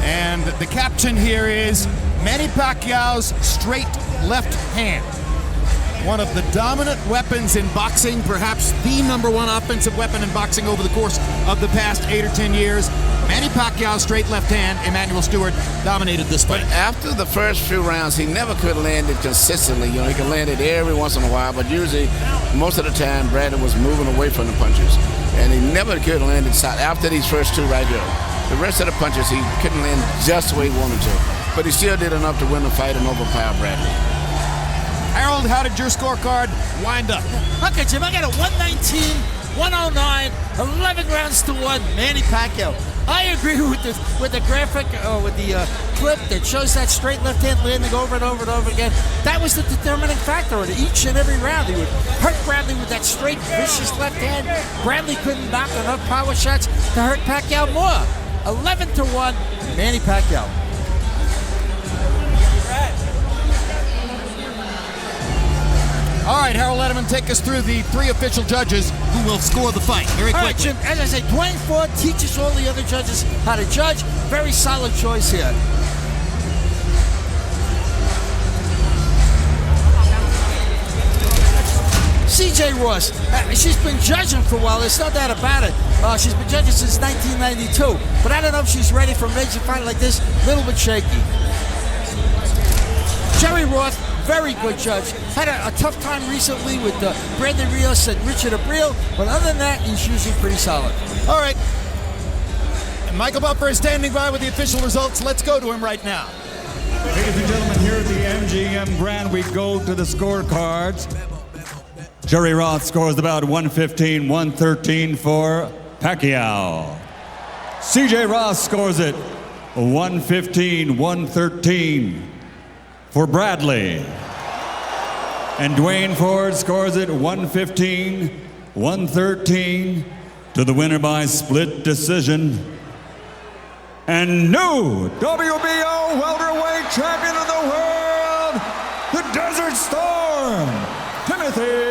And the caption here is Manny Pacquiao's straight left hand. One of the dominant weapons in boxing, perhaps the #1 offensive weapon in boxing over the course of the past 8 or 10 years. Manny Pacquiao's straight left hand, Emanuel Steward, dominated this fight. But after the first few rounds, he never could land it consistently. You know, he could land it every once in a while, but usually, most of the time, Bradley was moving away from the punches. And he never could land it after these first two right here. The rest of the punches, he couldn't land just the way he wanted to. But he still did enough to win the fight and overpower Bradley. Harold, how did your scorecard wind up? Okay, Jim, I got a 119, 109, 11 rounds to 1, Manny Pacquiao. I agree with the graphic, with the clip that shows that straight left hand landing over and over and over again. That was the determining factor in each and every round. He would hurt Bradley with that straight, vicious left hand. Bradley couldn't knock enough power shots to hurt Pacquiao more. 11-1, Manny Pacquiao. All right, Harold Letterman, take us through the 3 official judges who will score the fight very quickly. All right, Jim, as I say, Dwayne Ford teaches all the other judges how to judge. Very solid choice here. CJ Ross, she's been judging for a while, there's no doubt about it. She's been judging since 1992, but I don't know if she's ready for a major fight like this. A little bit shaky. Jerry Roth, very good judge. Had a tough time recently with Brandon Rios and Richard Abril, but other than that, he's usually pretty solid. All right. And Michael Buffer is standing by with the official results. Let's go to him right now. Ladies and gentlemen, here at the MGM Grand, we go to the scorecards. Jerry Roth scores about 115-113 for Pacquiao. CJ Roth scores it 115-113 for Bradley. And Dwayne Ford scores it 115-113 to the winner by split decision. And new WBO Welterweight Champion of the World, the Desert Storm, Timothy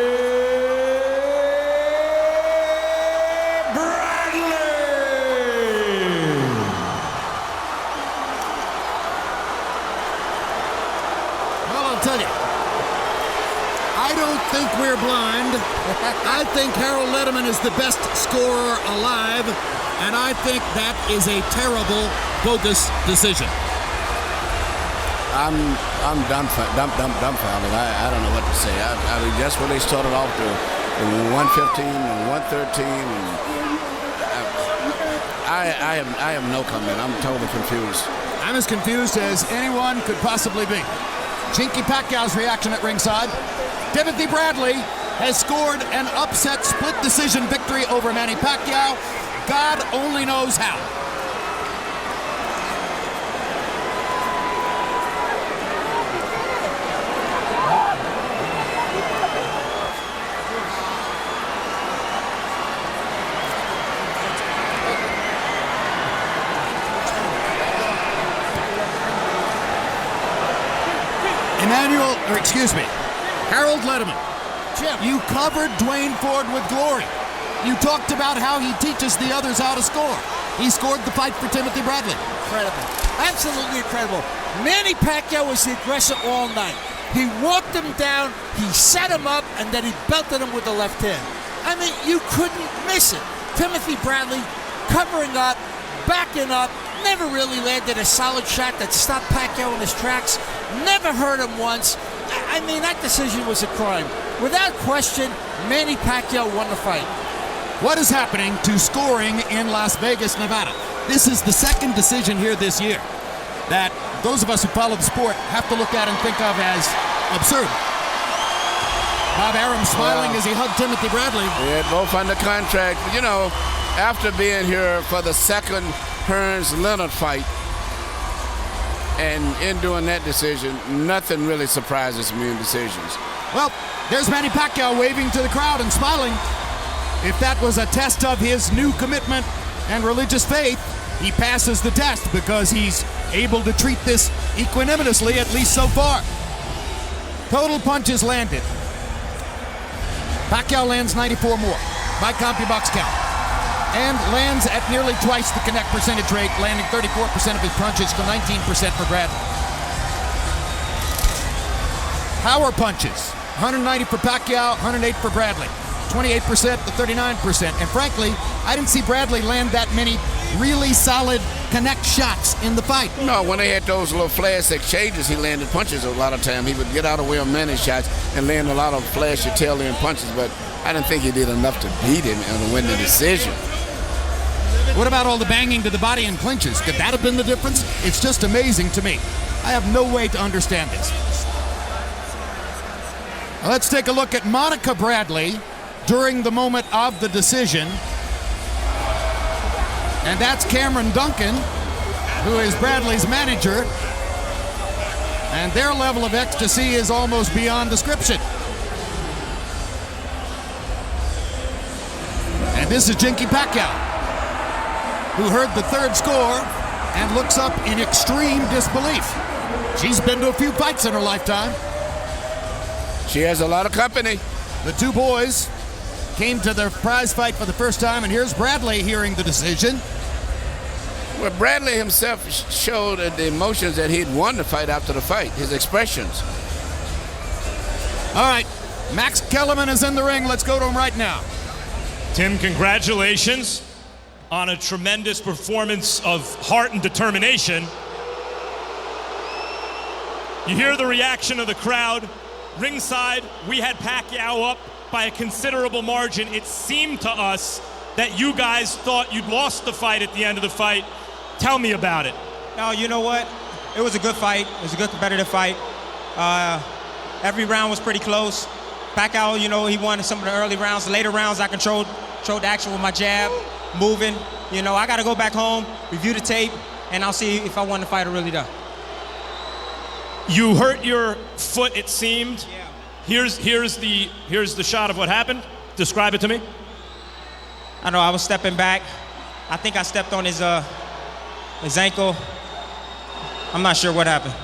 I don't think we're blind. I think Harold Letterman is the best scorer alive, and I think that is a terrible, bogus decision. I'm dumbfounded. I don't know what to say. I mean, that's where they started off the 115 and 113. And I have no comment. I'm totally confused. I'm as confused as anyone could possibly be. Chinky Pacquiao's reaction at ringside. Timothy Bradley has scored an upset split decision victory over Manny Pacquiao. God only knows how. Harold Letterman, Jim, you covered Dwayne Ford with glory. You talked about how he teaches the others how to score. He scored the fight for Timothy Bradley. Incredible. Absolutely incredible. Manny Pacquiao was the aggressor all night. He walked him down, he set him up, and then he belted him with the left hand. I mean, you couldn't miss it. Timothy Bradley covering up, backing up, never really landed a solid shot that stopped Pacquiao in his tracks. Never hurt him once. I mean, that decision was a crime. without question, Manny Pacquiao won the fight. What is happening to scoring in Las Vegas, Nevada? This is the second decision here this year that those of us who follow the sport have to look at and think of as absurd. Bob Arum smiling as he hugged Timothy Bradley. Yeah, both under contract. You know, after being here for the second Hearns-Leonard fight, and in doing that decision, nothing really surprises me in decisions. Well, there's Manny Pacquiao waving to the crowd and smiling. If that was a test of his new commitment and religious faith, he passes the test because he's able to treat this equanimously, at least so far. Total punches landed. Pacquiao lands 94 more by CompuBox count, and lands at nearly twice the connect percentage rate, landing 34% of his punches to 19% for Bradley. Power punches, 190 for Pacquiao, 108 for Bradley, 28% to 39%. And frankly, I didn't see Bradley land that many really solid connect shots in the fight. No, when they had those little flash exchanges, he landed punches a lot of time. He would get out of the way of many shots and land a lot of flashy tail-end punches, but I didn't think he did enough to beat him and to win the decision. What about all the banging to the body and clinches? Could that have been the difference? It's just amazing to me. I have no way to understand this. Let's take a look at Monica Bradley during the moment of the decision. And that's Cameron Duncan, who is Bradley's manager. And their level of ecstasy is almost beyond description. And this is Jinky Pacquiao, who heard the third score and looks up in extreme disbelief. She's been to a few fights in her lifetime. She has a lot of company. The two boys came to their prize fight for the first time, and here's Bradley hearing the decision. Well, Bradley himself showed the emotions that he'd won the fight after the fight, his expressions. All right, Max Kellerman is in the ring. Let's go to him right now. Tim, congratulations on a tremendous performance of heart and determination. You hear the reaction of the crowd. Ringside, we had Pacquiao up by a considerable margin. It seemed to us that you guys thought you'd lost the fight at the end of the fight. Tell me about it. No, you know what? It was a good fight. It was a good competitive fight. Every round was pretty close. Pacquiao, you know, he won some of the early rounds. The later rounds, I controlled the action with my jab, moving. You know, I got to go back home, review the tape, and I'll see if I won the fight or really done. You hurt your foot, it seemed. Yeah. Here's the shot of what happened. Describe it to me. I know I was stepping back. I think I stepped on his ankle. I'm not sure what happened.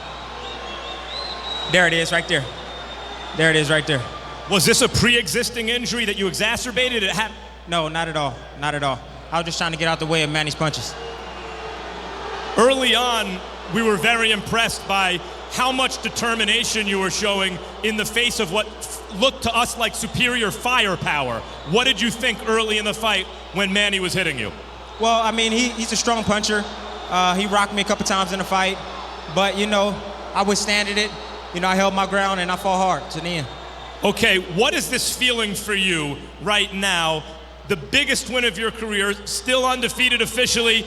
There it is, right there. There it is, right there. Was this a pre-existing injury that you exacerbated? It happened? No, not at all. Not at all. I was just trying to get out the way of Manny's punches. Early on, we were very impressed by how much determination you were showing in the face of what looked to us like superior firepower. What did you think early in the fight when Manny was hitting you? Well, I mean, he's a strong puncher. He rocked me a couple times in the fight. But, you know, I withstanded it. You know, I held my ground and I fought hard to the end. Okay, what is this feeling for you right now? The biggest win of your career, still undefeated officially,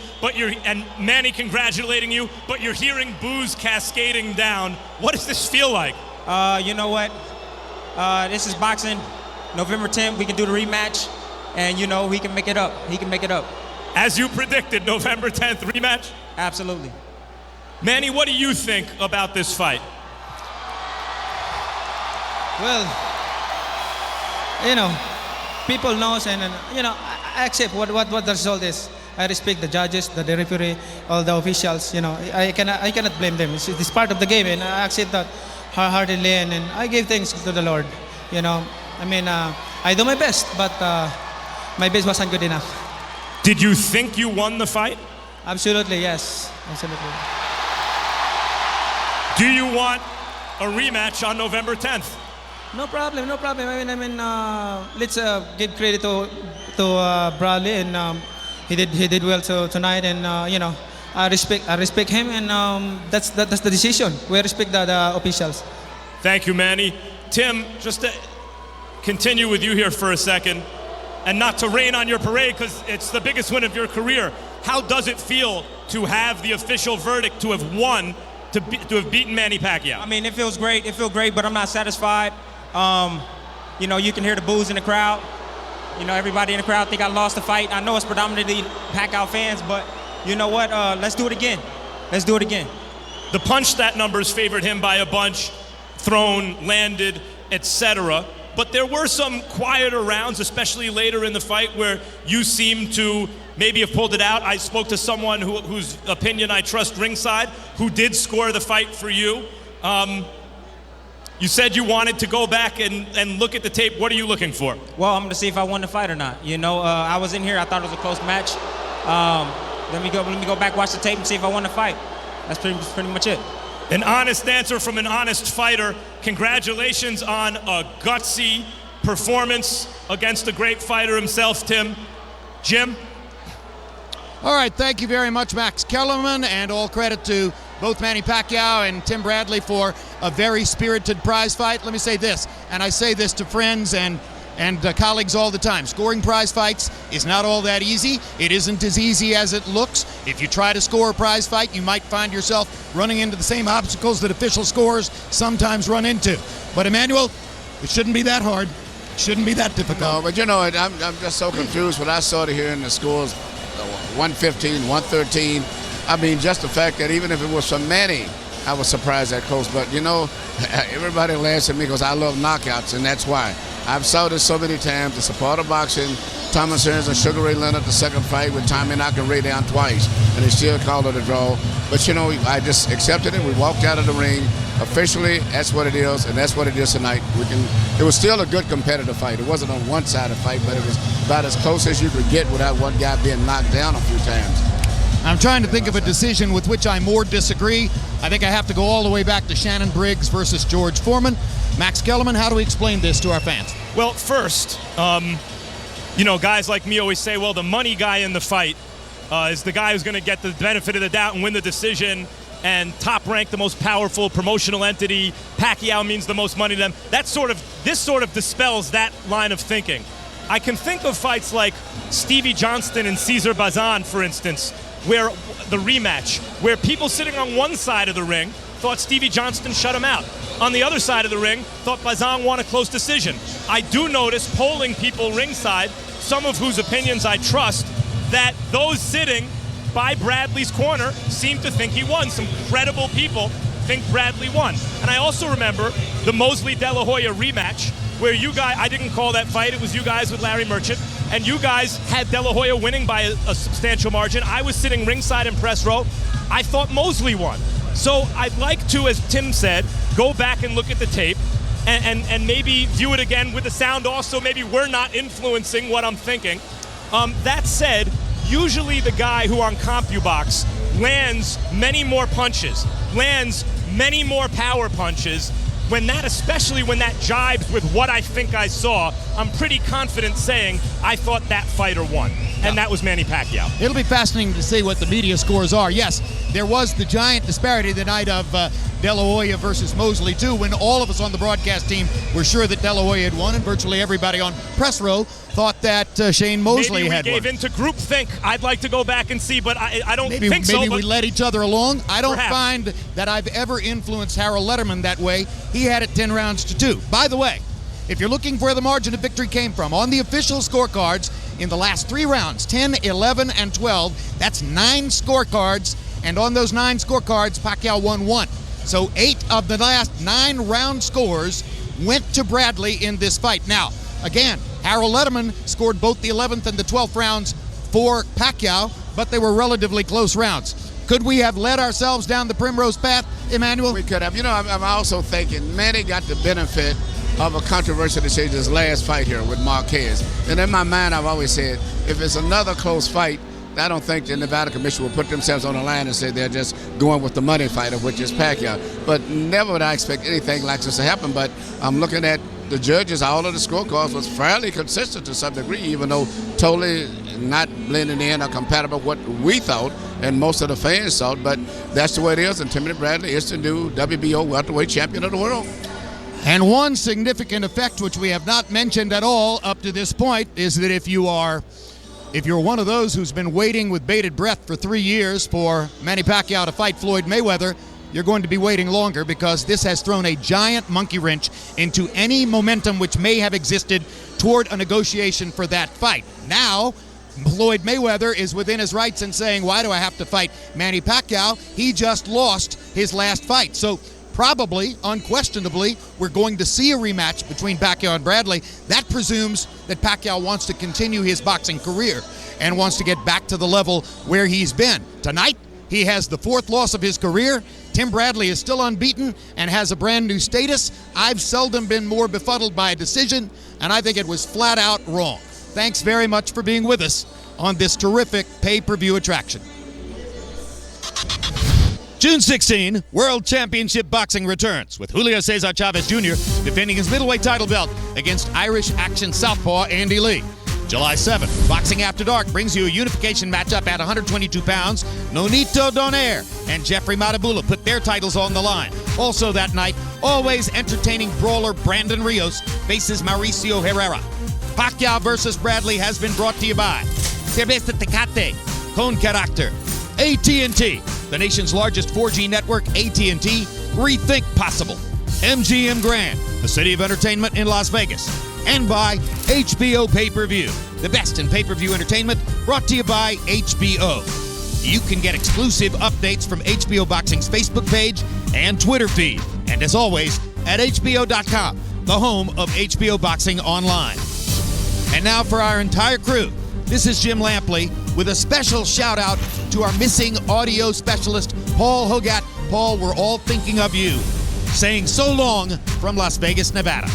and Manny congratulating you, but you're hearing boos cascading down. What does this feel like? You know what? This is boxing. November 10th, we can do the rematch, and you know, he can make it up. He can make it up. As you predicted, November 10th rematch? Absolutely. Manny, what do you think about this fight? Well, you know, people knows, and you know, I accept what the result is. I respect the judges, the referee, all the officials. You know, I cannot blame them. It's part of the game, and I accept that wholeheartedly, and I give thanks to the Lord. You know, I mean, I do my best, but my best wasn't good enough. Did you think you won the fight? Absolutely, yes, absolutely. Do you want a rematch on November 10th? No problem, no problem. I mean, let's give credit to Bradley, and he did well tonight, and you know, I respect him, and that's the decision. We respect the officials. Thank you, Manny. Tim, just continue with you here for a second, and not to rain on your parade because it's the biggest win of your career. How does it feel to have the official verdict, to have won, to have beaten Manny Pacquiao? I mean, it feels great. It feels great, but I'm not satisfied. You know, you can hear the boos in the crowd. You know, everybody in the crowd think I lost the fight. I know it's predominantly Pacquiao fans, but you know what? Let's do it again. Let's do it again. The punch stat numbers favored him by a bunch, thrown, landed, etc. But there were some quieter rounds, especially later in the fight, where you seemed to maybe have pulled it out. I spoke to someone whose opinion I trust ringside, who did score the fight for you. You said you wanted to go back and look at the tape. What are you looking for? Well, I'm going to see if I won the fight or not. You know, I was in here. I thought it was a close match. Let me go back, watch the tape, and see if I won the fight. That's pretty much it. An honest answer from an honest fighter. Congratulations on a gutsy performance against a great fighter himself, Tim. Jim? All right, thank you very much, Max Kellerman, and all credit to both Manny Pacquiao and Tim Bradley for a very spirited prize fight. Let me say this, and I say this to friends and colleagues all the time. Scoring prize fights is not all that easy. It isn't as easy as it looks. If you try to score a prize fight, you might find yourself running into the same obstacles that official scorers sometimes run into. But Emanuel, it shouldn't be that hard. It shouldn't be that difficult. No, but you know, I'm just so confused when I saw it here in the scores, 115, 113. I mean, just the fact that even if it was for Manny, I was surprised that close. But, you know, everybody laughs at me because I love knockouts, and that's why. I've saw this so many times. It's a part of boxing. Thomas Hearns and Sugar Ray Leonard, the second fight with Tommy knocking Ray down twice, and they still called it a draw. But, you know, I just accepted it. We walked out of the ring. Officially, that's what it is, and that's what it is tonight. It was still a good competitive fight. It wasn't on one-sided fight, but it was about as close as you could get without one guy being knocked down a few times. I'm trying to think of a decision with which I more disagree. I think I have to go all the way back to Shannon Briggs versus George Foreman. Max Kellerman, how do we explain this to our fans? Well, first, you know, guys like me always say, well, the money guy in the fight is the guy who's going to get the benefit of the doubt and win the decision, and Top Rank, the most powerful promotional entity, Pacquiao means the most money to them. This sort of dispels that line of thinking. I can think of fights like Stevie Johnston and Cesar Bazan, for instance, where the rematch, where people sitting on one side of the ring thought Stevie Johnston shut him out. On the other side of the ring, thought Bazan won a close decision. I do notice polling people ringside, some of whose opinions I trust, that those sitting by Bradley's corner seem to think he won. Some credible people think Bradley won. And I also remember the Mosley De La Hoya rematch, where you guys, I didn't call that fight, it was you guys with Larry Merchant, and you guys had De La Hoya winning by a substantial margin. I was sitting ringside in press row. I thought Mosley won. So I'd like to, as Tim said, go back and look at the tape and maybe view it again with the sound also. Maybe we're not influencing what I'm thinking. That said, usually the guy who on CompuBox lands many more punches, lands many more power punches, especially when that jibes with what I think I saw, I'm pretty confident saying I thought that fighter won. And that was Manny Pacquiao. It'll be fascinating to see what the media scores are. Yes, there was the giant disparity the night of De La Hoya versus Mosley, too, when all of us on the broadcast team were sure that De La Hoya had won, and virtually everybody on press row thought that Shane Mosley had won. Maybe we gave into groupthink. I'd like to go back and see, but I don't think so. Maybe we led each other along. I don't find that I've ever influenced Harold Letterman that way. He had it 10 rounds to 2. By the way, if you're looking for where the margin of victory came from, on the official scorecards, in the last 3 rounds, 10, 11, and 12, that's 9 scorecards, and on those 9 scorecards, Pacquiao won 1. So 8 of the last 9 round scores went to Bradley in this fight. Now, again, Harold Letterman scored both the 11th and the 12th rounds for Pacquiao, but they were relatively close rounds. Could we have led ourselves down the primrose path, Emanuel? We could have. You know, I'm also thinking Manny got the benefit of a controversial decision his last fight here with Marquez. And in my mind, I've always said, if it's another close fight, I don't think the Nevada Commission will put themselves on the line and say they're just going with the money fighter, which is Pacquiao. But never would I expect anything like this to happen. But I'm looking at the judges, all of the scorecards was fairly consistent to some degree, even though totally not blending in or compatible with what we thought and most of the fans thought. But that's the way it is. And Timothy Bradley is the new WBO Welterweight Champion of the world. And one significant effect, which we have not mentioned at all up to this point, is that if you're one of those who's been waiting with bated breath for 3 years for Manny Pacquiao to fight Floyd Mayweather, you're going to be waiting longer, because this has thrown a giant monkey wrench into any momentum which may have existed toward a negotiation for that fight. Now, Floyd Mayweather is within his rights in saying, why do I have to fight Manny Pacquiao? He just lost his last fight. So probably, unquestionably, we're going to see a rematch between Pacquiao and Bradley. That presumes that Pacquiao wants to continue his boxing career and wants to get back to the level where he's been. Tonight, he has the 4th loss of his career. Tim Bradley is still unbeaten and has a brand new status. I've seldom been more befuddled by a decision, and I think it was flat out wrong. Thanks very much for being with us on this terrific pay-per-view attraction. June 16, World Championship Boxing returns, with Julio Cesar Chavez Jr. defending his middleweight title belt against Irish action southpaw Andy Lee. July 7th, Boxing After Dark brings you a unification matchup at 122 pounds. Nonito Donaire and Jeffrey Matabula put their titles on the line. Also that night, always entertaining brawler Brandon Rios faces Mauricio Herrera. Pacquiao versus Bradley has been brought to you by Cerveza Tecate, Con Carácter, AT&T, the nation's largest 4G network. AT&T, rethink possible. MGM Grand, the city of entertainment in Las Vegas. And by HBO Pay-Per-View, the best in pay-per-view entertainment, brought to you by HBO. You can get exclusive updates from HBO Boxing's Facebook page and Twitter feed. And as always, at HBO.com, the home of HBO Boxing Online. And now for our entire crew, this is Jim Lampley with a special shout out to our missing audio specialist, Paul Hogat. Paul, we're all thinking of you. Saying so long from Las Vegas, Nevada.